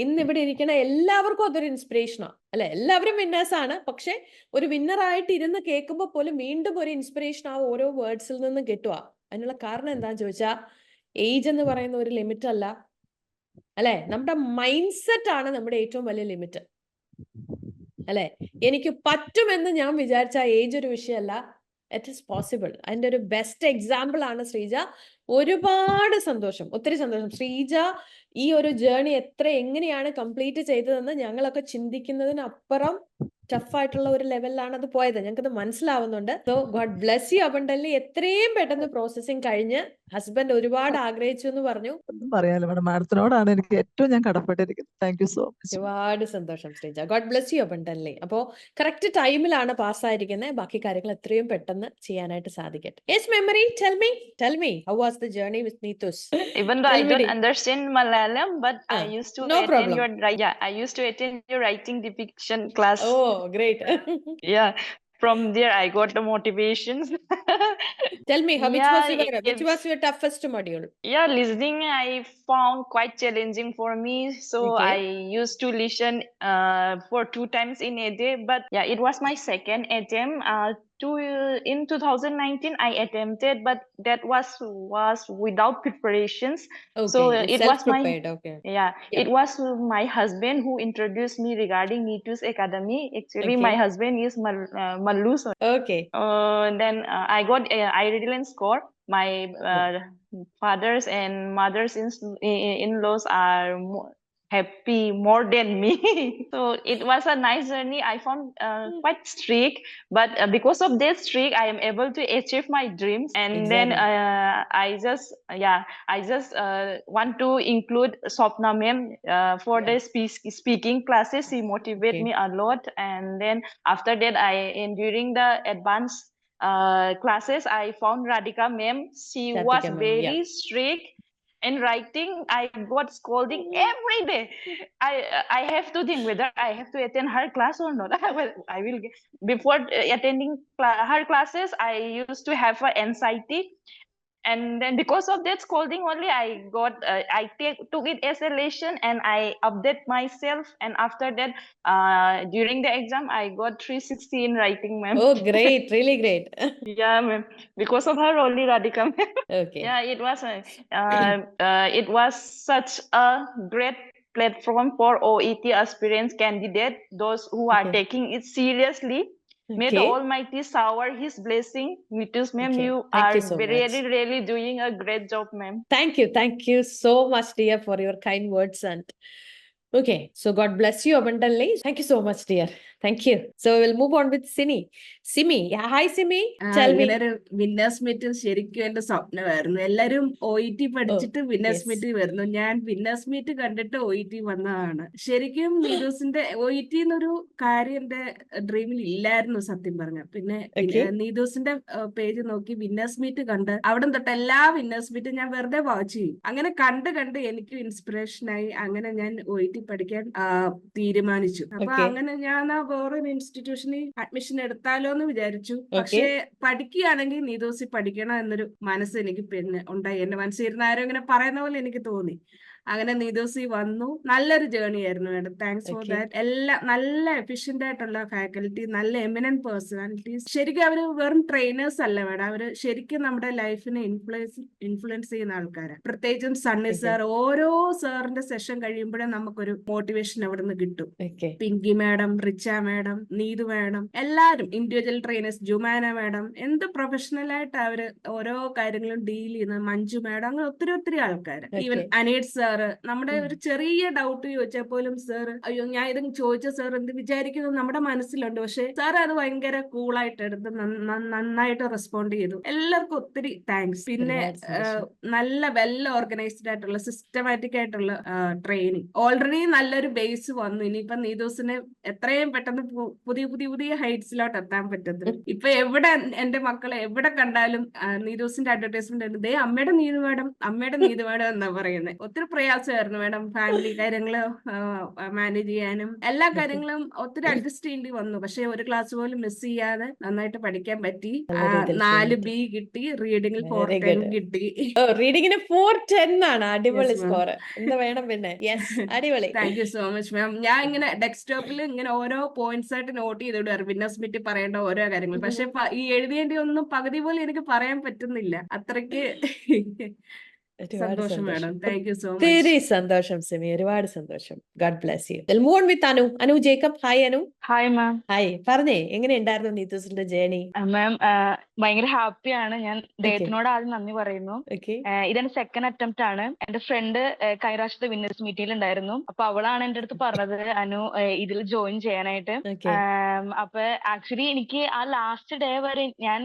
ഇന്ന് ഇവിടെ ഇരിക്കണ എല്ലാവർക്കും അതൊരു ഇൻസ്പിറേഷനാണ് അല്ലെ. എല്ലാവരും വിന്നേഴ്സ് ആണ്, പക്ഷെ ഒരു വിന്നർ ആയിട്ട് ഇരുന്ന് കേൾക്കുമ്പോൾ പോലും വീണ്ടും ഒരു ഇൻസ്പിറേഷൻ ആ ഓരോ വേർഡ്സിൽ നിന്ന് കിട്ടുക. അതിനുള്ള കാരണം എന്താന്ന് ചോദിച്ചാൽ ഏജ് എന്ന് പറയുന്ന ഒരു ലിമിറ്റ് അല്ല അല്ലെ. നമ്മുടെ മൈൻഡ് സെറ്റ് ആണ് നമ്മുടെ ഏറ്റവും വലിയ ലിമിറ്റ് അല്ലെ. എനിക്ക് പറ്റുമെന്ന് ഞാൻ വിചാരിച്ച ഏജ് ഒരു വിഷയമല്ല. It is possible. അതിന്റെ ഒരു ബെസ്റ്റ് എക്സാമ്പിൾ ആണ് ശ്രീജ. ഒരുപാട് സന്തോഷം, ഒത്തിരി സന്തോഷം. ശ്രീജ ഈ ഒരു ജേർണി എങ്ങനെയാണ് കംപ്ലീറ്റ് ചെയ്തതെന്ന് ഞങ്ങളൊക്കെ ചിന്തിക്കുന്നതിനപ്പുറം ടഫായിട്ടുള്ള ഒരു ലെവലിലാണ് അത് പോയത്. ഞങ്ങൾക്കത് മനസ്സിലാവുന്നുണ്ട്. So God bless you abundantly. എത്രയും പെട്ടെന്ന് പ്രോസസ്സിംഗ് കഴിഞ്ഞ് ഹസ്ബൻഡ് ഒരുപാട് ആഗ്രഹിച്ചു എന്ന് പറഞ്ഞു. ഒന്നും പറയാനില്ല മാഡം. മാഡത്തിനോടാണ് എനിക്ക് ഏറ്റവും ഞാൻ കടപ്പെട്ടിരിക്കുന്നത്. Thank you so much. ഒരുപാട് സന്തോഷം Sreeja. God bless you abundantly. അപ്പോ കറക്റ്റ് ടൈമിലാണ് പാസ്സായിരിക്കുന്നത്. ബാക്കി കാര്യങ്ങൾ എത്രയും പെട്ടെന്ന് ചെയ്യാനായിട്ട് സാധിക്കട്ടെ. Yes Memory, tell me how was the journey with Neetus? Even though I don't understand Malayalam, but I used to attend your writing depiction class. Oh, great. Yeah, from there I got the motivations. Tell me, which was your toughest module? Yeah, listening I found quite challenging for me. So I used to listen for 2 times in a day. But yeah, it was my second attempt. In 2019 I attempted, but that was without preparations. Okay, So you it was self-prepared. Okay. it was my husband who introduced me regarding Neetus Academy. Actually, my husband is Mallu. Okay. Then I got I really score. My fathers and mothers in-laws are happy more than me. So it was a nice journey. I found quite strict, but because of that streak, I am able to achieve my dreams. And then I just want to include Swapna ma'am for the speaking classes. She motivated me a lot. And then after that, during the advanced classes, I found Radhika ma'am. She was very strict. In writing, I got scolding every day. I have to think whether I have to attend her class or not. I will before attending her classes, I used to have anxiety. And then because of that scolding only, I took it as a lesson and I update myself. And after that, during the exam, I got 360 in writing, ma'am. Oh, great, really great. Yeah, ma'am. Because of her only, Radhika, ma'am. Okay. Yeah, it was such a great platform for OET aspirants candidate, those who are taking it seriously. May the Almighty shower His blessing with us, ma'am. You Thank are you so really, much. really doing a great job, ma'am. Thank you so much, dear, for your kind words. And okay, so God bless you abundantly. Thank you so much, dear. Thank you. So we'll move on with Simi. Yeah, hi, Simi. Tell me. ഇങ്ങനെ ഒരു winners meet ശരിക്കും എന്റെ സ്വപ്നമായിരുന്നു. എല്ലാരും OET പഠിച്ചിട്ട് winners meet വരുന്നു. ഞാൻ winners meet കണ്ടിട്ട് OET വന്നതാണ്. ശരിക്കും നീതൂസിന്റെ OET എന്നൊരു കാര്യം എന്റെ ഡ്രീമിൽ ഇല്ലായിരുന്നു സത്യം പറഞ്ഞ. പിന്നെ നീതൂസിന്റെ പേജ് നോക്കി വിന്നേഴ്സ് മീറ്റ് കണ്ട് അവിടെ തൊട്ട് എല്ലാ വിന്നേഴ്സ് മീറ്റും ഞാൻ വെറുതെ വാച്ച് ചെയ്യും. അങ്ങനെ കണ്ട് എനിക്കും ഇൻസ്പിറേഷൻ ആയി. അങ്ങനെ ഞാൻ OET പഠിക്കാൻ തീരുമാനിച്ചു. അപ്പൊ അങ്ങനെ ഞാൻ വേറൊരു ഇൻസ്റ്റിറ്റ്യൂഷനിൽ അഡ്മിഷൻ എടുത്താലോ എന്ന് വിചാരിച്ചു. പക്ഷെ പഠിക്കുകയാണെങ്കിൽ നീതൂസി പഠിക്കണം എന്നൊരു മനസ്സ് എനിക്ക് പിന്നെ ഉണ്ടായി. എന്റെ മനസ്സിരുന്ന ആരും ഇങ്ങനെ പറയുന്ന പോലെ എനിക്ക് തോന്നി. അങ്ങനെ നീതൂസി വന്നു. നല്ലൊരു ജേർണി ആയിരുന്നു മാഡം. Thanks for that. എല്ലാം നല്ല എഫിഷ്യന്റ് ആയിട്ടുള്ള ഫാക്കൽറ്റി, നല്ല എമിനന്റ് പേഴ്സണാലിറ്റീസ്. ശരിക്കും അവര് വെറും ട്രെയിനേഴ്സ് അല്ല മാഡം, അവര് ശരിക്കും നമ്മുടെ ലൈഫിനെ ഇൻഫ്ലുവൻസ് ചെയ്യുന്ന ആൾക്കാരാണ്. പ്രത്യേകിച്ചും സണ്ണി സാർ. ഓരോ സാറിന്റെ സെഷൻ കഴിയുമ്പോഴും നമുക്കൊരു മോട്ടിവേഷൻ അവിടെ നിന്ന് കിട്ടും. Pinky madam, Richa madam, Neethu madam, എല്ലാവരും ഇൻഡിവിജ്വൽ ട്രെയിനേഴ്സ്, ജുമാന മാഡം, എന്ത് പ്രൊഫഷണൽ ആയിട്ട് അവര് ഓരോ കാര്യങ്ങളും ഡീൽ ചെയ്യുന്നത്. മഞ്ജു മാഡം, അങ്ങനെ ഒത്തിരി ആൾക്കാർ. ഈവൻ അനേറ്റ് സാർ, നമ്മുടെ ഒരു ചെറിയ ഡൗട്ട് ചോദിച്ചാൽ പോലും സാർ, അയ്യോ ഞാൻ ഇത് ചോദിച്ച സാർ എന്ത് വിചാരിക്കുന്നത് നമ്മുടെ മനസ്സിലുണ്ട്. പക്ഷെ സാർ അത് ഭയങ്കര കൂളായിട്ട് എടുത്ത് നന്നായിട്ട് റെസ്പോണ്ട് ചെയ്തു. എല്ലാവർക്കും ഒത്തിരി താങ്ക്സ്. പിന്നെ നല്ല വെൽ ഓർഗനൈസ്ഡ് ആയിട്ടുള്ള സിസ്റ്റമാറ്റിക് ആയിട്ടുള്ള ട്രെയിനിങ്. ഓൾറെഡി നല്ലൊരു ബേസ് വന്നു. ഇനിയിപ്പൊ നീതൂസിന് എത്രയും പെട്ടെന്ന് പുതിയ ഹൈറ്റ്സിലോട്ട് എത്താൻ പറ്റുന്നത്. ഇപ്പൊ എവിടെ എന്റെ മക്കളെ എവിടെ കണ്ടാലും നീതൂസിന്റെ അഡ്വർടൈസ്മെന്റ് ഉണ്ട്, ദേ അമ്മയുടെ നീതു മാഡം എന്നാ പറയുന്നത്. ഒത്തിരി പ്രയാസമായിരുന്നു മാഡം. ഫാമിലി കാര്യങ്ങള് മാനേജ് ചെയ്യാനും എല്ലാ കാര്യങ്ങളും ഒത്തിരി അഡ്ജസ്റ്റ് ചെയ്യേണ്ടി വന്നു. പക്ഷെ ഒരു ക്ലാസ് പോലും മിസ് ചെയ്യാതെ നന്നായിട്ട് പഠിക്കാൻ പറ്റി. 4B കിട്ടി. റീഡിംഗിൽ 410 കിട്ടി. റീഡിംഗിന് 410 ആണ്. അടിപൊളി സ്കോർ. എന്താ വേണം പിന്നെ. അടിപൊളി. താങ്ക് യു സോ മച്ച് മാം. ഞാൻ ഇങ്ങനെ ഡെസ്ക്ടോപ്പിൽ ഇങ്ങനെ ഓരോ പോയിന്റ്സ് ആയിട്ട് നോട്ട് ചെയ്തിടും വിന്നേഴ്സ് മീറ്റ് പറയേണ്ട ഓരോ കാര്യങ്ങൾ. പക്ഷെ ഈ എഴുതേണ്ടി ഒന്നും പകുതി പോലും എനിക്ക് പറയാൻ പറ്റുന്നില്ല. അത്രയ്ക്ക് സന്തോഷം madam. Thank you so much. ഒത്തിരി സന്തോഷം സിമി, ഒരുപാട് സന്തോഷം. God bless U. We'll move on with Anu Jacob. Hi Anu. Hi ma'am. Hi. പറഞ്ഞേ, എങ്ങനെ ഉണ്ടായിരുന്നു നീതൂസിന്റെ ജേർണി? മാം ഭയങ്കര ഹാപ്പിയാണ്. ഞാൻ ദൈവത്തിനോട് ആദ്യം നന്ദി പറയുന്നു. ഇതെന്റെ സെക്കൻഡ് അറ്റംപ്റ്റ് ആണ്. എന്റെ ഫ്രണ്ട് കൈറാശത്തെ വിന്നേഴ്സ് മീറ്റിംഗിൽ ഉണ്ടായിരുന്നു. അപ്പൊ അവളാണ് എന്റെ അടുത്ത് പറഞ്ഞത് അനു ഇതിൽ ജോയിൻ ചെയ്യാനായിട്ട്. അപ്പൊ ആക്ച്വലി എനിക്ക് ആ ലാസ്റ്റ് ഡേ വരെ ഞാൻ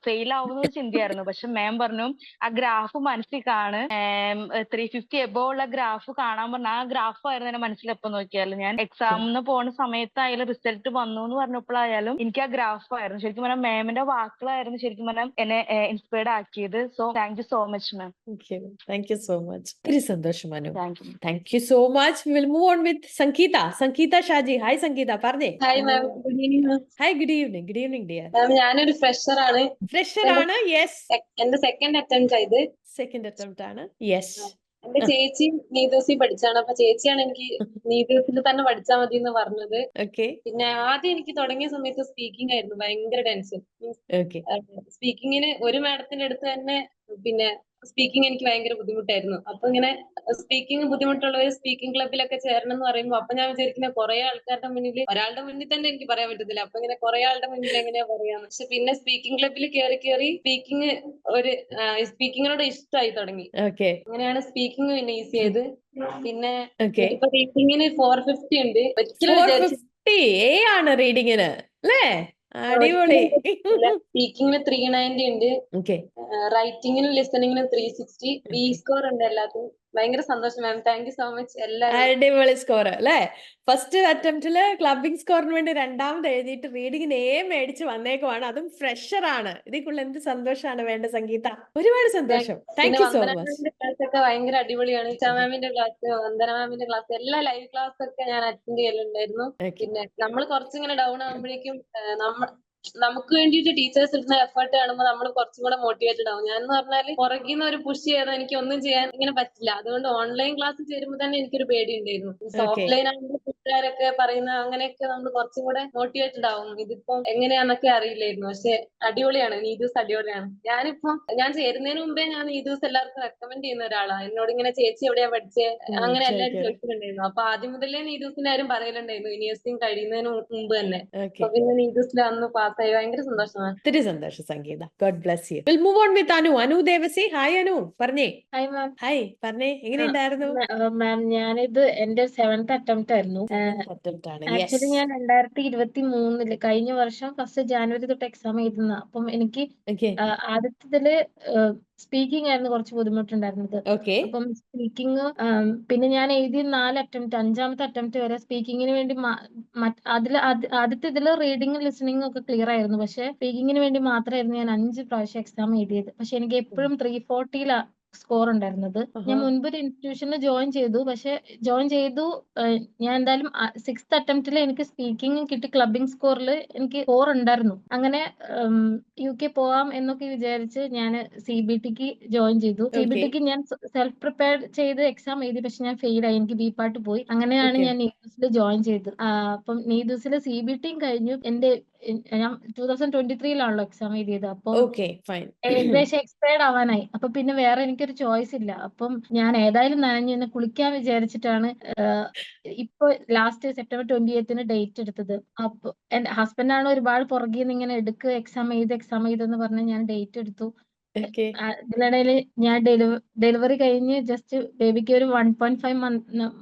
ഫെയിൽ ആവുന്ന ചിന്തയായിരുന്നു. പക്ഷെ മാം പറഞ്ഞു ആ ഗ്രാഫ് മനസ്സിൽ 350 എബോ ഉള്ള ഗ്രാഫ് കാണാൻ പറഞ്ഞു. ആ ഗ്രാഫ് ആയിരുന്നു എന്റെ മനസ്സിൽ എപ്പോ നോക്കിയാലും. ഞാൻ എക്സാമിന് പോകുന്ന സമയത്തായാലും റിസൾട്ട് വന്നു എന്ന് പറഞ്ഞപ്പോഴായാലും എനിക്ക് ആ ഗ്രാഫ് ആയിരുന്നു. ശരിക്കും പറഞ്ഞാൽ മാമിന്റെ വാക്കുകളായിരുന്നു ശരിക്കും പറഞ്ഞാൽ എന്നെ ഇൻസ്പയർഡ് ആക്കിയത്. So thank you so much ma'am. Thank you so much. ഒത്തിരി സന്തോഷം Anu. Thank you so much. We will move on with Sangeetha Shaji. Hi Sangeetha, പറഞ്ഞേ. Hi ma'am. Good evening. Hi, good evening. Good evening dear. Ma'am, ഞാനൊരു fresher ആണ്. Yes. എന്റെ second attempt ആയത്. Second attempt ആണ്. Yes. എന്റെ ചേച്ചി നീതൂസി പഠിച്ചാണ്. അപ്പൊ ചേച്ചിയാണ് എനിക്ക് നീതൂസിൽ തന്നെ പഠിച്ചാൽ മതി എന്ന് പറഞ്ഞത്. പിന്നെ ആദ്യം എനിക്ക് തുടങ്ങിയ സമയത്ത് സ്പീക്കിംഗ് ആയിരുന്നു ഭയങ്കര ടെൻഷൻ. സ്പീക്കിങ്ങിന് ഒരു മാഡത്തിന്റെ അടുത്ത് തന്നെ പിന്നെ സ്പീക്കിംഗ് എനിക്ക് ഭയങ്കര ബുദ്ധിമുട്ടായിരുന്നു. അപ്പൊ ഇങ്ങനെ സ്പീക്കിംഗ് ബുദ്ധിമുട്ടുള്ളവർ സ്പീക്കിംഗ് ക്ലബിലൊക്കെ ചേരണം എന്ന് പറയുമ്പോൾ അപ്പൊ ഞാൻ വിചാരിക്കുന്ന കുറെ ആൾക്കാരുടെ മുന്നിൽ, ഒരാളുടെ മുന്നിൽ തന്നെ എനിക്ക് പറയാൻ പറ്റത്തില്ല, അപ്പൊ ഇങ്ങനെ കുറെ ആളുടെ മുന്നിൽ എങ്ങനെയാ പറയാന്ന്. പക്ഷെ പിന്നെ സ്പീക്കിംഗ് ക്ലബിൽ കയറി സ്പീക്കിങ്ങിനോട് ഇഷ്ടമായി തുടങ്ങി. അങ്ങനെയാണ് സ്പീക്കിംഗ് പിന്നെ ഈസി ആയത്. പിന്നെ ഇപ്പൊ റീഡിങ്ങിന് 450 ഉണ്ട്. ഒരിക്കലും വിചാരിച്ചു ആണ് റീഡിങ്ങിന് അല്ലേ? അടിപൊളി. സ്പീക്കിങ്ങിന് 390 ഉണ്ട്. റൈറ്റിങ്ങിനും ലിസണിങ്ങിനും 360. ബി സ്കോർ ഉണ്ട് എല്ലാത്തിനും. ഭയങ്കര സന്തോഷം ma'am. Thank you so much. എല്ലാവരും അടിപൊളി സ്കോർ അല്ലേ? ഫസ്റ്റ് അറ്റംപ്റ്റില് ക്ലബിംഗ് സ്കോറിന് വേണ്ടി രണ്ടാമത് എഴുതിയിട്ട് റീഡിങ്ങിന് മേടിച്ച് വന്നേക്കുവാണ്. അതും ഫ്രഷർ ആണ്. ഇതിക്കുള്ള എന്ത് സന്തോഷമാണ് വേണ്ട സംഗീത. ഒരുപാട് സന്തോഷം. Thank you so much. Class ഒക്കെ ഭയങ്കര അടിപൊളിയാണ്. മാമിന്റെ ക്ലാസ്, വന്ദന മാമിന്റെ ക്ലാസ്, എല്ലാ ലൈവ് ക്ലാസ് ഒക്കെ ഞാൻ അറ്റൻഡ് ചെയ്യലുണ്ടായിരുന്നു. പിന്നെ നമ്മൾ കുറച്ചിങ്ങനെ ഡൗൺ ആകുമ്പോഴേക്കും നമുക്ക് വേണ്ടിയിട്ട് ടീച്ചേഴ്സ് ഇടുന്ന എഫേർട്ട് കാണുമ്പോൾ നമ്മൾ കുറച്ചും കൂടെ മോട്ടിവേറ്റഡ് ആവും. ഞാൻ എന്ന് പറഞ്ഞാൽ പുറകിൽ നിന്ന് ഒരു പുഷ് ചെയ്താൽ എനിക്ക് ഒന്നും ചെയ്യാൻ ഇങ്ങനെ പറ്റില്ല. അതുകൊണ്ട് ഓൺലൈൻ ക്ലാസ് ചേരുമ്പോൾ തന്നെ എനിക്കൊരു പേടി ഉണ്ടായിരുന്നു. ഓഫ്ലൈൻ ആകുമ്പോൾ കൂട്ടുകാരൊക്കെ പറയുന്ന അങ്ങനെയൊക്കെ നമ്മൾ കുറച്ചും കൂടെ മോട്ടിവേറ്റഡ് ആവും. ഇതിപ്പം എങ്ങനെയാന്നൊക്കെ അറിയില്ലായിരുന്നു. പക്ഷെ അടിപൊളിയാണ്. നീതൂസ് അടിപൊളിയാണ്. ഞാൻ ചേരുന്നതിന് മുമ്പേ ഞാൻ നീതൂസ് എല്ലാവർക്കും റെക്കമെൻഡ് ചെയ്യുന്ന ഒരാളാണ്. എന്നോട് ഇങ്ങനെ ചേച്ചി എവിടെയാ പഠിച്ചേ അങ്ങനെ എല്ലാവരും ചോദിച്ചിട്ടുണ്ടായിരുന്നു. അപ്പൊ ആദ്യം മുതലേ നീതൂസിന്റെ കാര്യം പറയലുണ്ടായിരുന്നു യൂണിവേഴ്സിറ്റി കഴിയുന്നതിന് മുമ്പ് തന്നെ. അപ്പൊ പിന്നെ നീതൂസിൽ അന്ന് പാസ്സായി. ഭയങ്കര സന്തോഷമാണ്. ഒത്തിരി സന്തോഷം Sangeetha. God bless you. Will move on with Anu Devasi. Hi Anu, പറഞ്ഞേ. ഹായ് മാം. ഹായ്, പറഞ്ഞേ, എങ്ങനെയുണ്ടായിരുന്നു? മാം, ഞാനിത് എന്റെ 7th അറ്റംപ്റ്റ് ആയിരുന്നു. ആക്ച്വലി ഞാൻ 2023 കഴിഞ്ഞ വർഷം ഫസ്റ്റ് ജാനുവരി തൊട്ട് എക്സാം എഴുതുന്ന. അപ്പം എനിക്ക് ആദ്യത്തില് സ്പീക്കിംഗ് ആയിരുന്നു കുറച്ച് ബുദ്ധിമുട്ടുണ്ടായിരുന്നത്. അപ്പം സ്പീക്കിംഗ് പിന്നെ ഞാൻ എഴുതിയ 4 അറ്റംപ്റ്റ്, 5ാമത്തെ അറ്റംപ്റ്റ് വരെ സ്പീക്കിങ്ങിന് വേണ്ടി ആദ്യത്തെ ഇതില് റീഡിങ്ങും ലിസണിങ്ങും ഒക്കെ ക്ലിയർ ആയിരുന്നു. പക്ഷെ സ്പീക്കിങ്ങിന് വേണ്ടി മാത്രമായിരുന്നു ഞാൻ 5 പ്രാവശ്യം എക്സാം എഴുതിയത്. പക്ഷെ എനിക്ക് എപ്പോഴും 340 സ്കോർ ഉണ്ടായിരുന്നത്. ഞാൻ മുൻപ് ഒരു ഇൻസ്റ്റിറ്റ്യൂഷനിൽ ജോയിൻ ചെയ്തു. പക്ഷെ ഞാൻ എന്തായാലും 6th അറ്റംപ്റ്റിൽ എനിക്ക് സ്പീക്കിംഗ് കിട്ടി. ക്ലബിംഗ് സ്കോറിൽ എനിക്ക് 4 ഉണ്ടായിരുന്നു. അങ്ങനെ UK പോവാം എന്നൊക്കെ വിചാരിച്ച് ഞാൻ CBTക്ക് ജോയിൻ ചെയ്തു. CBTക്ക് ഞാൻ സെൽഫ് പ്രിപ്പയർ ചെയ്ത് എക്സാം എഴുതി. പക്ഷെ ഞാൻ ഫെയിൽ ആയി. എനിക്ക് ബി പാർട്ട് പോയി. അങ്ങനെയാണ് ഞാൻ നീതൂസിൽ ജോയിൻ ചെയ്തത്. അപ്പം നീതൂസിൽ CBTയും കഴിഞ്ഞു. ഞാൻ 2023 എക്സാം എഴുതിയത്. അപ്പൊ ഏകദേശം എക്സ്പയർഡ് ആവാനായി. അപ്പൊ പിന്നെ വേറെ എനിക്കൊരു ചോയ്സ് ഇല്ല. അപ്പം ഞാൻ ഏതായാലും നനഞ്ഞ് കുളിക്കാൻ വിചാരിച്ചിട്ടാണ് ഇപ്പൊ ലാസ്റ്റ് സെപ്റ്റംബർ 28 ഡേറ്റ് എടുത്തത്. അപ്പൊ എന്റെ ഹസ്ബൻഡാണ് ഒരുപാട് പുറകിൽ നിന്ന് ഇങ്ങനെ എക്സാം എഴുതെന്ന് പറഞ്ഞ് ഞാൻ ഡേറ്റ് എടുത്തു. ഇതിനിടയിൽ ഞാൻ ഡെലിവറി കഴിഞ്ഞ് ജസ്റ്റ് ബേബിക്ക് ഒരു 1.5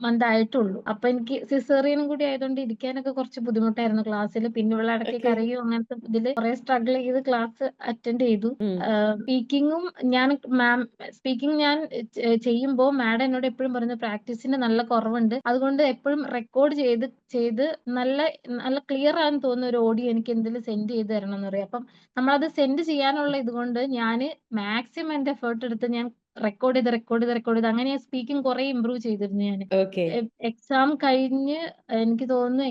മന്ത് ആയിട്ടുള്ളൂ. അപ്പൊ എനിക്ക് സിസേറിയനും കൂടി ആയതുകൊണ്ട് ഇരിക്കാനൊക്കെ കുറച്ച് ബുദ്ധിമുട്ടായിരുന്നു ക്ലാസ്സിൽ. പിന്നെ ഇവിടെ ഇടയ്ക്ക് കരയും. അങ്ങനത്തെ ഇതില് കുറെ സ്ട്രഗിൾ ചെയ്ത് ക്ലാസ് അറ്റൻഡ് ചെയ്തു. സ്പീക്കിംഗ് ഞാൻ ചെയ്യുമ്പോൾ മാഡം എന്നോട് എപ്പോഴും പറയുന്നത് പ്രാക്ടീസിന് നല്ല കുറവുണ്ട്. അതുകൊണ്ട് എപ്പോഴും റെക്കോർഡ് ചെയ്ത് നല്ല നല്ല ക്ലിയർ ആണെന്ന് തോന്നുന്ന ഒരു ഓഡിയോ എനിക്ക് എന്തെങ്കിലും സെൻഡ് ചെയ്ത് തരണം എന്ന് പറയും. അപ്പം നമ്മളത് സെൻഡ് ചെയ്യാനുള്ള ഇതുകൊണ്ട് ഞാൻ മാക്സിമം എന്റെ എഫേർട്ട് എടുത്ത് ഞാൻ റെക്കോർഡ് ചെയ്ത് അങ്ങനെ സ്പീക്കിംഗ് കുറെ ഇമ്പ്രൂവ് ചെയ്തിരുന്നു. ഞാൻ എക്സാം കഴിഞ്ഞ് എനിക്ക് തോന്നുന്നു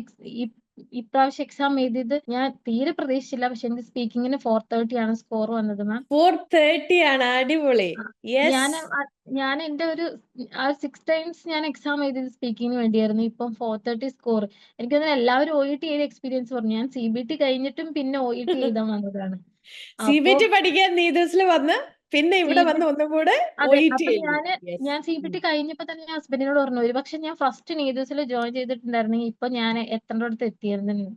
ഇപ്രാവശ്യം എക്സാം എഴുതിയത് ഞാൻ തീരെ പ്രതീക്ഷിച്ചില്ല. പക്ഷെ എനിക്ക് സ്പീക്കിങ്ങിന് 430 ആണ് സ്കോർ വന്നത് മാം. 430 ആണ്. അടിപൊളി. ഞാൻ എന്റെ ഒരു 6 ടൈംസ് ഞാൻ എക്സാം എഴുതിയത് സ്പീക്കിങ്ങിന് വേണ്ടിയായിരുന്നു. ഇപ്പം 430 സ്കോർ. എനിക്ക് തോന്നുന്നു എല്ലാവരും OET ചെയ്ത എക്സ്പീരിയൻസ് പറഞ്ഞു. ഞാൻ CBT കഴിഞ്ഞിട്ടും പിന്നെ OET എഴുതാൻ വന്നതാണ്. CBT പഠിക്കാൻ നീതൂസിൽ വന്ന് പിന്നെ ഇവിടെ വന്ന് ഒന്നും കൂടെ ഞാൻ CBT കഴിഞ്ഞപ്പോ തന്നെ ഞാൻ ഹസ്ബൻഡിനോട് പറഞ്ഞു, ഒരുപക്ഷെ ഞാൻ ഫസ്റ്റ് നീതൂസിൽ ജോയിൻ ചെയ്തിട്ടുണ്ടായിരുന്നെങ്കിൽ ഇപ്പൊ ഞാൻ എത്തേണ്ടടുത്ത് എത്തിയിരുന്നു.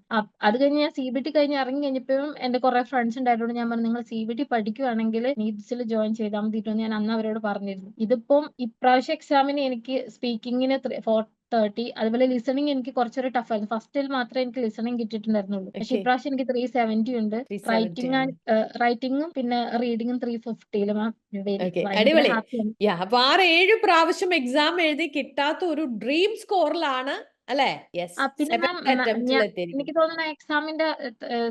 അത് കഴിഞ്ഞ് ഞാൻ CBT കഴിഞ്ഞ് ഇറങ്ങി കഴിഞ്ഞപ്പോഴും എന്റെ കുറെ ഫ്രണ്ട്സ് ഉണ്ടായതുകൊണ്ട് ഞാൻ പറഞ്ഞു, നിങ്ങൾ CBT പഠിക്കുവാണെങ്കിൽ നീതൂസിൽ ജോയിൻ ചെയ്താൽ മതിയിട്ട് ഞാൻ അന്ന് അവരോട് പറഞ്ഞിരുന്നു. ഇതിപ്പം ഇപ്രാവശ്യം എക്സാമിന് എനിക്ക് സ്പീക്കിങ്ങിന് 430, അതുപോലെ ലിസണിങ് എനിക്ക് കുറച്ചൊരു ടഫ് ആയിരുന്നു. ഫസ്റ്റിൽ മാത്രമേ എനിക്ക് ലിസണിങ് കിട്ടിയിട്ടുണ്ടായിരുന്നുള്ളൂ. പക്ഷെ ഇപ്രാവശ്യം എനിക്ക് 370 ഉണ്ട്. റൈറ്റിംഗും പിന്നെ റീഡിങ്ങും 350. അടിപൊളി. അപ്പൊ 6-7 പ്രാവശ്യം എക്സാം എഴുതി കിട്ടാത്ത ഒരു ഡ്രീം സ്കോറിലാണ് അല്ലേ? പിന്നെ എനിക്ക് തോന്നുന്നു എക്സാമിന്റെ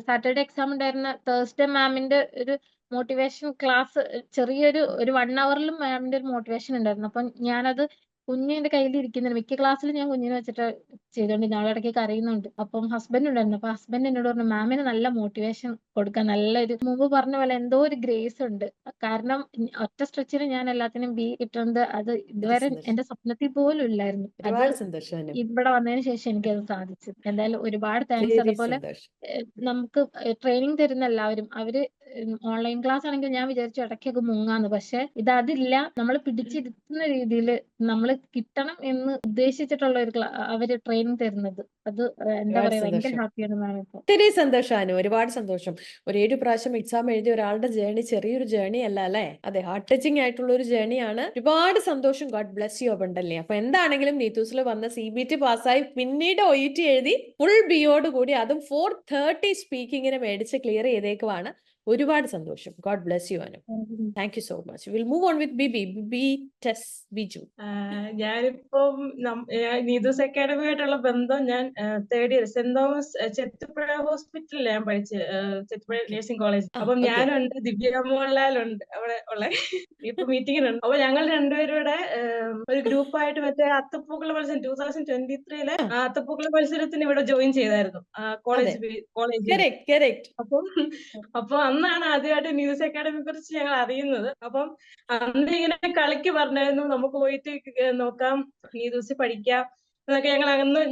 സാറ്റർഡേ എക്സാം ഉണ്ടായിരുന്ന തേഴ്സ്ഡേ മാമിന്റെ ഒരു മോട്ടിവേഷൻ ക്ലാസ് ചെറിയൊരു 1 അവറിലും മാമിന്റെ ഒരു മോട്ടിവേഷൻ ഉണ്ടായിരുന്നു. അപ്പൊ ഞാനത് കുഞ്ഞിന്റെ കയ്യിൽ ഇരിക്കുന്നുണ്ട്. മിക്ക ക്ലാസ്സിലും ഞാൻ കുഞ്ഞിനെ വെച്ചിട്ട് ചെയ്തോണ്ട് നാളെ ഇടയ്ക്ക് കരയുന്നുണ്ട്. അപ്പം ഹസ്ബൻഡ് ഉണ്ടായിരുന്നു. അപ്പൊ ഹസ്ബൻഡ് എന്നോട് പറഞ്ഞു, മാമിന് നല്ല മോട്ടിവേഷൻ കൊടുക്കാൻ നല്ലൊരു മുമ്പ് പറഞ്ഞ പോലെ എന്തോ ഒരു ഗ്രേസ് ഉണ്ട്. കാരണം ഒറ്റ സ്ട്രെച്ചിന് ഞാൻ എല്ലാത്തിനും ബി കിട്ടുന്നത് അത് ഇതുവരെ എന്റെ സ്വപ്നത്തിൽ പോലും ഇല്ലായിരുന്നു. അത് ഇവിടെ വന്നതിന് ശേഷം എനിക്കത് സാധിച്ചു. എന്തായാലും ഒരുപാട് താങ്ക്സ്. അതുപോലെ നമുക്ക് ട്രെയിനിങ് തരുന്ന എല്ലാവരും അവര് ഓൺലൈൻ ക്ലാസ് ആണെങ്കിൽ ഞാൻ വിചാരിച്ചു ഇടയ്ക്കൊക്കെ മുങ്ങാന്ന്, പക്ഷെ ഇത് അതില്ല. നമ്മൾ പിടിച്ചിരുത്തുന്ന രീതിയിൽ നമ്മൾ കിട്ടണം എന്ന് ഉദ്ദേശിച്ചിട്ടുള്ള ഒരു അവര് ട്രെയിനിങ് തരുന്നത്. അത് എന്താ ഒരുപാട് പറയാ, ഭയങ്കര സന്തോഷം. ഹാപ്പിയാണ് മാം ഇപ്പൊ. ഒത്തിരി സന്തോഷം അനു, ഒരുപാട് സന്തോഷം. ഒരു 7 പ്രാവശ്യം എക്സാം എഴുതിയ ഒരാളുടെ ജേർണി ചെറിയൊരു ജേർണി അല്ല അല്ലെ? അതെ, ഹാർട്ട് ടച്ചിങ് ആയിട്ടുള്ള ഒരു ജേർണിയാണ്. ഒരുപാട് സന്തോഷം. God bless you abundantly. അപ്പൊ എന്താണെങ്കിലും നീതൂസിൽ വന്ന CBT പാസ്സായി, പിന്നീട് OET എഴുതി ഫുൾ ബിയോട് കൂടി, അതും 430 സ്പീക്കിങ്ങിന് മേടിച്ച് ക്ലിയർ ചെയ്തേക്കുവാണ്. ഒരുപാട് സന്തോഷം. God bless you Anu. Thank you so much. Will move on with Bibi Tess Biju. ഞാനിപ്പം നീതൂസ് അക്കാഡമിയായിട്ടുള്ള ബന്ധം ഞാൻ 3rd ഇയർ സെന്റ് തോമസ് ചെത്തുപുഴ ഹോസ്പിറ്റലിൽ ഞാൻ പഠിച്ച്, ചെത്തുപുഴ നഴ്സിംഗ് കോളേജ്. അപ്പം ഞാനുണ്ട്, ദിവ്യ മോഹൻലാലുണ്ട് അവിടെ ഉള്ള ഇപ്പൊ മീറ്റിങ്ങിനുണ്ട്. അപ്പൊ ഞങ്ങൾ രണ്ടുപേരും കൂടെ ഒരു ഗ്രൂപ്പായിട്ട് മറ്റേ അത്തപ്പൂക്കള മത്സരം 2023 അത്തപ്പൂക്കള മത്സരത്തിന് ഇവിടെ ജോയിൻ ചെയ്തായിരുന്നു കോളേജിൽ. അപ്പൊ അന്നാണ് ആദ്യമായിട്ട് നീതൂസ് അക്കാഡമിയെ കുറിച്ച് ഞങ്ങൾ അറിയുന്നത്. അപ്പം അന്ന് ഇങ്ങനെ കളിക്ക് പറഞ്ഞായിരുന്നു നമുക്ക് പോയിട്ട് നോക്കാം, നീതൂസ് പഠിക്കാം എന്നൊക്കെ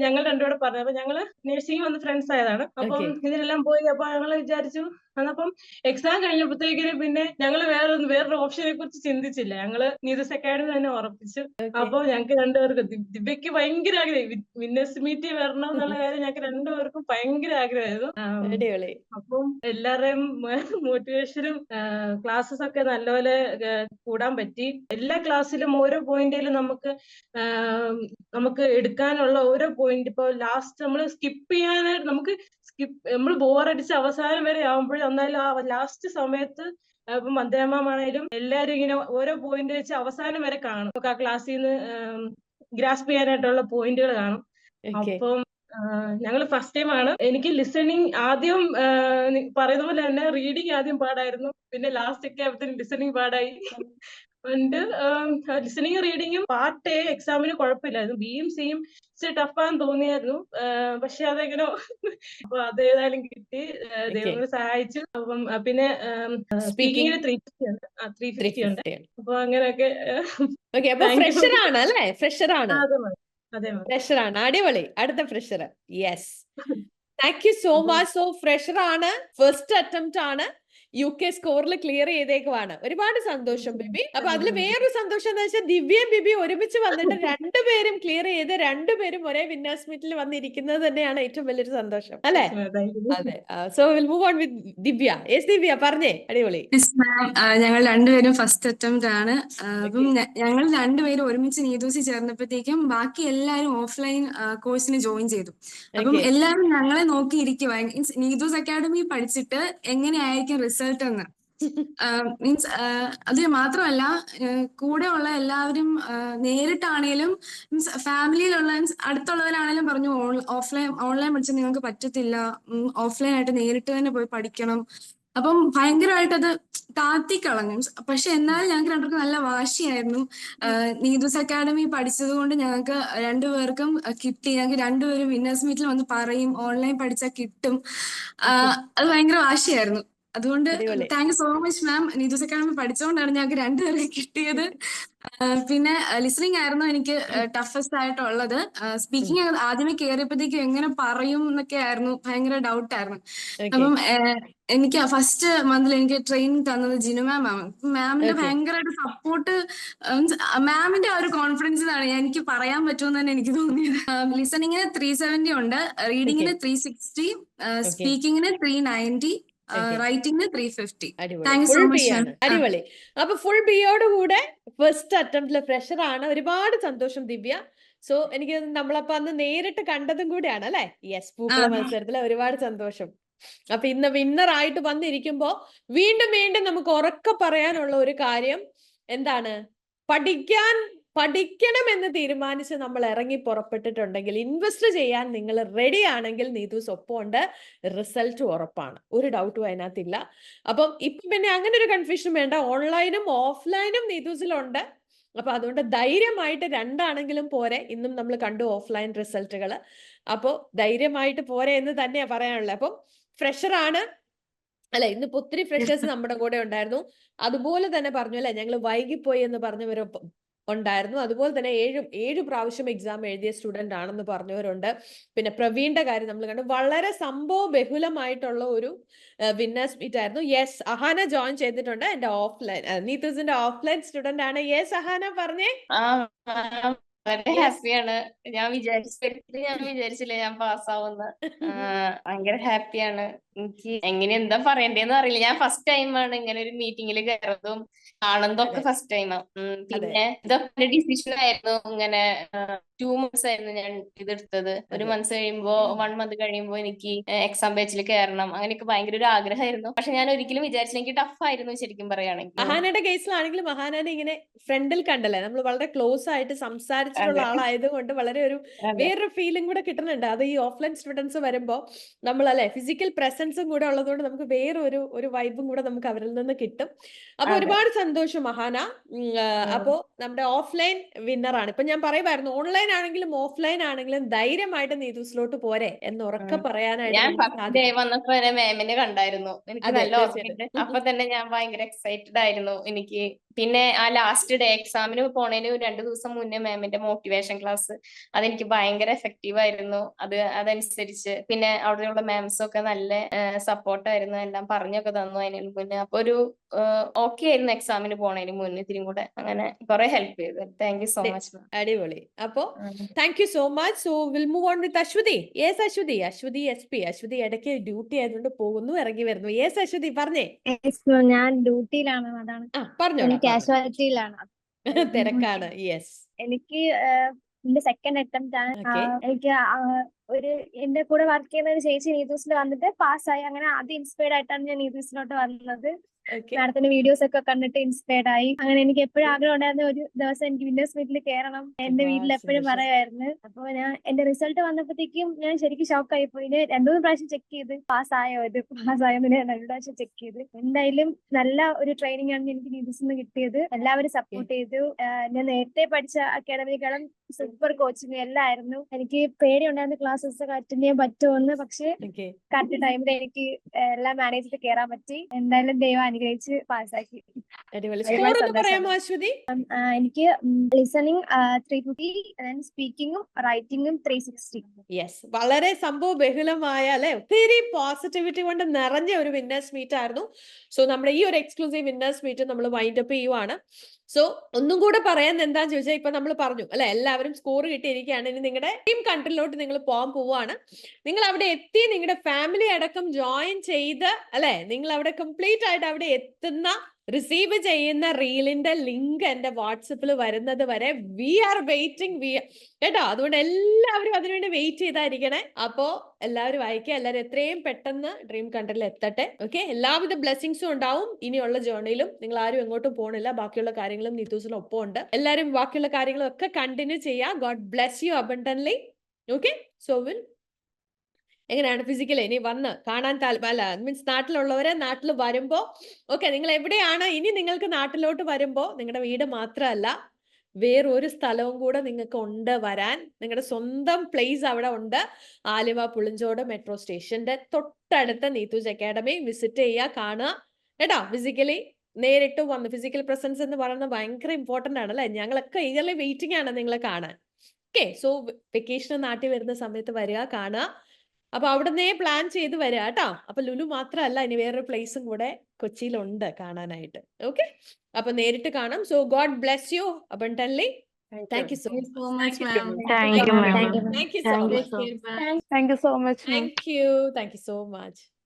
ഞങ്ങൾ രണ്ടുകൂടെ പറഞ്ഞു. അപ്പൊ ഞങ്ങള് നഴ്സിംഗ് വന്ന് ഫ്രണ്ട്സ് ആയതാണ്. അപ്പം ഇതിനെല്ലാം പോയി. അപ്പൊ ഞങ്ങള് വിചാരിച്ചു, അപ്പം എക്സാം കഴിഞ്ഞപ്പോഴത്തേക്കിന് പിന്നെ ഞങ്ങള് വേറൊരു ഓപ്ഷനെ കുറിച്ച് ചിന്തിച്ചില്ല. ഞങ്ങള് നീതൂസ് അക്കാഡമി തന്നെ ഉറപ്പിച്ചു. അപ്പൊ ഞങ്ങൾക്ക് രണ്ടുപേർക്കും, ദിവ്യക്ക് ഭയങ്കര ആഗ്രഹം വിന്നേഴ്സ് മീറ്റ് വരണം എന്നുള്ള കാര്യം ഞങ്ങൾക്ക് രണ്ടുപേർക്കും ഭയങ്കര ആഗ്രഹമായിരുന്നു. അപ്പം എല്ലാവരുടെയും മോട്ടിവേഷനും ക്ലാസ്സസ് ഒക്കെ നല്ലപോലെ കൂടാൻ പറ്റി. എല്ലാ ക്ലാസ്സിലും ഓരോ പോയിന്റിലും നമുക്ക് എടുക്കാനുള്ള ഓരോ പോയിന്റ്, ഇപ്പൊ ലാസ്റ്റ് നമ്മൾ സ്കിപ്പ് ചെയ്യാനായിട്ട് നമ്മൾ ബോറടിച്ച് അവസാനം വരെ ആവുമ്പോഴും എന്നാലും ആ ലാസ്റ്റ് സമയത്ത് ഇപ്പം വന്ദനമാണെങ്കിലും എല്ലാരും ഇങ്ങനെ ഓരോ പോയിന്റ് വെച്ച് അവസാനം വരെ കാണും. നമുക്ക് ആ ക്ലാസ്സിൽ നിന്ന് ഗ്രാസ്പ് ചെയ്യാനായിട്ടുള്ള പോയിന്റുകൾ കാണും. അപ്പം ഞങ്ങൾ ഫസ്റ്റ് ടൈം ആണ്. എനിക്ക് ലിസണിങ് ആദ്യം പറയുന്ന പോലെ തന്നെ റീഡിങ് ആദ്യം പാടായിരുന്നു, പിന്നെ ലാസ്റ്റ് ഒക്കെ ആയപ്പോഴത്തേനും ലിസണിങ് പാടായി. ലിസണിങ് റീഡിങ്ങും പാർട്ട് എക്സാമിന് കുഴപ്പമില്ലായിരുന്നു. ബിയും സിയും ഇച്ചിരി ടഫാന്ന് തോന്നിയായിരുന്നു. പക്ഷെ അതെങ്ങനെ അപ്പൊ അതേതായാലും കിട്ടി, ദൈവങ്ങൾ സഹായിച്ചു. അപ്പം പിന്നെ സ്പീക്കിങ്ങിന് 350 ഉണ്ട്. അപ്പൊ അങ്ങനെയൊക്കെ ഫ്രഷറാണ്. അടിപൊളി. അടുത്ത fresher. Yes, thank you so much. So fresher ആണ്, ഫസ്റ്റ് അറ്റംപ്റ്റ് ആണ്, UK സ്കോറിൽ ക്ലിയർ ചെയ്തേക്കുവാണ്. ഒരുപാട് സന്തോഷം ബിബി. അപ്പൊ അതിൽ വേറൊരു സന്തോഷം എന്ന് വെച്ചാൽ ദിവ്യയും ബിബി ഒരുമിച്ച് വന്നിട്ട് രണ്ടുപേരും ക്ലിയർ ചെയ്ത് രണ്ടുപേരും ഒരേ വിന്നേഴ്സ് മീറ്റിൽ വന്നിരിക്കുന്നത് തന്നെയാണ് ഏറ്റവും വലിയൊരു സന്തോഷം അല്ലെ? അതെ. So will move on with Divya. Yes Divya, പറഞ്ഞേ. അടിപൊളി. ഞങ്ങൾ രണ്ടുപേരും ഫസ്റ്റ് അറ്റംപ്റ്റ് ആണ്. അപ്പം ഞങ്ങൾ രണ്ടുപേരും ഒരുമിച്ച് നീതൂസി ചേർന്നപ്പോഴത്തേക്കും ബാക്കി എല്ലാവരും ഓഫ്ലൈൻ കോഴ്സിന് ജോയിൻ ചെയ്തു. അപ്പം എല്ലാവരും ഞങ്ങളെ നോക്കിയിരിക്കുക, നീതൂസ് അക്കാഡമി പഠിച്ചിട്ട് എങ്ങനെയായിരിക്കും റിസൾട്ട് എന്ന്. മീൻസ് അത് മാത്രമല്ല, കൂടെ ഉള്ള എല്ലാവരും നേരിട്ടാണേലും മീൻസ് ഫാമിലിയിലുള്ള അടുത്തുള്ളവരാണേലും പറഞ്ഞു ഓൺലൈൻ പഠിച്ചാൽ നിങ്ങൾക്ക് പറ്റത്തില്ല, ഓഫ്ലൈൻ ആയിട്ട് നേരിട്ട് തന്നെ പോയി പഠിക്കണം. അപ്പം ഭയങ്കരമായിട്ട് അത് താത്തിക്കളഞ്ഞു. പക്ഷെ എന്നാലും ഞങ്ങൾക്ക് രണ്ടുപേർക്കും നല്ല വാശിയായിരുന്നു. നീതൂസ് അക്കാഡമി പഠിച്ചത് കൊണ്ട് ഞങ്ങൾക്ക് രണ്ടുപേർക്കും കിട്ടി. ഞങ്ങൾക്ക് രണ്ടുപേരും വിന്നേഴ്സ് മീറ്റിൽ വന്ന് പറയും ഓൺലൈൻ പഠിച്ചാൽ കിട്ടും. അത് ഭയങ്കര വാശിയായിരുന്നു. അതുകൊണ്ട് thank you so much ma'am. Neethus academy പഠിച്ചുകൊണ്ടാണ് ഞങ്ങൾക്ക് രണ്ടുപേർക്ക് കിട്ടിയത്. പിന്നെ ലിസണിങ് ആയിരുന്നു എനിക്ക് ടഫസ്റ്റ് ആയിട്ടുള്ളത്. സ്പീക്കിംഗ് ആദ്യമേ കയറിയപ്പോഴത്തേക്കും എങ്ങനെ പറയും എന്നൊക്കെ ആയിരുന്നു, ഭയങ്കര ഡൗട്ടായിരുന്നു. അപ്പം എനിക്ക് ഫസ്റ്റ് മന്തിൽ എനിക്ക് ട്രെയിനിങ് തന്നത് ജിനു മാം ആണ്. മാമിന്റെ ഭയങ്കരമായിട്ട് സപ്പോർട്ട്, മാമിന്റെ ആ ഒരു കോൺഫിഡൻസിലാണ് എനിക്ക് പറയാൻ പറ്റുമെന്ന് തന്നെ എനിക്ക് തോന്നിയത്. ലിസണിങ്ങിന് 370 ഉണ്ട്, റീഡിങ്ങിന് 360, സ്പീക്കിങ്ങിന് 390, റൈറ്റിംഗിന് 350. Thank you so much. അടിപൊളി. അപ്പൊ ഫുൾ ബിയോട് കൂടെ ഫസ്റ്റ് അറ്റംപ്റ്റിലെ ഫ്രഷർ ആണ്. ഒരുപാട് സന്തോഷം ദിവ്യ. സോ എനിക്ക് നമ്മളപ്പോ അന്ന് നേരിട്ട് കണ്ടതും കൂടെയാണ് അല്ലെ? യെസ്, പൂക്കള മത്സരത്തില്. ഒരുപാട് സന്തോഷം. അപ്പൊ ഇന്ന് വിന്നർ ആയിട്ട് വന്നിരിക്കുമ്പോ വീണ്ടും വീണ്ടും നമുക്ക് ഉറക്കെ പറയാനുള്ള ഒരു കാര്യം എന്താണ്? പഠിക്കണം എന്ന് തീരുമാനിച്ച് നമ്മൾ ഇറങ്ങി പുറപ്പെട്ടിട്ടുണ്ടെങ്കിൽ, ഇൻവെസ്റ്റ് ചെയ്യാൻ നിങ്ങൾ റെഡി ആണെങ്കിൽ നീതൂസ് ഒപ്പമുണ്ട്, റിസൾട്ട് ഉറപ്പാണ്, ഒരു ഡൗട്ടും അതിനകത്തില്ല. അപ്പം ഇപ്പൊ പിന്നെ അങ്ങനെ ഒരു കൺഫ്യൂഷൻ വേണ്ട, ഓൺലൈനും ഓഫ്ലൈനും നീതൂസിലുണ്ട്. അപ്പൊ അതുകൊണ്ട് ധൈര്യമായിട്ട് രണ്ടാണെങ്കിലും പോരെ. ഇന്നും നമ്മൾ കണ്ടു ഓഫ്ലൈൻ റിസൾട്ടുകൾ. അപ്പോ ധൈര്യമായിട്ട് പോരെ എന്ന് തന്നെയാ പറയാനുള്ളത്. അപ്പം ഫ്രഷർ ആണ് അല്ലെ? ഇന്നിപ്പോ ഒത്തിരി ഫ്രഷേഴ്സ് നമ്മുടെ കൂടെ ഉണ്ടായിരുന്നു. അതുപോലെ തന്നെ പറഞ്ഞു അല്ലെ, ഞങ്ങൾ വൈകിപ്പോയി എന്ന് പറഞ്ഞവരൊപ്പം ഉണ്ടായിരുന്നു. അതുപോലെ തന്നെ 7 പ്രാവശ്യം എക്സാം എഴുതിയ സ്റ്റുഡന്റ് ആണെന്ന് പറഞ്ഞവരുണ്ട്. പിന്നെ പ്രവീണിന്റെ കാര്യം നമ്മൾ കണ്ടു. വളരെ സംഭവ ബഹുലമായിട്ടുള്ള ഒരു വിന്നേഴ്സ് മീറ്റ് ആയിരുന്നു. യെസ്, അഹാന ജോയിൻ ചെയ്തിട്ടുണ്ട്. എന്റെ ഓഫ്ലൈൻ നീതൂസിന്റെ ഓഫ്ലൈൻ സ്റ്റുഡന്റ് ആണ്. യെസ് അഹാന പറഞ്ഞേ. വളരെ ഹാപ്പിയാണ്. ഞാൻ വിചാരിച്ചില്ല ഞാൻ പാസ്സാവുന്ന. ഭയങ്കര ഹാപ്പിയാണ്. എനിക്ക് എന്താ പറയണ്ടേന്ന് അറിയില്ല. ഞാൻ ഫസ്റ്റ് ടൈമാണ് ഇങ്ങനെ ഒരു മീറ്റിംഗിൽ കയറുന്നതും കാണുന്നതൊക്കെ ഫസ്റ്റ് ടൈമാ. പിന്നെ ഇതൊക്കെ ഡിസിഷൻ ആയിരുന്നു. ഇങ്ങനെ 2 months ആയിരുന്നു ഞാൻ ഇതെടുത്തത്. ഒരു മന്ത് കഴിയുമ്പോ 1 month കഴിയുമ്പോ എനിക്ക് എക്സാം ബാച്ചിൽ കയറണം. അങ്ങനെയൊക്കെ ഭയങ്കര ഒരു ആഗ്രഹമായിരുന്നു. പക്ഷെ ഞാൻ ഒരിക്കലും വിചാരിച്ചില്ല. എനിക്ക് ടഫ് ആയിരുന്നു ശരിക്കും പറയുകയാണെങ്കിൽ. അഹാനയുടെ കേസിലാണെങ്കിലും അഹാനനെ ഇങ്ങനെ ഫ്രണ്ടിൽ കണ്ടല്ലേ, നമ്മൾ വളരെ ക്ലോസ് ആയിട്ട് സംസാരിച്ചിട്ടുള്ള ആളായതുകൊണ്ട് വളരെ ഒരു വേറൊരു ഫീലിംഗ് കൂടെ കിട്ടുന്നുണ്ട്. അത് ഈ ഓഫ്ലൈൻ സ്റ്റുഡൻസ് വരുമ്പോ നമ്മളല്ലേ ഫിസിക്കൽ പ്രസൻസും കൂടെ ഉള്ളതുകൊണ്ട് നമുക്ക് വേറൊരു വൈബും കൂടെ നമുക്ക് അവരിൽ നിന്ന് കിട്ടും. അപ്പൊ ഒരുപാട് സന്തോഷം അഹാന. അപ്പോ നമ്മുടെ ഓഫ്ലൈൻ വിന്നർ ആണ്. ഇപ്പൊ ഞാൻ പറയുമായിരുന്നു ഓൺലൈൻ ആണെങ്കിലും ഓഫ്ലൈൻ ആണെങ്കിലും ധൈര്യമായിട്ട് നീതൂസിലോട്ട് പോരെ എന്ന് ഉറക്കെ പറയാനായിട്ട് ഞാൻ ഫസ്റ്റ് ഡേ വന്നപ്പോ മാമിനെ കണ്ടായിരുന്നു. എനിക്ക് നല്ല ഓർമ്മയുണ്ട്. അപ്പൊ തന്നെ ഞാൻ ഭയങ്കര എക്സൈറ്റഡ് ആയിരുന്നു. എനിക്ക് പിന്നെ ആ ലാസ്റ്റ് ഡേ എക്സാമിന് പോണേന് 2 ദിവസം മുന്നേ മാമിന്റെ മോട്ടിവേഷൻ ക്ലാസ് അതെനിക്ക് ഭയങ്കര എഫക്റ്റീവ് ആയിരുന്നു. അതനുസരിച്ച് പിന്നെ അവിടെയുള്ള മാംസ് ഒക്കെ നല്ല സപ്പോർട്ടായിരുന്നു. എല്ലാം പറഞ്ഞൊക്കെ തന്നു അതിന് മുന്നേ. അപ്പൊ ഒരു ഓക്കെ ആയിരുന്നു എക്സാമിന് പോണേന് മുന്നേ ഇത്തിരി കൂടെ. അങ്ങനെ കുറെ ഹെൽപ്പ് ചെയ്തു. Thank you so much. അടിപൊളി. അപ്പോ thank you so much. So will move on with Aswathy. Yes Aswathy. Aswathy SP. Aswathy ഇടയ്ക്ക് ഡ്യൂട്ടി ആയതുകൊണ്ട് പോകുന്നു, ഇറങ്ങി വരുന്നു. യെസ് അശ്വതി പറഞ്ഞേ. ഞാൻ ഡ്യൂട്ടിയിലാണ്, അതാണ് പറഞ്ഞോ. കാഷ്വാലിറ്റിയിലാണ്. തിരക്കാണ്. യെസ്. എനിക്ക് എന്റെ സെക്കൻഡ് അറ്റംപ്റ്റ് ആണ്. എനിക്ക് ഒരു എന്റെ കൂടെ വർക്ക് ചെയ്യുന്ന ഒരു ചേച്ചി നീതൂസിൽ വന്നിട്ട് പാസ്സായി. അങ്ങനെ അത് ഇൻസ്പയർഡ് ആയിട്ടാണ് ഞാൻ നീതൂസിലോട്ട് വന്നത്. മാഡത്തിന്റെ വീഡിയോസ് ഒക്കെ കണ്ടിട്ട് ഇൻസ്പയർഡ് ആയി. അങ്ങനെ എനിക്ക് എപ്പോഴും ആഗ്രഹം ഉണ്ടായിരുന്ന ഒരു ദിവസം എനിക്ക് വിന്നേഴ്സ് മീറ്റിൽ കയറണം. എന്റെ വീട്ടിൽ എപ്പോഴും പറയുമായിരുന്നു. അപ്പൊ ഞാൻ എന്റെ റിസൾട്ട് വന്നപ്പോഴത്തേക്കും ഞാൻ ശരിക്കും ഷോക്ക് ആയി പോയി. 2-3 പ്രാവശ്യം ചെക്ക് ചെയ്ത് പാസ്സായോ ഞാൻ 2 പ്രാവശ്യം ചെക്ക് ചെയ്ത്. എന്തായാലും നല്ല ഒരു ട്രെയിനിങ് ആണ് എനിക്ക് നീതൂസിൽ നിന്ന് കിട്ടിയത്. എല്ലാവരും സപ്പോർട്ട് ചെയ്തു. ഞാൻ നേരത്തെ പഠിച്ച അക്കാഡമികളും സൂപ്പർ കോച്ചിങ് എല്ലാം ആയിരുന്നു. എനിക്ക് പേടിയുണ്ടായിരുന്ന ക്ലാസ്സസ് ഒക്കെ അറ്റൻഡ് ചെയ്യാൻ പറ്റുമെന്ന്. പക്ഷെ കറക്റ്റ് ടൈമിൽ എനിക്ക് എല്ലാം മാനേജ് ചെയ്ത് കയറാൻ പറ്റി. എന്തായാലും ദൈവം അനുഗ്രഹിച്ച് പാസ്സാക്കി. എനിക്ക് ലിസണിങ് 350, സ്പീക്കിങ്ങും റൈറ്റിംഗും 360. യെസ്, വളരെ സംഭവ ബഹുലമായ അല്ലെ, ഒത്തിരി പോസിറ്റിവിറ്റി കൊണ്ട് നിറഞ്ഞ ഒരു വിന്നേഴ്സ് മീറ്റ് ആയിരുന്നു. സോ നമ്മുടെ ഈ ഒരു എക്സ്ക്ലൂസീവ് വിന്നേഴ്സ് മീറ്റ് നമ്മൾ വൈൻഡ് അപ്പ് ചെയ്യുവാണ്. സോ ഒന്നും കൂടെ പറയാൻ എന്താന്ന് ചോദിച്ചാൽ ഇപ്പൊ നമ്മൾ പറഞ്ഞു അല്ലെ, എല്ലാവരും സ്കോർ കിട്ടിയിരിക്കുകയാണ്. ഇനി നിങ്ങളുടെ ടീം കൺട്രിയിലോട്ട് നിങ്ങൾ പോകാൻ പോവാണ്. നിങ്ങൾ അവിടെ എത്തി നിങ്ങളുടെ ഫാമിലി അടക്കം ജോയിൻ ചെയ്ത് അല്ലെ, നിങ്ങൾ അവിടെ കംപ്ലീറ്റ് ആയിട്ട് അവിടെ എത്തുന്ന റിസീവ് ചെയ്യുന്ന റീലിന്റെ ലിങ്ക് എന്റെ വാട്സപ്പിൽ വരുന്നത് വരെ വി ആർ വെയിറ്റിംഗ് കേട്ടോ. അതുകൊണ്ട് എല്ലാവരും അതിനുവേണ്ടി വെയിറ്റ് ചെയ്തായിരിക്കണേ. അപ്പോ എല്ലാവരും അയക്കുക. എല്ലാവരും എത്രയും പെട്ടെന്ന് ഡ്രീം കൺട്രിയിൽ എത്തട്ടെ. ഓക്കെ, എല്ലാവിധ ബ്ലെസ്സിങ്സും ഉണ്ടാവും ഇനിയുള്ള ജേർണിയിലും. നിങ്ങൾ ആരും എങ്ങോട്ടും പോകണില്ല. ബാക്കിയുള്ള കാര്യങ്ങളും നീതൂസിന് ഒപ്പം ഉണ്ട്. എല്ലാവരും ബാക്കിയുള്ള കാര്യങ്ങളും ഒക്കെ കണ്ടിന്യൂ ചെയ്യുക. God bless you abundantly. Okay, so will എങ്ങനെയാണ് ഫിസിക്കലി ഇനി വന്ന് കാണാൻ അല്ല മീൻസ് നാട്ടിലുള്ളവരെ നാട്ടിൽ വരുമ്പോ ഓക്കെ, നിങ്ങൾ എവിടെയാണ് ഇനി നിങ്ങൾക്ക് നാട്ടിലോട്ട് വരുമ്പോ നിങ്ങളുടെ വീട് മാത്രമല്ല വേറൊരു സ്ഥലവും കൂടെ നിങ്ങൾക്ക് ഉണ്ട് വരാൻ. നിങ്ങളുടെ സ്വന്തം പ്ലേസ് അവിടെ ഉണ്ട്. ആലുവ പുളിഞ്ചോട് മെട്രോ സ്റ്റേഷന്റെ തൊട്ടടുത്ത നീതൂസ് അക്കാഡമി വിസിറ്റ് ചെയ്യുക, കാണുക കേട്ടോ. ഫിസിക്കലി നേരിട്ട് വന്ന് ഫിസിക്കൽ പ്രസൻസ് എന്ന് പറയുന്നത് ഭയങ്കര ഇമ്പോർട്ടന്റ് ആണ് അല്ലെ. ഞങ്ങളൊക്കെ ഈഗർലി വെയിറ്റിംഗ് ആണ് നിങ്ങളെ കാണാൻ. ഓക്കെ, സോ വെക്കേഷൻ നാട്ടിൽ വരുന്ന സമയത്ത് വരിക, കാണുക. അപ്പൊ അവിടുന്ന് പ്ലാൻ ചെയ്ത് വരിക കേട്ടോ. അപ്പൊ ലുലു മാത്രമല്ല, ഇനി വേറൊരു പ്ലേസും കൂടെ കൊച്ചിയിലുണ്ട് കാണാനായിട്ട്. ഓക്കെ, അപ്പൊ നേരിട്ട് കാണാം. So God bless you abundantly. Thank you so much, ma'am. Thank you, ma'am. Thank you so much. Thank you so much. Thank you so much.